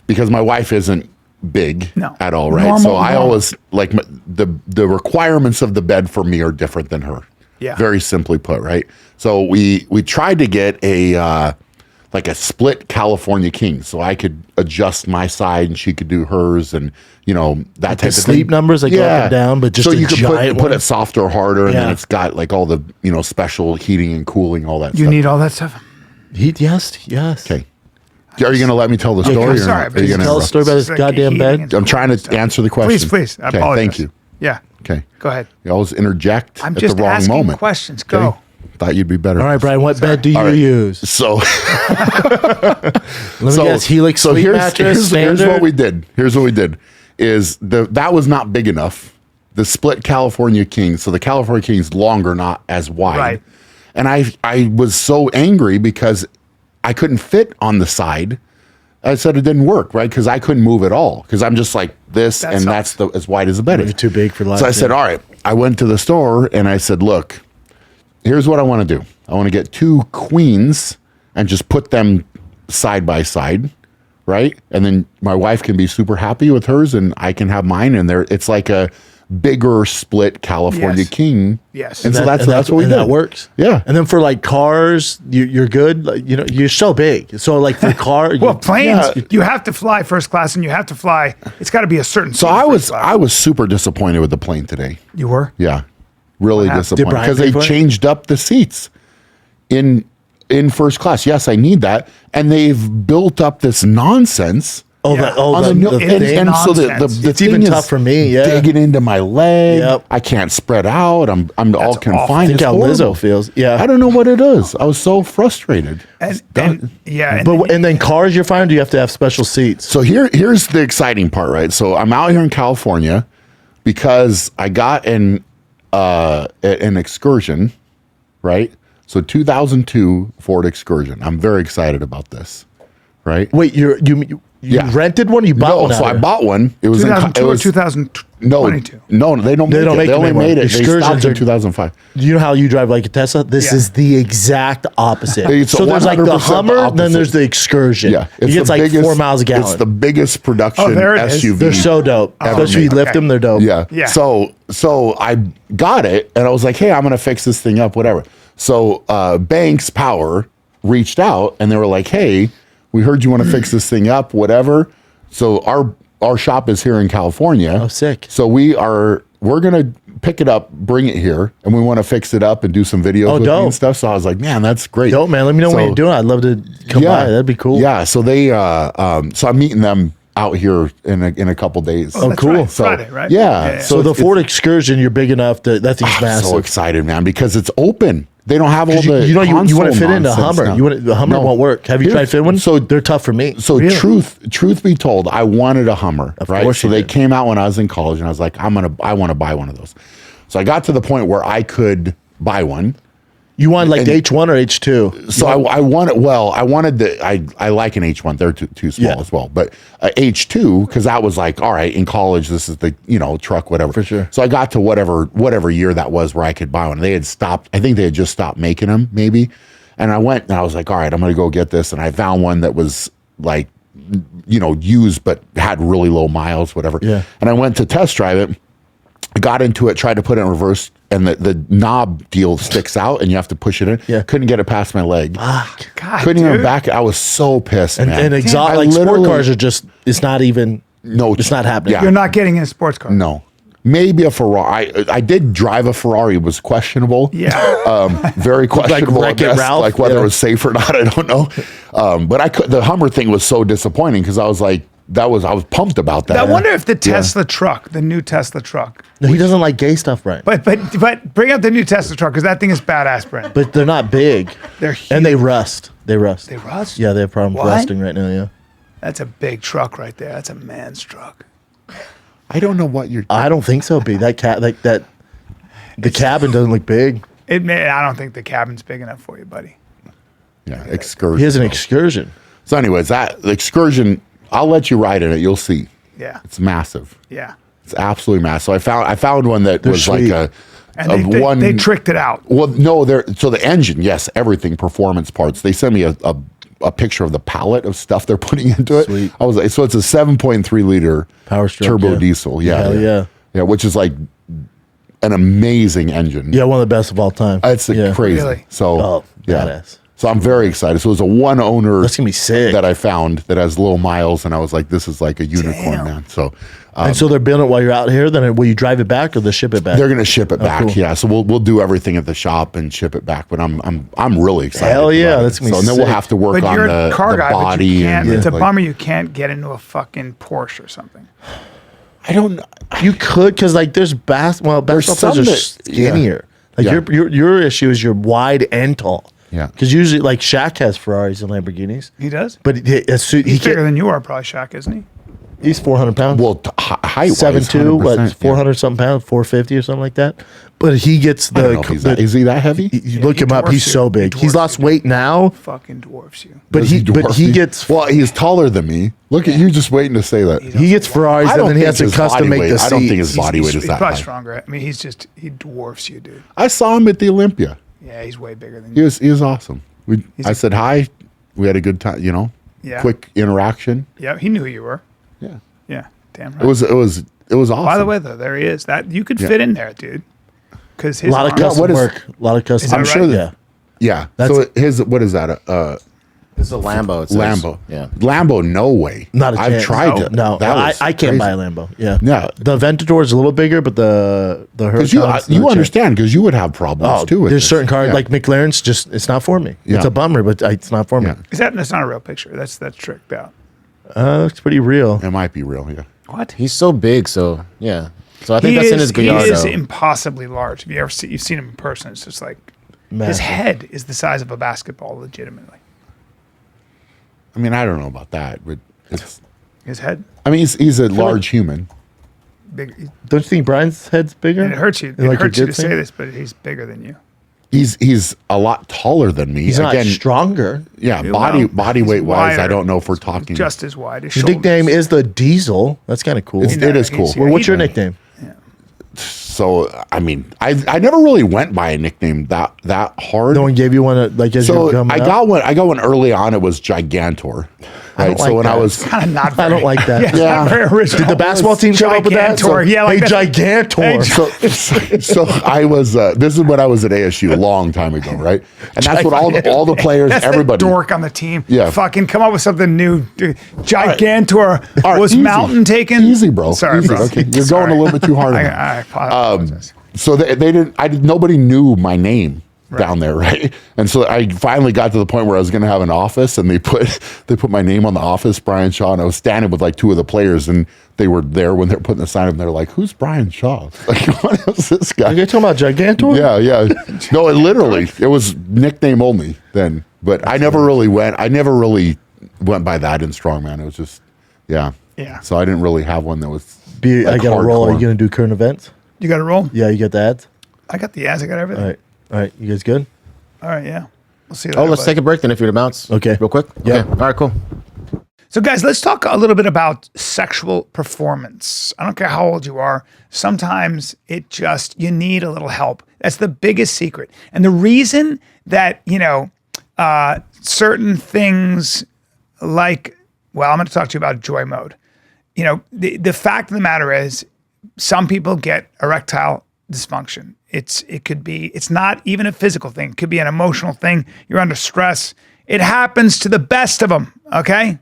because my wife isn't big No. at all, right? Normal, so I normal. always like the requirements of the bed for me are different than her. Yeah. Very simply put, right? So we tried to get a like a split California king, so I could adjust my side and she could do hers, and you know that type of sleep thing. numbers that go up and down, but just so a you could giant put one? it softer or harder, and then Yeah. it's got like all the special heating and cooling, all that. You stuff. need all that stuff. Yes. Okay. Are you going to let me tell the story? I'm or sorry, not? but Are you just gonna Tell a story about this Like goddamn heating bed. and- I'm trying to answer the question. Please. I Okay, apologize. thank you. Yeah. Okay. Go ahead. You always interject I'm at just the wrong asking moment. questions. Okay? Go. Thought you'd be better. All right, Brian, what bed do you right. use? So, Let me guess, Helix sleep mattress, here's standard? what we did. Here's what we did. Is that was not big enough. The split California King. So the California King's longer, not as wide. Right. And I was so angry because I couldn't fit on the side. I said it didn't work, right? Because I couldn't move at all. Because I'm just like this, That and sucks. that's as wide as the bed is. You're too big for life. So I said, all right. I went to the store and I said, look, here's what I want to do. I want to get 2 queens and just put them side by side, right? And then my wife can be super happy with hers and I can have mine. And it's like a bigger split California Yes. King. Yes. And so That- that's what we and did. That works. Yeah. And then for like cars, you're good. Like, you're so big. So like for car, Well, planes, Yeah. you have to fly first class, and you have to fly. It's got to be a certain. So seat I first class. was super disappointed with the plane today. You were. Yeah. Really happened? disappointed Did Brian because pay they for it? changed up the seats in first class. Yes, I need that. And they've built up this nonsense. Oh, Yeah. On the the it is and so the nonsense. the It's thing even is tough for me, yeah. digging into my leg. Yep. I can't spread out. I'm all awful. confined. think It's how horrible. Lizzo feels. Yeah. I don't know what it is. I was so frustrated. And But and then cars you're fine. Do you have to have special seats? So here's the exciting part, right? So I'm out here in California because I got an Excursion, right? So 2002 Ford Excursion. I'm very excited about this, right? Wait, You rented one? Or you bought one? So I bought one. It was 2002 or 2022? No, they don't make it. They only made it. They stopped in 2005. You know how you drive like a Tesla? This is the exact opposite. So there's like the Hummer, then there's the Excursion. Yeah. It gets like 4 miles a gallon. It's the biggest production SUV. They're so dope. Especially if you lift them, they're dope. Yeah. So I got it and I was like, hey, I'm going to fix this thing up, whatever. So Banks Power reached out and they were like, hey, we heard you want to fix this thing up, whatever. So our shop is here in California. Oh, sick. So we're gonna pick it up, bring it here, and we want to fix it up and do some videos with me and stuff. So I was like, man, that's great. Dope, man. Let me know what you're doing. I'd love to come by. That'd be cool. Yeah. So they so I'm meeting them out here in a couple days. Oh, cool. Right. So, Friday, right? Yeah. So the Ford Excursion, you're big enough that thing's massive. I'm so excited, man, because it's open. They don't have all the you want to fit into Hummer. The Hummer won't work. Have you tried fit one? So they're tough for me. So truth be told, I wanted a Hummer. Right. So they came out when I was in college, and I was like, I want to buy one of those. So I got to the point where I could buy one. You want like the H1 or H2? So I wanted I like an H1. They're too small as well. But H2, because that was like, all right, in college, this is the, truck, whatever. For sure. So I got to whatever year that was where I could buy one. They had stopped, I think they had just stopped making them, maybe. And I went and I was like, all right, I'm going to go get this. And I found one that was like, used, but had really low miles, whatever. Yeah. And I went to test drive it. I got into it, tried to put it in reverse, and the knob deal sticks out, and you have to push it in. Yeah. Couldn't get it past my leg. God, couldn't even back it. I was so pissed, man. And like sport cars are just, it's not even, it's not happening. Yeah. You're not getting in a sports car. No. Maybe a Ferrari. I did drive a Ferrari. It was questionable. Yeah. Very questionable. Like Wreck-It Ralph? Like whether it was safe or not, I don't know. But the Hummer thing was so disappointing because I was like, I was pumped about that. I wonder if the Tesla truck, the new Tesla truck. No, he doesn't like gay stuff, Brian. But bring up the new Tesla truck because that thing is badass, Brent. But they're not big. They're huge. And they rust. They rust. They rust? Yeah, they have problems rusting right now. Yeah. That's a big truck right there. That's a man's truck. I don't know what you're. I don't think so, B. The cabin doesn't look big. I don't think the cabin's big enough for you, buddy. Yeah, Excursion. He has an Excursion. So, anyways, the Excursion, I'll let you ride in it. You'll see. Yeah. It's massive. Yeah. It's absolutely massive. So I found one that was sweet. like they tricked it out. Well, no, so the engine, yes, everything, performance parts. They sent me a picture of the palette of stuff they're putting into it. Sweet. I was like, so it's a 7.3 liter Power stroke, turbo diesel. Yeah. Hell yeah. Yeah, which is like an amazing engine. Yeah, one of the best of all time. It's crazy. Really? So, badass. So I'm very excited. So it was a one owner That's gonna be sick. that I found that has low miles, and I was like, this is like a unicorn, man. So and so they're building it while you're out here. Then will you drive it back or they ship it back? they're gonna ship it back. Cool. Yeah. So we'll do everything at the shop and ship it back. But I'm really excited. Hell yeah, about it. that's gonna be so and then sick. we'll have to work But on you're the a car guy, but body. you can't. It's a like, bummer you can't get into a fucking Porsche or something. I don't. You could because like there's basketball players are some that- skinnier. Yeah. Like your issue is you're wide and tall. Yeah. Because usually like Shaq has Ferraris and Lamborghinis. He does? But He's bigger than you are, probably, Shaq, isn't he? He's 400 pounds. Well, height 7'2", but 400 something pounds, 450 or something like that. But he gets I don't know if is he that heavy? You look he him up. dwarfs He's you. so He big. He's dwarfs lost you. weight now, Fucking dwarfs you. but Does he dwarf me? gets Well, he's taller than me. Look at you, just waiting to say that. he gets Ferraris I and don't then he has think to his custom body make weight- the seat. I don't think his body weight is He's that probably high. stronger. I mean, he dwarfs you, dude. I saw him at the Olympia. Yeah, he's way bigger than He you. was awesome. I said hi. We had a good time. Yeah. Quick interaction. Yeah, he knew who you were. Yeah. Yeah, damn right. It was awesome. By the way, though, there he is. That you could fit in there, dude. Because A lot of custom what is- work. A lot of custom. I'm sure Yeah. Yeah. That's so what is that? It's a Lambo. It says. Lambo. Yeah. Lambo, no way. Not a I've chance. tried to. No, That was I can't crazy. buy a Lambo. Yeah. Yeah. The Aventador is a little bigger, but the Because Huracan's you no understand because you would have problems chance. too. Oh, With there's this. certain cars Yeah. like McLaren's. Just it's not for me. Yeah. It's a bummer, but it's not for me. Yeah. that's not a real picture. That's tricked out. It's pretty real. It might be real. Yeah. What? He's so big, so yeah. So I think He that's in is- his Gallardo. He is impossibly large. Have you ever you've seen him in person? It's just like his Massive. head is the size of a basketball, legitimately. I mean, I don't know about that, but it's. His head, I mean, he's a large human. big. Don't you think Brian's head's bigger? And it hurts you. It Like a hurts you good to say thing? this, but he's bigger than you. He's a lot taller than me. He's not stronger. Yeah, body weight wise, I don't know if we're talking. Just as wide. His His nickname is the Diesel. That's kind of cool. It is cool. Well, what's your nickname? So I mean, I never really went by a nickname that hard. No one gave you one like as you were coming I up? got one. I got one early on. It was Gigantor. Right. don't So like when I that. was kind of not very, I don't like that. yeah, not very original. Did the basketball team come up with that? Gigantor. Yeah, like hey, Gigantor. so I was. This is when I was at ASU a long time ago, right? And that's what all the players, That's everybody. the dork on the team. Yeah. Fucking come up with something new. Dude, Gigantor. All right, Was easy. Mountain taken? Easy, bro. Sorry, Easy. bro. Okay, you're going a little bit too hard. on me. I apologize. So they didn't. Nobody knew my name down there, right? And so I finally got to the point where I was going to have an office, and they put my name on the office, Brian Shaw, and I was standing with like two of the players, and they were there when they're putting the sign up, and they're like, "Who's Brian Shaw? Like, what is this guy?" Are you talking about Gigantor? Yeah. No, it was nickname only then, but I never really went by that in strongman. It was just, yeah. So I didn't really have one that was. I got a roll. Are you going to do current events? You got to roll? Yeah, you get the ads. I got the ads. I got everything. All right. You guys good? All right, yeah. We'll see you Oh, later, let's buddy. take a break then if you're to bounce. Okay. Real quick? Yeah. Okay. All right, cool. So, guys, let's talk a little bit about sexual performance. I don't care how old you are. Sometimes you need a little help. That's the biggest secret. And the reason that, certain things like, well, I'm going to talk to you about joy mode. The fact of the matter is, some people get erectile dysfunction. It's not even a physical thing. It could be an emotional thing. You're under stress. It happens to the best of them, okay?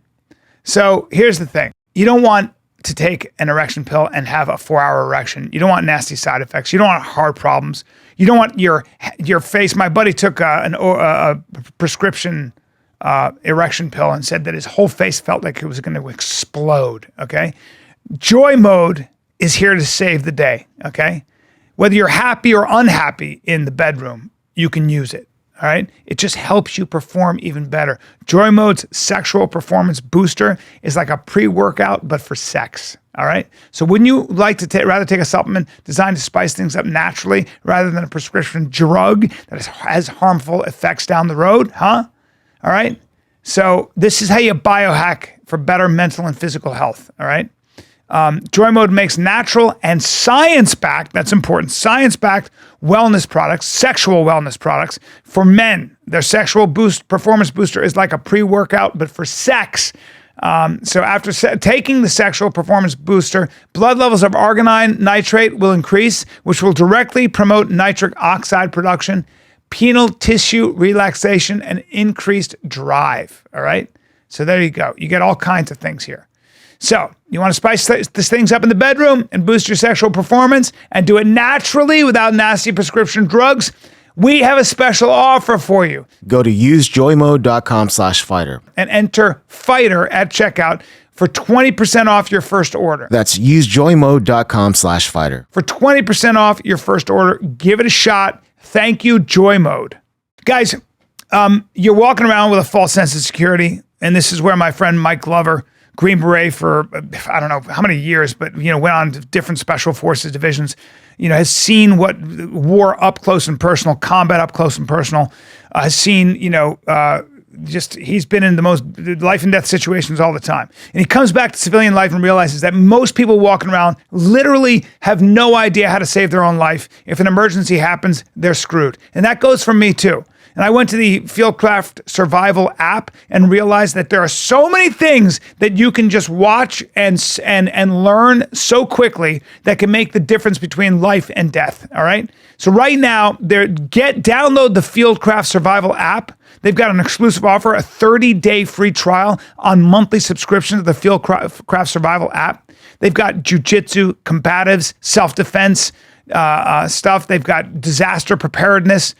So here's the thing. You don't want to take an erection pill and have a 4-hour erection. You don't want nasty side effects. You don't want heart problems. You don't want your face. My buddy took a prescription erection pill and said that his whole face felt like it was going to explode, okay? Joy mode is here to save the day, okay? Whether you're happy or unhappy in the bedroom, you can use it, all right? It just helps you perform even better. Joy Mode's sexual performance booster is like a pre-workout, but for sex, all right? So wouldn't you like to rather take a supplement designed to spice things up naturally rather than a prescription drug that has harmful effects down the road, huh? All right? So this is how you biohack for better mental and physical health, all right? Joy Mode makes natural and science-backed, that's important, science-backed wellness products, sexual wellness products for men. Their sexual performance booster is like a pre-workout, but for sex. So after taking the sexual performance booster, blood levels of arginine nitrate will increase, which will directly promote nitric oxide production, penile tissue relaxation, and increased drive, all right? So there you go. You get all kinds of things here. So you want to spice these things up in the bedroom and boost your sexual performance and do it naturally without nasty prescription drugs? We have a special offer for you. Go to usejoymode.com/fighter. And enter FIGHTER at checkout for 20% off your first order. That's usejoymode.com/fighter. For 20% off your first order, give it a shot. Thank you, Joy Mode. Guys, you're walking around with a false sense of security, and this is where my friend Mike Glover, Green Beret for, I don't know how many years, but, went on to different special forces divisions, has seen what war up close and personal, combat up close and personal, has seen, he's been in the most life and death situations all the time. And he comes back to civilian life and realizes that most people walking around literally have no idea how to save their own life. If an emergency happens, they're screwed. And that goes for me too. And I went to the Fieldcraft Survival app and realized that there are so many things that you can just watch and learn so quickly that can make the difference between life and death. All right. So right now, download the Fieldcraft Survival app. They've got an exclusive offer, a 30-day free trial on monthly subscription to the Fieldcraft Survival app. They've got jujitsu, combatives, self-defense stuff. They've got disaster preparedness,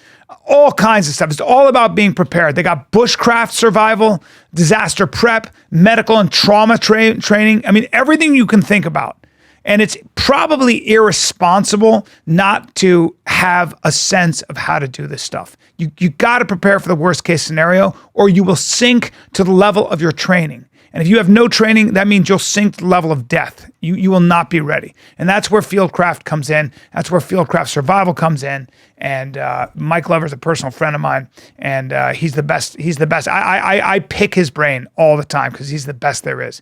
all kinds of stuff. It's all about being prepared. They got bushcraft survival, disaster prep, medical and trauma training. I mean, everything you can think about. And it's probably irresponsible not to have a sense of how to do this stuff. You got to prepare for the worst case scenario, or you will sink to the level of your training. And if you have no training, that means you'll sink to the level of death. You will not be ready. And that's where Fieldcraft comes in. That's where Fieldcraft Survival comes in. And Mike Lover's a personal friend of mine, and he's the best. He's the best. I pick his brain all the time because he's the best there is.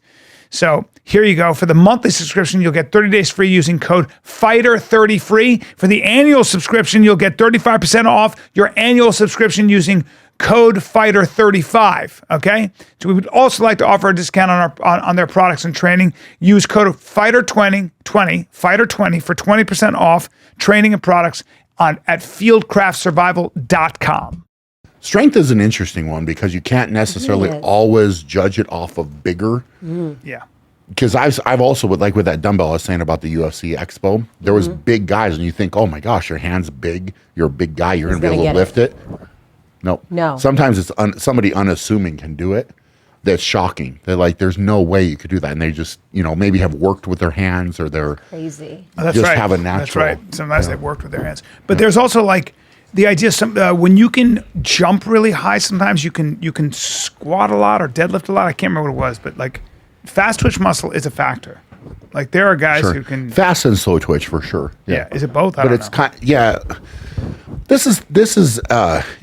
So here you go. For the monthly subscription, you'll get 30 days free using code FIGHTER30FREE. For the annual subscription, you'll get 35% off your annual subscription using code FIGHTER35. Okay. So we would also like to offer a discount on their products and training. Use code FIGHTER20 FIGHTER20 for 20% off training and products at fieldcraftsurvival.com. Strength is an interesting one because you can't necessarily always judge it off of bigger. Yeah. Because I've also with that dumbbell I was saying about the UFC Expo, there was big guys and you think, oh my gosh, your hand's big, you're a big guy, you're gonna be able to lift it. Nope. No. Sometimes it's somebody unassuming can do it. That's shocking. They're like, there's no way you could do that, and they just maybe have worked with their hands or they're crazy. That's just right. have a natural. That's right. Sometimes they've worked with their hands, but there's also like the idea when you can jump really high. Sometimes you can squat a lot or deadlift a lot. I can't remember what it was, but like fast twitch muscle is a factor. Like there are guys who can fast and slow twitch for sure. Yeah. Is it both? I but don't it's know. This is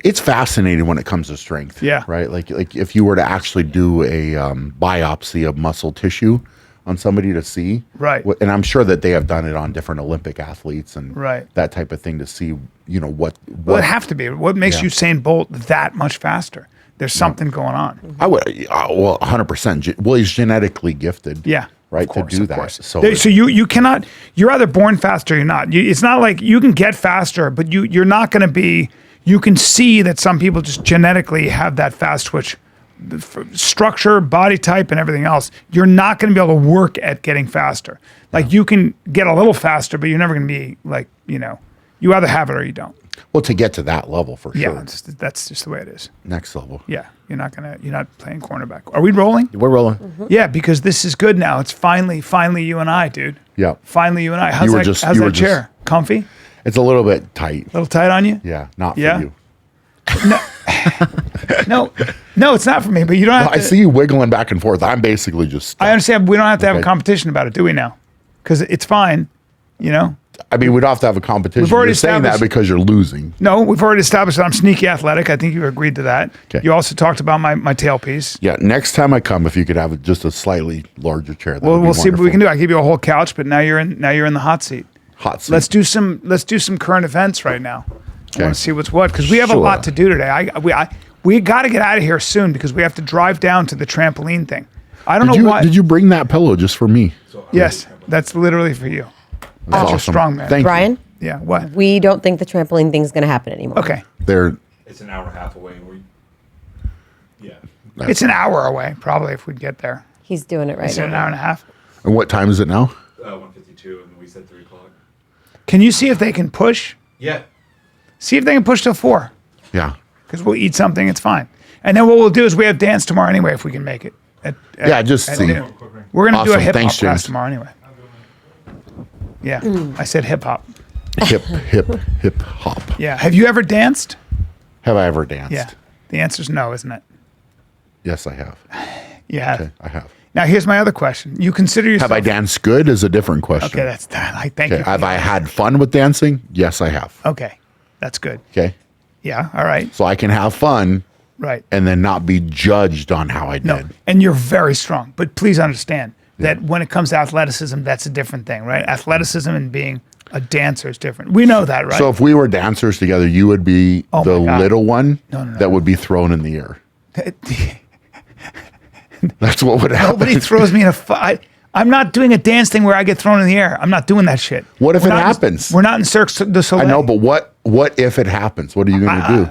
it's fascinating when it comes to strength. Yeah. Right. Like if you were to actually do a biopsy of muscle tissue on somebody to see. Right. And I'm sure that they have done it on different Olympic athletes and that type of thing to see, what. Well, it have to be. What makes Usain Bolt that much faster? There's something going on. I would, 100%. Well, he's genetically gifted. Yeah. Right, course, to do that. So you cannot. You're either born faster or you're not. It's not like you can get faster, but you're not going to be. You can see that some people just genetically have that fast twitch structure, body type, and everything else. You're not going to be able to work at getting faster. Like you can get a little faster, but you're never going to be like you either have it or you don't. Well, to get to that level for sure. Yeah, that's just the way it is. Next level. Yeah, you're not playing cornerback. Are we rolling? We're rolling. Yeah, because this is good now. It's finally you and I, dude. Yeah. Finally you and I. How's that chair? Comfy? It's a little bit tight. A little tight on you? Yeah, not for Yeah? you. No, it's not for me, but you don't have to. I see you wiggling back and forth. I'm basically just stuck. I understand. We don't have to have a competition about it, do we now? Because it's fine, I mean, we'd have to have a competition. We've already You're saying that established- because you're losing. No, we've already established that I'm sneaky athletic. I think you agreed to that. Okay. You also talked about my tailpiece. Yeah, next time I come, if you could have just a slightly larger chair, that would be We'll see what we wonderful. can do. I give you a whole couch, but now you're in the hot seat. Hot seat. Let's do some current events right now. I Okay. want to see what's what because we have a Sure. lot to do today. We got to get out of here soon because we have to drive down to the trampoline thing. I don't know why. Did you bring that pillow just for me? Yes, that's literally for you. That's your awesome. strong man. Thank you. Brian, Yeah. What? we don't think the trampoline thing's going to happen anymore. Okay. It's an hour and a half away. Yeah. It's an hour away, probably, if we'd get there. He's doing it right Is it an hour now. and a half? And what time is it now? 1:52, and we said 3 o'clock. Can you see if they can push? Yeah. See if they can push till 4. Yeah. Because we'll eat something. It's fine. And then what we'll do is we have dance tomorrow anyway, if we can make it. Yeah, just see. noon. We're going to do a Awesome. hip hop Thanks, class James. tomorrow anyway. Yeah. I said hip hop. Hip hop. Yeah. Have you ever danced? Have I ever danced? Yeah. The answer's no, isn't it? Yes, I have. You have. Okay, I have. Now, here's my other question. You consider yourself... Have I danced good is a different question. Okay, that's that. Thank you. Okay. for Have that. I had fun with dancing? Yes, I have. Okay. That's good. Okay. Yeah. All right. So I can have fun Right. and then not be judged on how I did. No. And you're very strong. But please understand that when it comes to athleticism, that's a different thing, right? Athleticism and being a dancer is different. We know that, right? So if we were dancers together, you would be Oh the my God. little one No. that would be thrown in the air. That's what would happen. Nobody throws me in a fight. I'm not doing a dance thing where I get thrown in the air. I'm not doing that shit. What if We're it not- happens? We're not in Cirque du Soleil. I know, but what if it happens? What are you going to do?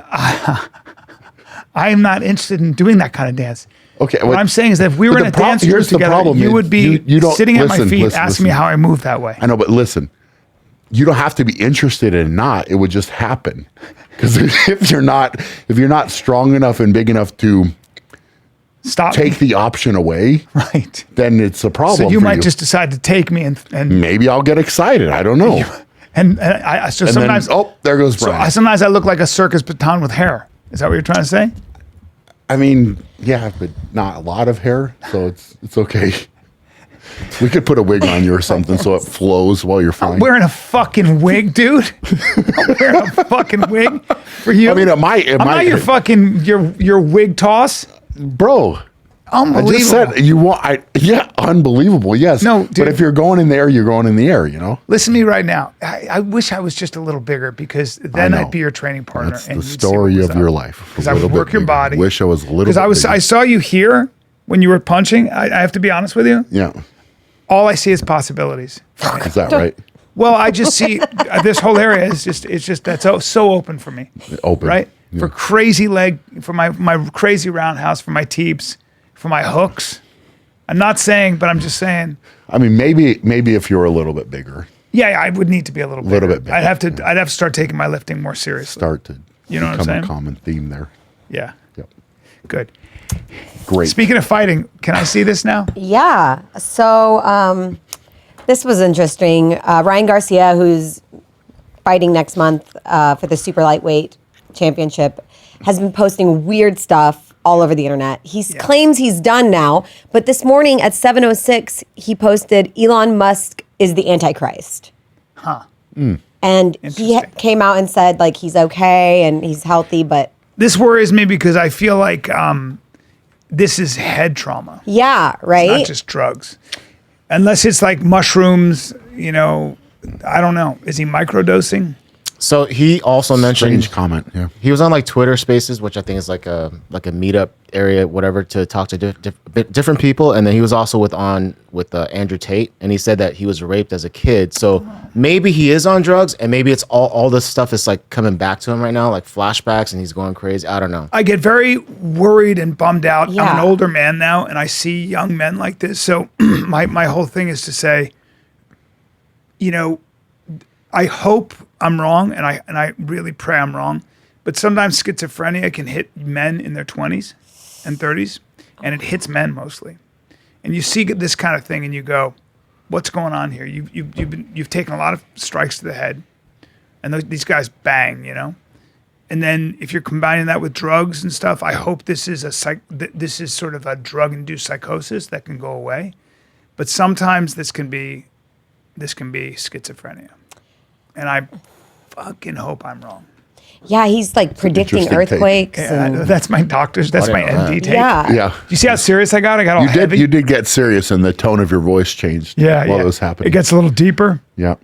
I am not interested in doing that kind of dance. Okay, What I'm saying is that if we but were in the a prob- dance here's group the together, problem you is would be you don't- sitting at my listen, feet listen, asking me listen. how I move that way. I know, but listen, you don't have to be interested in not. It would just happen. Because if you're not strong enough and big enough to Stop. take the option away, right. then it's a problem. So you for might just decide to take me and maybe I'll get excited. I don't know. I so And sometimes then, oh, there goes Brian. sometimes I look like a circus baton with hair. Is that what you're trying to say? I mean, yeah, but not a lot of hair, so it's okay. We could put a wig on you or something so it flows while you're flying. I'm wearing a fucking wig, dude. I'm wearing a fucking wig for you. I mean, I'm not your fucking your wig toss, bro. Unbelievable. I just said you want. Yeah, unbelievable. Yes. No, dude. But if you're going in the air, you're going in the air. You know. Listen to me right now. I wish I was just a little bigger because then I'd be your training partner. That's and the you'd see what story was of up. your life. Because I would work your body. Wish I was a little. Because I saw you here when you were punching. I have to be honest with you. Yeah. All I see is possibilities. Is that right? Well, I just see this whole area is just that's so open for me. Open. Right? Yeah. For crazy leg, for my crazy roundhouse, for my teeps, for my hooks. I'm not saying, but I'm just saying. I mean, maybe if you were a little bit bigger. Yeah, I would need to be a little bit bigger. I'd have to start taking my lifting more seriously. Start to You know what I'm become saying? a common theme there. Yeah. Yep. Good. Great. Speaking of fighting, can I see this now? Yeah. So this was interesting. Ryan Garcia, who's fighting next month for the super lightweight championship, has been posting weird stuff all over the internet. He claims he's done now, but this morning at 7:06, he posted Elon Musk is the Antichrist. Huh. And he came out and said like he's okay and he's healthy, but This worries me because I feel like this is head trauma. yeah, right? Not just drugs. Unless it's like mushrooms, you know, I don't know. Is he microdosing? So he also mentioned Strange comment. Yeah. he was on like Twitter Spaces, which I think is like a meetup area, whatever, to talk to different people. And then he was also with Andrew Tate, and he said that he was raped as a kid. So maybe he is on drugs, and maybe it's all this stuff is like coming back to him right now, like flashbacks, and he's going crazy. I don't know. I get very worried and bummed out. I'm Yeah. an older man now, and I see young men like this. So my whole thing is to say, you know, I hope I'm wrong, and I really pray I'm wrong. But sometimes schizophrenia can hit men in their 20s and 30s, and it hits men mostly. And you see this kind of thing, and you go, "What's going on here? You've taken a lot of strikes to the head, and these guys bang, you know." And then if you're combining that with drugs and stuff, I hope this is this is sort of a drug-induced psychosis that can go away. But sometimes this can be schizophrenia. And I fucking hope I'm wrong. Yeah, he's like predicting interesting take. earthquakes. Yeah, And, that's my doctor's. That's my I didn't know MD that. take. yeah. Yeah. You see how serious I got? I got all heavy. You did get serious, and the tone of your voice changed while it was happening. It gets a little deeper. Yeah.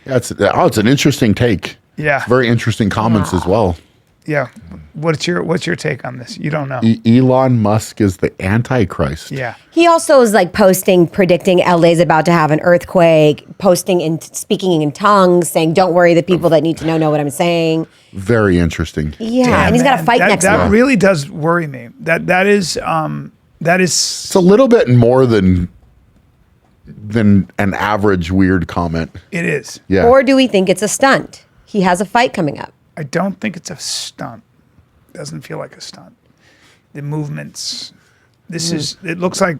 Yeah, it's an interesting take. Yeah. Very interesting comments as well. Yeah. What's your take on this? You don't know. Elon Musk is the Antichrist. Yeah. He also is like predicting LA's about to have an earthquake, speaking in tongues, saying, "Don't worry, the people that need to know what I'm saying." Very interesting. Yeah, Damn, and he's got to man. fight next That month. really does worry me. That is It's a little bit more than an average weird comment. it is. Yeah. Or do we think it's a stunt? He has a fight coming up. I don't think it's a stunt. Doesn't feel like a stunt. The movements. It looks like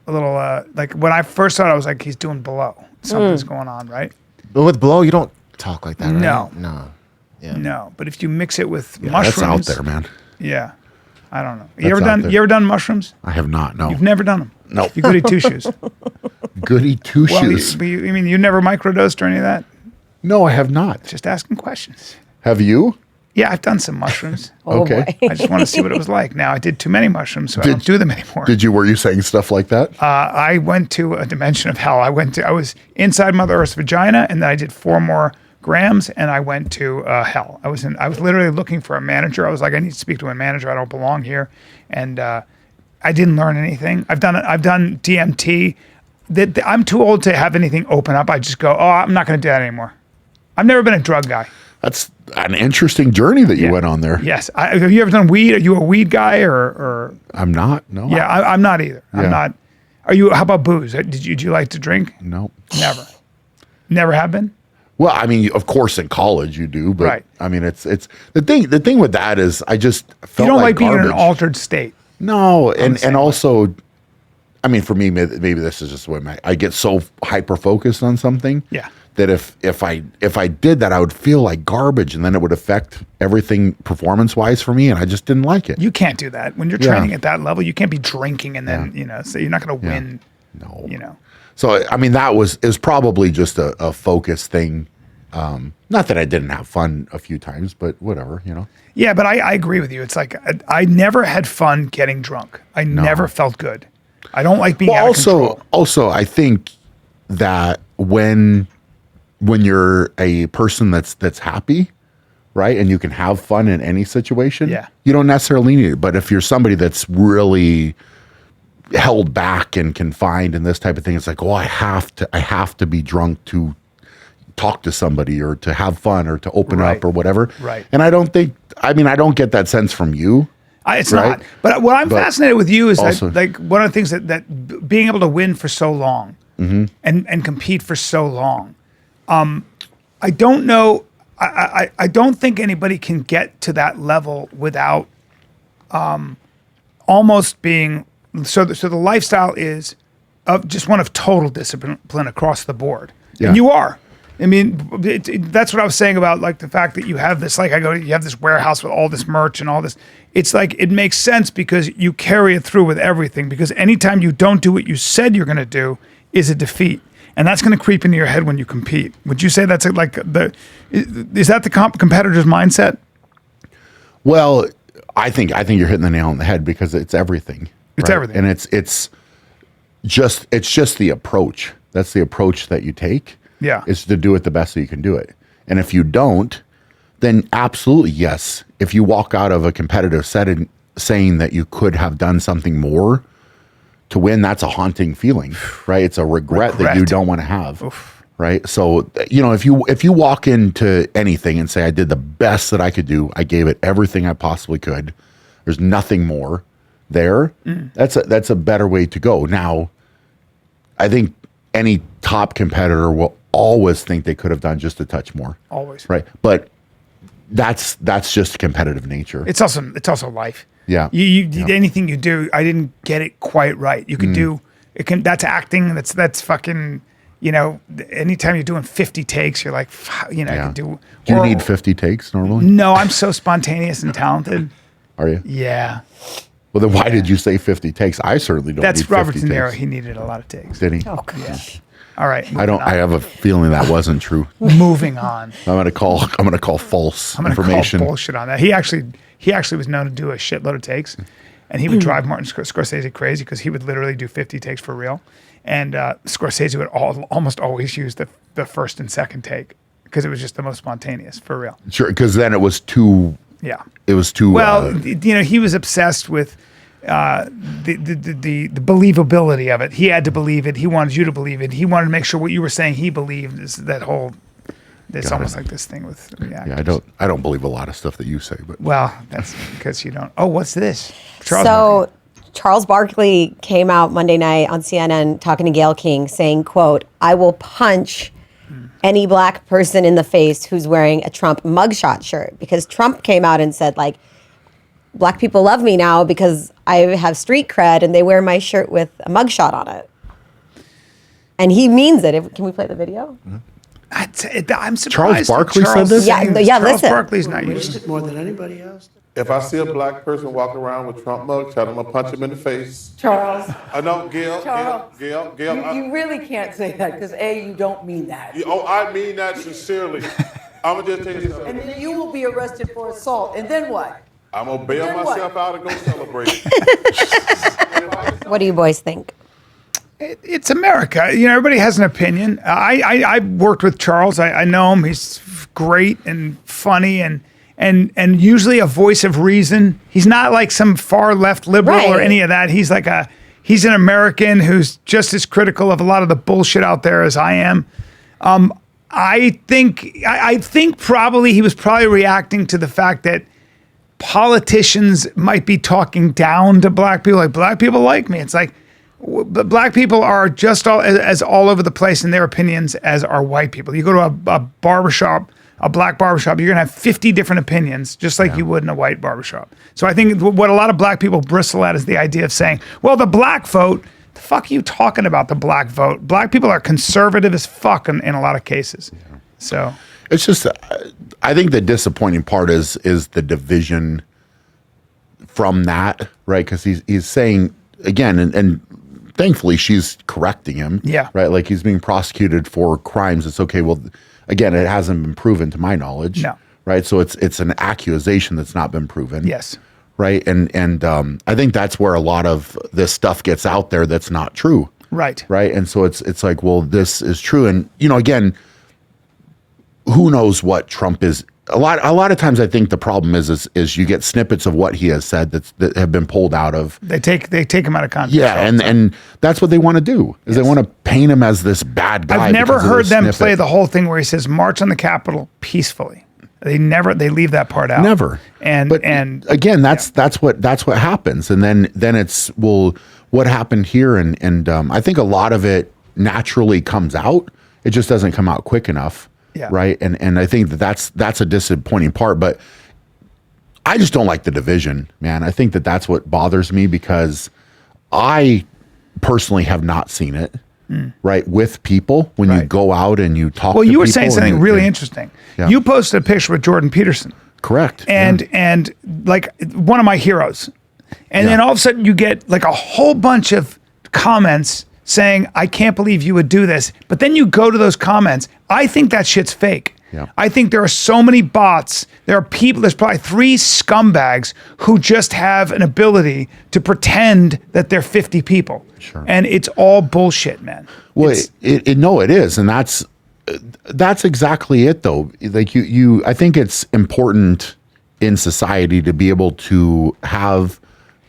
a little like when I first saw it, I was like, he's doing below. Something's going on, right? But with blow, you don't talk like that, right? No. No. Yeah. No. But if you mix it with That's mushrooms. out there, man. Yeah. I don't know. That's out there. You ever done mushrooms? I have not. No. You've never done them. No. You goody two shoes. Goody two Well, shoes. you mean you never microdosed or any of that? No, I have not. Just asking questions. Have you? Yeah, I've done some mushrooms. Oh, Okay. boy. I just want to see what it was like. Now I did too many mushrooms, so I don't do them anymore. Were you saying stuff like that? I went to a dimension of hell. I was inside Mother Earth's vagina, and then I did 4 more grams, and I went to hell. I was literally looking for a manager. I was like, I need to speak to a manager. I don't belong here, and I didn't learn anything. I've done DMT. I'm too old to have anything open up. I just go, oh, I'm not going to do that anymore. I've never been a drug guy. That's an interesting journey that you went on there. Yes. Have you ever done weed? Are you a weed guy or? I'm not. No. Yeah, I'm not either. Yeah. I'm not. Are you? How about booze? Did you like to drink? No. Never. Never have been. Well, I mean, of course, in college you do, but Right. I mean, it's the thing with that is I just felt You don't like being in garbage. an altered state. No, and same way. also, I mean, for me, maybe this is just the way I get so hyper focused on something. Yeah. that if I did that, I would feel like garbage, and then it would affect everything performance-wise for me, and I just didn't like it. You can't do that. When you're training at that level, you can't be drinking and then, so you're not going to win. No. So, I mean, it was probably just a focus thing. Not that I didn't have fun a few times, but whatever, Yeah, but I agree with you. It's like I never had fun getting drunk. I never felt good. I don't like being out of control. Also, I think that when you're a person that's happy, right, and you can have fun in any situation, you don't necessarily need it. But if you're somebody that's really held back and confined and this type of thing, it's like, I have to be drunk to talk to somebody or to have fun or to open up or whatever. Right. And I don't get that sense from you. It's not. But what I'm fascinated with you is that, like, one of the things that being able to win for so long and compete for so long, I don't know. I don't think anybody can get to that level without almost being so the lifestyle is of just one of total discipline across the board. Yeah. And you are. I mean, that's what I was saying about, like, the fact that you have this, like, you have this warehouse with all this merch and all this. It's like, it makes sense because you carry it through with everything, because anytime you don't do what you said you're going to do is a defeat. And that's going to creep into your head when you compete. Would you say that's is that the competitor's mindset? Well, I think you're hitting the nail on the head, because it's everything. It's everything. And it's just the approach. That's the approach that you take. Yeah. Is to do it the best that you can do it. And if you don't, then absolutely, yes. If you walk out of a competitive setting saying that you could have done something more to win, that's a haunting feeling, right? It's a regret that you don't want to have. Oof. Right? So, if you walk into anything and say, I did the best that I could do, I gave it everything I possibly could, there's nothing more there, that's a better way to go. Now, I think any top competitor will always think they could have done just a touch more. Always. Right. But that's just competitive nature. It's also life. Yeah. Anything you do, I didn't get it quite right. You could do it. That's acting. That's fucking. Anytime you're doing 50 takes, you're like, I can do. Do you need 50 takes normally? No, I'm so spontaneous and talented. Are you? Yeah. Well, then why did you say 50 takes? I certainly don't. That's need Robert 50 De Niro. takes. He needed a lot of takes. Did he? Oh gosh. Yeah. All right. I have a feeling that wasn't true. Moving on. I'm gonna call false I'm gonna information. call bullshit on that. He actually was known to do a shitload of takes, and he would drive Martin Scorsese crazy because he would literally do 50 takes for real, and Scorsese would almost always use the first and second take because it was just the most spontaneous for real. Sure, because then it was too. Yeah. It was too. Well, he was obsessed with the believability of it. He had to believe it. He wanted you to believe it. He wanted to make sure what you were saying he believed. Is that whole? It's almost like this thing with reactors. Yeah, I don't believe a lot of stuff that you say, but well, that's because you don't. Oh, what's this? Charles Barkley came out Monday night on CNN talking to Gayle King, saying, "quote I will punch any black person in the face who's wearing a Trump mugshot shirt," because Trump came out and said, like, black people love me now because I have street cred and they wear my shirt with a mugshot on it. And he means it. Can we play the video? Mm-hmm. I'm surprised. Charles Barkley said this? Yeah, Charles listen. Barkley's not used to it. More than anybody else. If I see a black person walking around with Trump mug, tell them I'll punch him in the face. Charles, I know, Gail. you really can't say that because A, you don't mean that. I mean that sincerely. I'm gonna just tell you something. And then you will be arrested for assault. And then what? I'm gonna bail Then what? myself out and go celebrate. What do you boys think? It's America. Everybody has an opinion. I worked with Charles. I know him. He's great and funny and usually a voice of reason. He's not like some far left liberal or any of that. He's he's an American who's just as critical of a lot of the bullshit out there as I am. I think probably he was probably reacting to the fact that politicians might be talking down to black people. Like, black people like me. It's like, black people are just all over the place in their opinions as are white people. You go to a barbershop, a black barbershop, you're going to have 50 different opinions, just like you would in a white barbershop. So I think what a lot of black people bristle at is the idea of saying, well, the black vote, the fuck are you talking about the black vote? Black people are conservative as fuck in a lot of cases. Yeah. So it's just, I think the disappointing part is the division from that, right? Because he's saying again, and thankfully she's correcting him. Yeah. Right. Like he's being prosecuted for crimes. It's okay. Well, again, it hasn't been proven to my knowledge. No. Right. So it's an accusation that's not been proven. Yes. Right. And I think that's where a lot of this stuff gets out there that's not true. Right. Right. And so it's like, well, this is true. And, again, who knows what Trump is. A lot of times I think the problem is you get snippets of what he has said that have been pulled out of. They take him out of context. Yeah, and that's what they want to do, is they want to paint him as this bad guy. I've never heard them play the whole thing where he says march on the Capitol peacefully. They leave that part out. Never. And again, that's what happens. And then it's, well, what happened here, and I think a lot of it naturally comes out. It just doesn't come out quick enough. Yeah. Right. And I think that's a disappointing part, but I just don't like the division, man. I think that's what bothers me, because I personally have not seen it. Right, with people when you go out and you talk. Well, to you were people saying something really interesting. Yeah. You posted a picture with Jordan Peterson. Correct. And like one of my heroes. And then all of a sudden you get like a whole bunch of comments saying, I can't believe you would do this. But then you go to those comments. I think that shit's fake. Yeah. I think there are so many bots. There's probably 3 scumbags who just have an ability to pretend that they're 50 people. Sure. And it's all bullshit, man. Well, it is. And that's exactly it, though. Like I think it's important in society to be able to have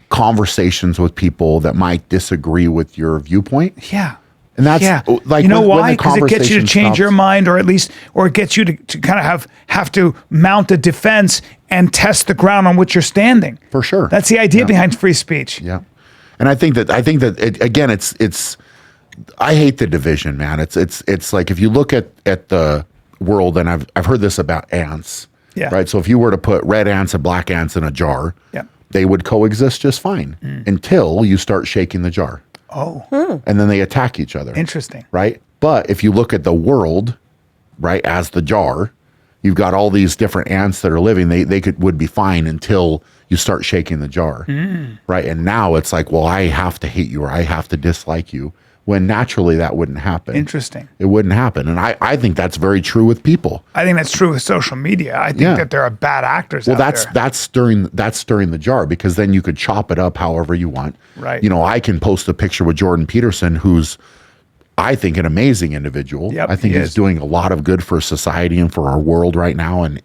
conversations with people that might disagree with your viewpoint. Yeah. And that's like, you know when why? Because it gets you to change your mind, or it gets you to kind of have to mount a defense and test the ground on which you're standing. For sure. That's the idea behind free speech. Yeah. And I think that again, it's I hate the division, man. It's like, if you look at the world, and I've heard this about ants. Yeah. Right. So if you were to put red ants and black ants in a jar, they would coexist just fine until you start shaking the jar. Oh. And then they attack each other. Interesting. Right? But if you look at the world, right, as the jar, you've got all these different ants that are living. They would be fine until you start shaking the jar. Right? And now it's like, well, I have to hate you, or I have to dislike you, when naturally that wouldn't happen. Interesting. It wouldn't happen. And I think that's very true with people. I think that's true with social media. I think that there are bad actors out there. That's stirring the jar, because then you could chop it up however you want. Right. I can post a picture with Jordan Peterson, who's, I think, an amazing individual. Yep, I think he's doing a lot of good for society and for our world right now. And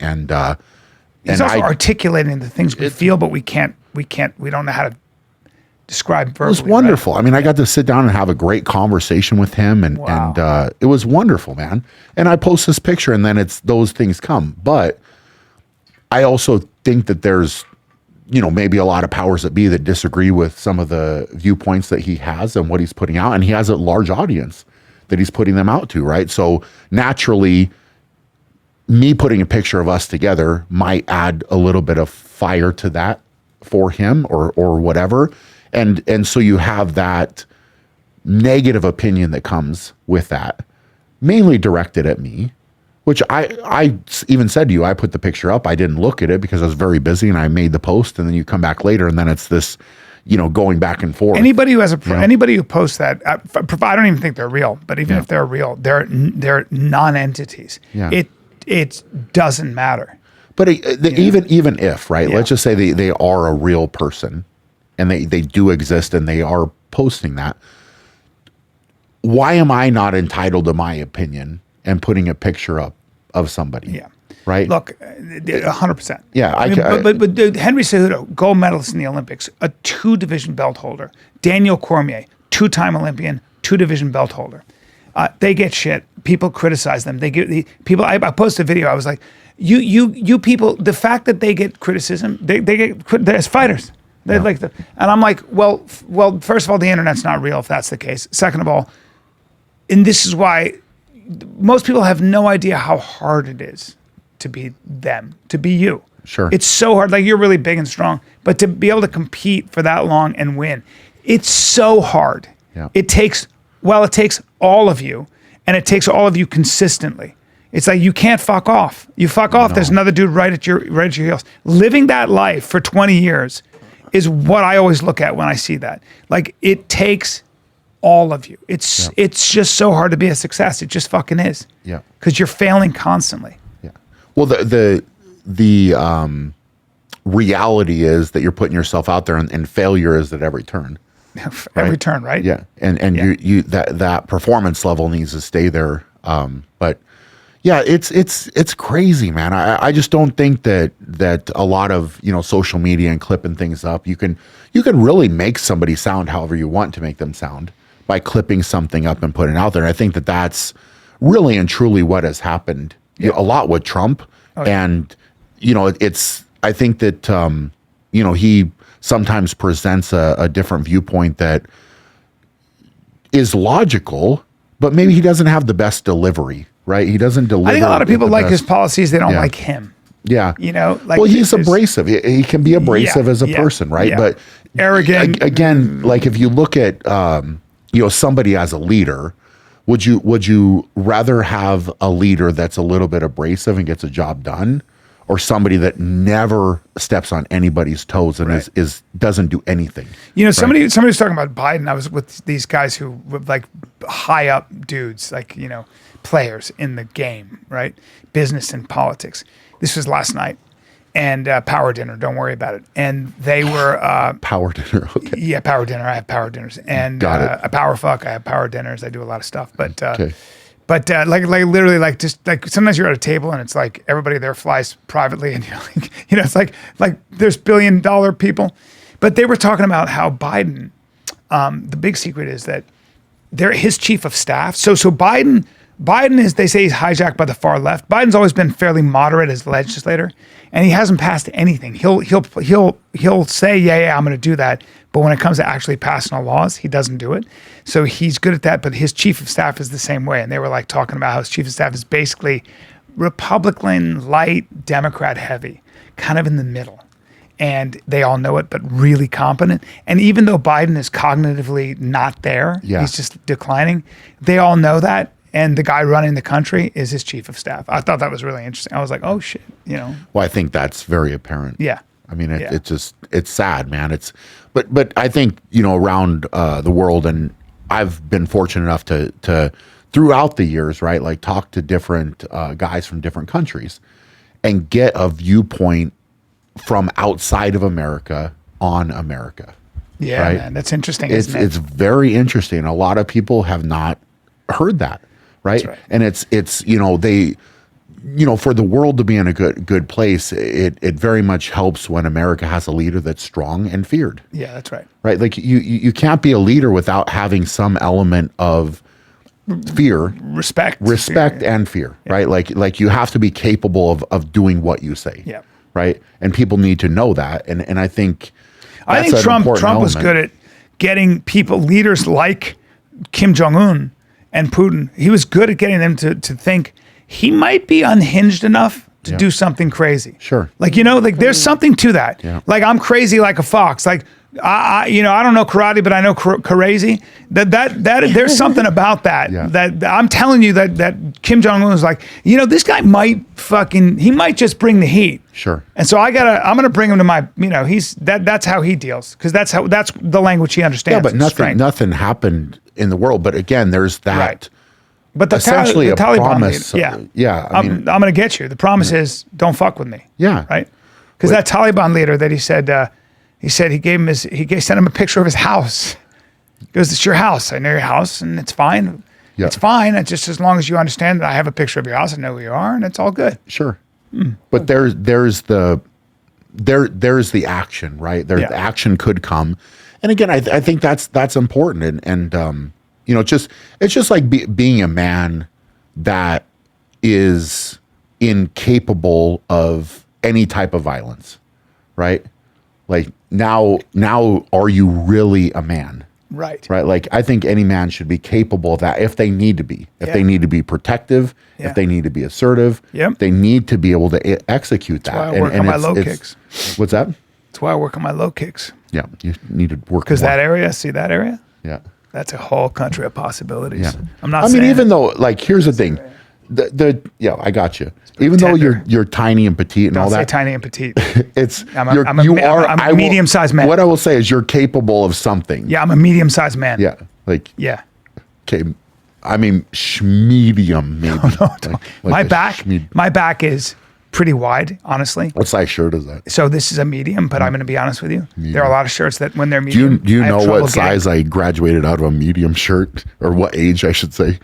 he's also articulating the things we feel, but we don't know how to describe verbally. It was wonderful. Right? I mean, I got to sit down and have a great conversation with him, and it was wonderful, man. And I post this picture, and then those things come. But I also think that there's, maybe a lot of powers that be that disagree with some of the viewpoints that he has and what he's putting out. And he has a large audience that he's putting them out to, right? So naturally, me putting a picture of us together might add a little bit of fire to that for him, or whatever. And so you have that negative opinion that comes with that, mainly directed at me, which I even said to you, I put the picture up. I didn't look at it because I was very busy, and I made the post, and then you come back later, and then it's this, going back and forth. Anybody who has anybody who posts that, I don't even think they're real, but even if they're real, they're non-entities. Yeah. It doesn't matter. But even if, right, let's just say they are a real person, and they do exist, and they are posting that. Why am I not entitled to my opinion and putting a picture up of somebody? Yeah. Right. Look, 100%. Yeah. But Henry Cejudo, gold medalist in the Olympics, a 2-division belt holder. Daniel Cormier, 2-time Olympian, 2-division belt holder. They get shit. People criticize them. They get people. I posted a video. I was like, you people. The fact that they get criticism, they get as fighters. They like and I'm like, well. First of all, the internet's not real if that's the case. Second of all, and this is why most people have no idea how hard it is to be them, to be you. Sure. It's so hard. Like, you're really big and strong, but to be able to compete for that long and win, it's so hard. Yeah. It takes all of you, and it takes all of you consistently. It's like you can't fuck off. You fuck off, there's another dude right at your heels. Living that life for 20 years is what I always look at when I see that. Like, it takes all of you. It's just so hard to be a success. It just fucking is. Yeah. Because you're failing constantly. Yeah. Well, the reality is that you're putting yourself out there, and failure is at every turn. Every turn, right? Yeah. And you that performance level needs to stay there. But yeah, it's crazy, man. I just don't think that a lot of, social media and clipping things up, you can really make somebody sound however you want to make them sound by clipping something up and putting it out there. And I think that that's really and truly what has happened a lot with Trump. And, I think that, he sometimes presents a different viewpoint that is logical, but maybe he doesn't have the best delivery, right? He doesn't deliver. I think a lot of people like his policies. They don't like him. Yeah. Like, well, he's abrasive. He can be abrasive as a person, right? Yeah. But arrogant. Again, like if you look at, somebody as a leader, would you rather have a leader that's a little bit abrasive and gets a job done, or somebody that never steps on anybody's toes and is doesn't do anything? Somebody was talking about Biden. I was with these guys who were like high up dudes, like, players in the game, right? Business and politics. This was last night. And power dinner, don't worry about it. And they were power dinner, okay. Yeah, power dinner. I have power dinners. And a power fuck, I have power dinners. I do a lot of stuff. But like literally, like, just like sometimes you're at a table and it's like everybody there flies privately, and you're like, it's like there's $1 billion people. But they were talking about how Biden, the big secret is that they're his chief of staff. So Biden is, they say, he's hijacked by the far left. Biden's always been fairly moderate as a legislator, and he hasn't passed anything. He'll say, yeah, I'm going to do that. But when it comes to actually passing laws, he doesn't do it. So he's good at that, but his chief of staff is the same way. And they were like talking about how his chief of staff is basically Republican, light, Democrat heavy, kind of in the middle. And they all know it, but really competent. And even though Biden is cognitively not there, he's just declining, they all know that. And the guy running the country is his chief of staff. I thought that was really interesting. I was like, oh shit, Well, I think that's very apparent. Yeah. I mean, it's sad, man. But I think, around the world, and I've been fortunate enough to throughout the years, right, like talk to different guys from different countries and get a viewpoint from outside of America on America. Yeah, right? Man, that's interesting. Isn't it? It's very interesting. A lot of people have not heard that. Right? That's right. And it's they for the world to be in a good place, it very much helps when America has a leader that's strong and feared. Yeah, that's right. Right? Like you can't be a leader without having some element of fear, respect and fear, right? Like you have to be capable of doing what you say. Yeah. Right? And people need to know that. And I think Trump was good at getting leaders like Kim Jong-un and Putin. He was good at getting them to think he might be unhinged enough to do something crazy. Sure. Like, there's something to that. Yeah. Like, I'm crazy like a fox. Like, I don't know karate, but I know crazy. That there's something about that. Yeah. That I'm telling you that Kim Jong-un was like, this guy might he might just bring the heat. Sure. And so I'm gonna bring him to my, that's how he deals, because that's the language he understands. Yeah, but nothing happened in the world. But again, there's that. Right. But the essentially the Taliban promise. leader, Yeah. I'm going to get you. The promise is don't fuck with me. Yeah. Right. Because that Taliban leader that he sent him a picture of his house. He goes, "It's your house. I know your house, and it's fine. Yeah. It's fine. It's just as long as you understand that I have a picture of your house, I know who you are, and it's all good." Sure. But there's the action, right? The action could come. And again, I think that's important. And it's just like being a man that is incapable of any type of violence, right? Like now are you really a man? Right. Right. Like I think any man should be capable of that if they need to be. If they need to be protective, if they need to be assertive, they need to be able to execute that. That's why I work on my low kicks. What's that? That's why I work on my low kicks. Yeah, you need to work because that area. See that area? Yeah. That's a whole country of possibilities. Yeah. I'm not I mean, saying even though, like, here's the thing. I got you. Even though you're tiny and petite and don't all say that, tiny and petite. I'm a medium-sized man. What I will say is you're capable of something. Yeah, I'm a medium-sized man. Yeah. Like, yeah. Okay. I mean, medium, maybe. No. My back is pretty wide, honestly. What size shirt is that? So this is a medium, but I'm going to be honest with you. There are a lot of shirts that when they're medium. Do you know what size I graduated out of a medium shirt, or what age I should say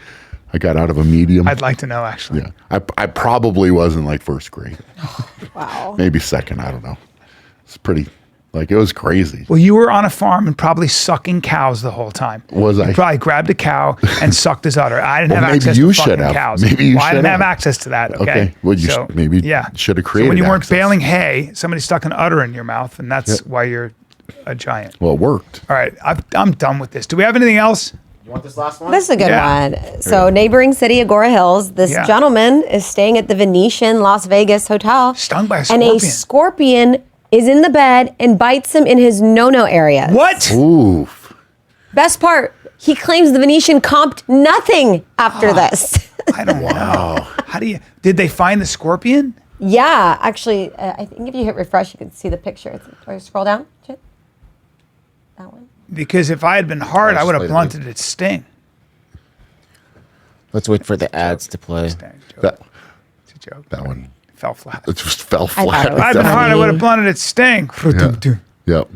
I got out of a medium? I'd like to know, actually. Yeah, I probably was in like first grade. Wow. Maybe second. I don't know. It's pretty. Like, it was crazy. Well, you were on a farm and probably sucking cows the whole time. Was I? You probably grabbed a cow and sucked his udder. I didn't have access to fucking cows. Maybe you should I didn't have access to that. Okay. Well, you should have created. So when you weren't access. baling hay, somebody stuck an udder in your mouth, and that's why you're a giant. Well, it worked. All right, I'm done with this. Do we have anything else? You want this last one? This is a good one. So, neighboring city, Agora Hills, this gentleman is staying at the Venetian Las Vegas hotel. Stung by a scorpion. And a scorpion is in the bed and bites him in his no-no area. What? Oof. Best part, he claims the Venetian comped nothing after this. I don't know. How do you? Did they find the scorpion? Yeah, actually, I think if you hit refresh, you can see the picture. Or scroll down. That one. Because if I had been hard, I would have blunted its sting. Let's wait for the ads to play. It's That a joke. that one. Fell flat. It just fell thought flat. it was If I'd been hard, I would have blunted its sting. Yep.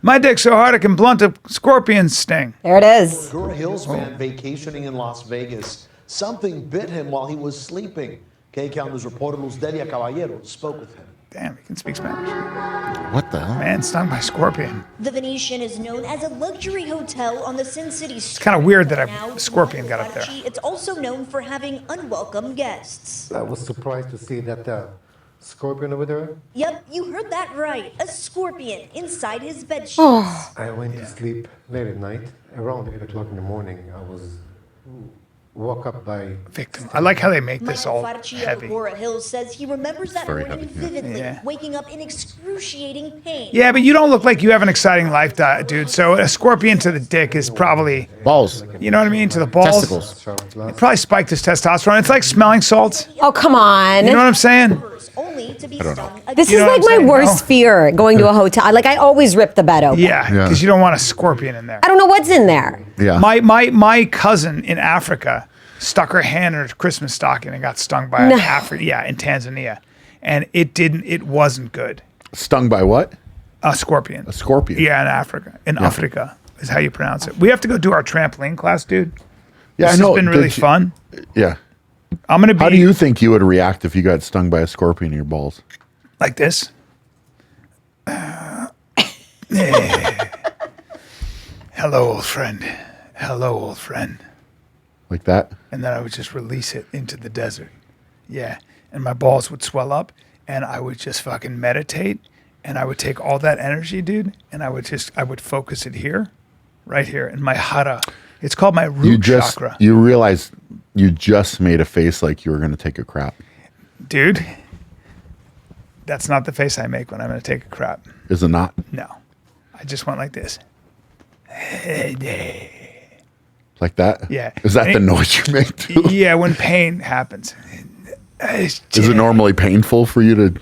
My dick's so hard, I can blunt a scorpion's sting. There it is. Agora Hills man vacationing in Las Vegas. Something bit him while he was sleeping. KCAL News reporter Luz Delia Caballero spoke with him. Damn, he can speak Spanish. What the hell? Man stung by scorpion. The Venetian is known as a luxury hotel on the Sin City Strip. It's kind of weird that Now, a scorpion got up there. It's also known for having unwelcome guests. I was surprised to see that scorpion over there. Yep, you heard that right. A scorpion inside his bed sheets. I went to sleep late at night. Around 8 o'clock in the morning, I was woke up by victim. I like how they make this all Farchi heavy. of Agora Hills says he remembers that very morning heavy, vividly, Yeah. waking up in excruciating pain. Yeah, but you don't look like you have an exciting life, dude. So a scorpion to the dick is probably, Balls. you know what I mean, to the balls. Testicles. It probably spiked his testosterone. It's like smelling salts. Oh, come on. You know what I'm saying? Only to be stung This You is know like what I'm my saying? worst No. fear, going to a hotel. Like, I always rip the bed open. Yeah, because you don't want a scorpion in there. I don't know what's in there. Yeah. My cousin in Africa stuck her hand in her Christmas stocking and got stung by No. in Tanzania, and it wasn't good. Stung by what? A scorpion. A scorpion. Yeah, in Africa. In Africa is how you pronounce it. We have to go do our trampoline class, dude. Yeah, This I know. has been really Did you- fun. Yeah. I'm gonna be How do you think you would react if you got stung by a scorpion in your balls? like this. Hello, old friend. Hello, old friend. Like that? And then I would just release it into the desert. Yeah. And my balls would swell up and I would just fucking meditate and I would take all that energy, dude, and I would focus it here, right here in my hara. It's called my root chakra. You realize you just made a face like you were going to take a crap. Dude, that's not the face I make when I'm going to take a crap. Is it not? No. I just went like this. Like that? Yeah. Is that the noise you make too? Yeah, when pain happens. Is it normally painful for you to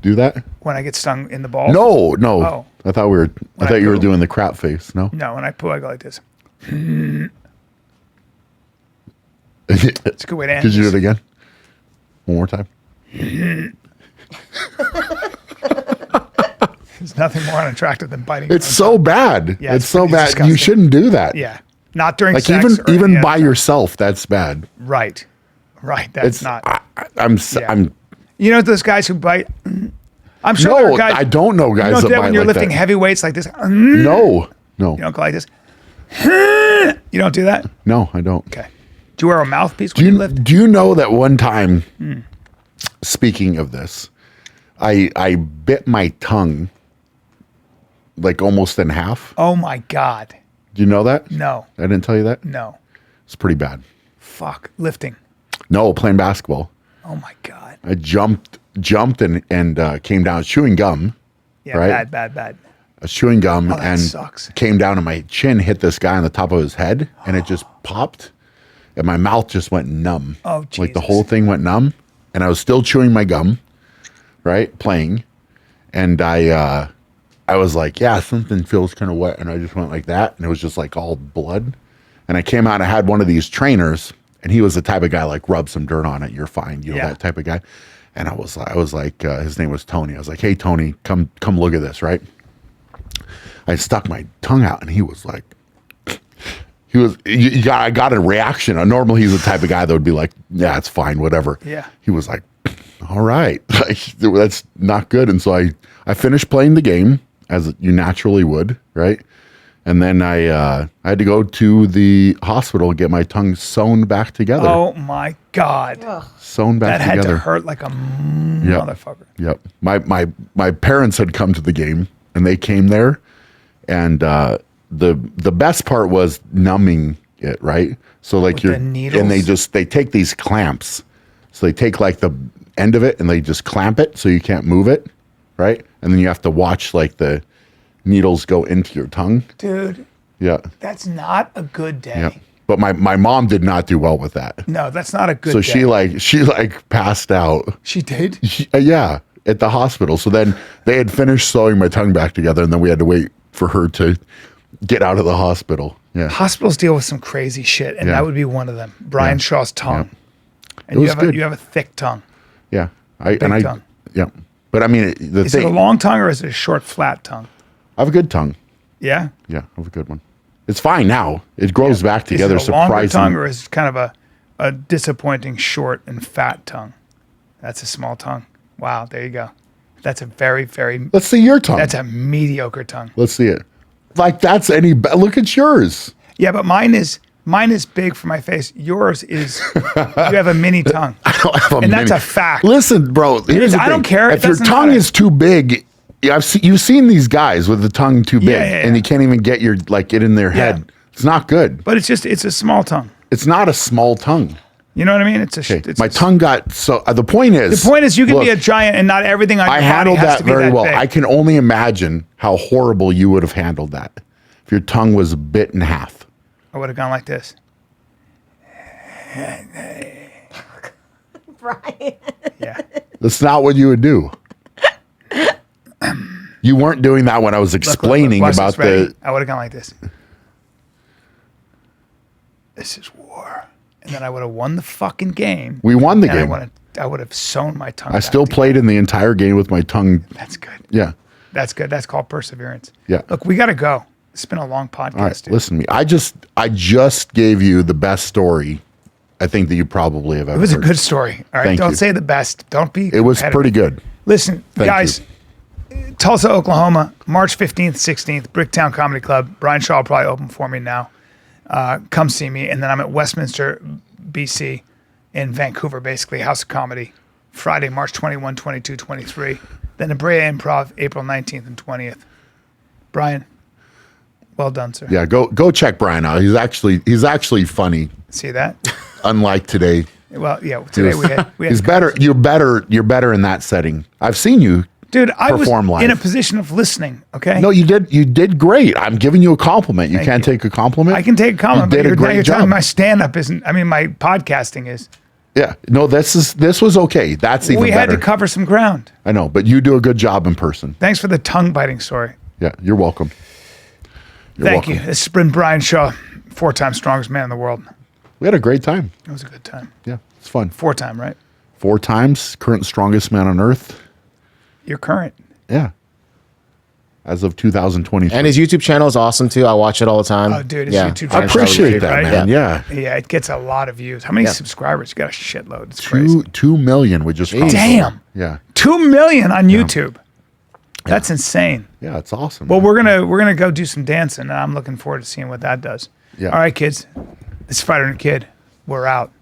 do that? When I get stung in the balls? No. Oh. I thought you were poo. doing the crap face. No. No, when I poo, I go like this. It's a good way to end Could you do this. it again? One more time. There's nothing more unattractive than biting. It's your own so bad. Yeah, it's it's so pretty bad. disgusting. You shouldn't do that. tongue. Yeah. Not during Like sex. or even any by other- yourself, that's bad. Right. That's It's not. I'm You know those guys who bite? I'm sure there no. are guys. I don't know guys You don't that do that bite when you're like lifting that. heavy weights like this. No. You don't go like this. You don't do that? No, I don't. Okay. Do you wear a mouthpiece when you lift? Do you know that one time, speaking of this, I bit my tongue like almost in half. Oh my God. Do you know that? No. I didn't tell you that? No. It's pretty bad. Fuck. Lifting. No, playing basketball. Oh my God. I jumped and came down chewing gum. Yeah, right? bad. I was chewing gum and sucks. came down and my chin hit this guy on the top of his head and it just popped and my mouth just went numb. Oh, Jesus. Like the whole thing went numb and I was still chewing my gum, right? Playing. And I was like, yeah, something feels kind of wet. And I just went like that and it was just like all blood. And I came out and I had one of these trainers and he was the type of guy like rub some dirt on it. You're fine. You know, that type of guy. And I was like, his name was Tony. I was like, hey, Tony, come look at this, right? I stuck my tongue out and he was like, I got a reaction. Normally he's the type of guy that would be like, yeah, it's fine, whatever. Yeah. He was like, all right, like, that's not good. And so I finished playing the game as you naturally would, right? And then I had to go to the hospital and get my tongue sewn back together. Oh my God. Sewn back together. That had to hurt like a motherfucker. Yep. My parents had come to the game and they came there and the best part was numbing it, right? So like the needles? and they take these clamps. So they take like the end of it and they just clamp it so you can't move it, right? And then you have to watch like the needles go into your tongue. Dude. Yeah. That's not a good day. Yeah. But my mom did not do well with that. No, that's not a good So day. she passed out. She did? Yeah, at the hospital. So then they had finished sewing my tongue back together and then we had to wait for her to get out of the hospital. Yeah. Hospitals deal with some crazy shit, and that would be one of them. Brian Shaw's tongue. And It was good. you have a thick tongue. Yeah. Big tongue. Yeah. But I mean, Is it a long tongue or is it a short, flat tongue? I have a good tongue. Yeah? Yeah, I have a good one. It's fine now. It grows back together. Is it a longer surprising. tongue or is it kind of a disappointing short and fat tongue? That's a small tongue. Wow, there you go. That's a very, very... Let's see your tongue. That's a mediocre tongue. Let's see it. Like that's any... Look at yours. Yeah, but mine is big for my face. Yours is... you have a mini tongue. I don't have a and that's a fact. Listen, bro. Here's the I don't thing. care. If your tongue is too big... Yeah, you've seen these guys with the tongue too big, and you can't even get it in their head. It's not good. But it's a small tongue. It's not a small tongue. You know what I mean? My tongue got so. The point is you can be a giant, and not everything on your body handled has that to be very that well. big. I can only imagine how horrible you would have handled that if your tongue was bit in half. I would have gone like this. Brian. Yeah. That's not what you would do. You weren't doing that when I was explaining Watch about this, ready? the. I would have gone like this. This is war, and then I would have won the fucking game. We won the and game. I would have sewn my tongue. I still played in the entire game with my tongue. That's good. Yeah. That's good. That's called perseverance. Yeah. Look, we got to go. It's been a long podcast. All right, dude. listen to me. I just gave you the best story I think that you probably have ever It was a heard. good story. All right. Thank Don't you. say the best. Don't be. It was competitive. pretty good. Listen, Thank guys. Tulsa, Oklahoma, March 15th, 16th, Bricktown Comedy Club. Brian Shaw will probably open for me now. Come see me. And then I'm at Westminster, BC, in Vancouver, basically, House of Comedy, Friday, March 21, 22, 23. Then the Brea Improv, April 19th and 20th. Brian, well done, sir. Yeah, go check Brian out. He's actually funny. See that? Unlike today. Well, yeah, today we had He's better. You're better in that setting. I've seen you. Dude, I was perform live. in a position of listening, okay? No, you did great. I'm giving you a compliment. You can't take a compliment? I can take a compliment. You did a but now great you're telling job. me my stand-up isn't, my podcasting is. Yeah. No, this was okay. That's even We had better. to cover some ground. I know, but you do a good job in person. Thanks for the tongue-biting story. Yeah, you're welcome. Thank you. This has been Brian Shaw, 4-time strongest man in the world. We had a great time. It was a good time. Yeah, it's fun. 4-time, right? 4 times, current strongest man on earth. You're current. Yeah. As of 2023. And his YouTube channel is awesome too. I watch it all the time. Oh, dude, his YouTube I channel. appreciate that, right? man. Yeah. Yeah, it gets a lot of views. How many Yeah. subscribers? You got a shitload. It's crazy. 2 million we just crossed. Damn. Yeah. 2 million on YouTube. That's insane. Yeah, it's awesome. Well, we're gonna go do some dancing, and I'm looking forward to seeing what that does. Yeah. All right, kids. This is Fighter and Kid. We're out.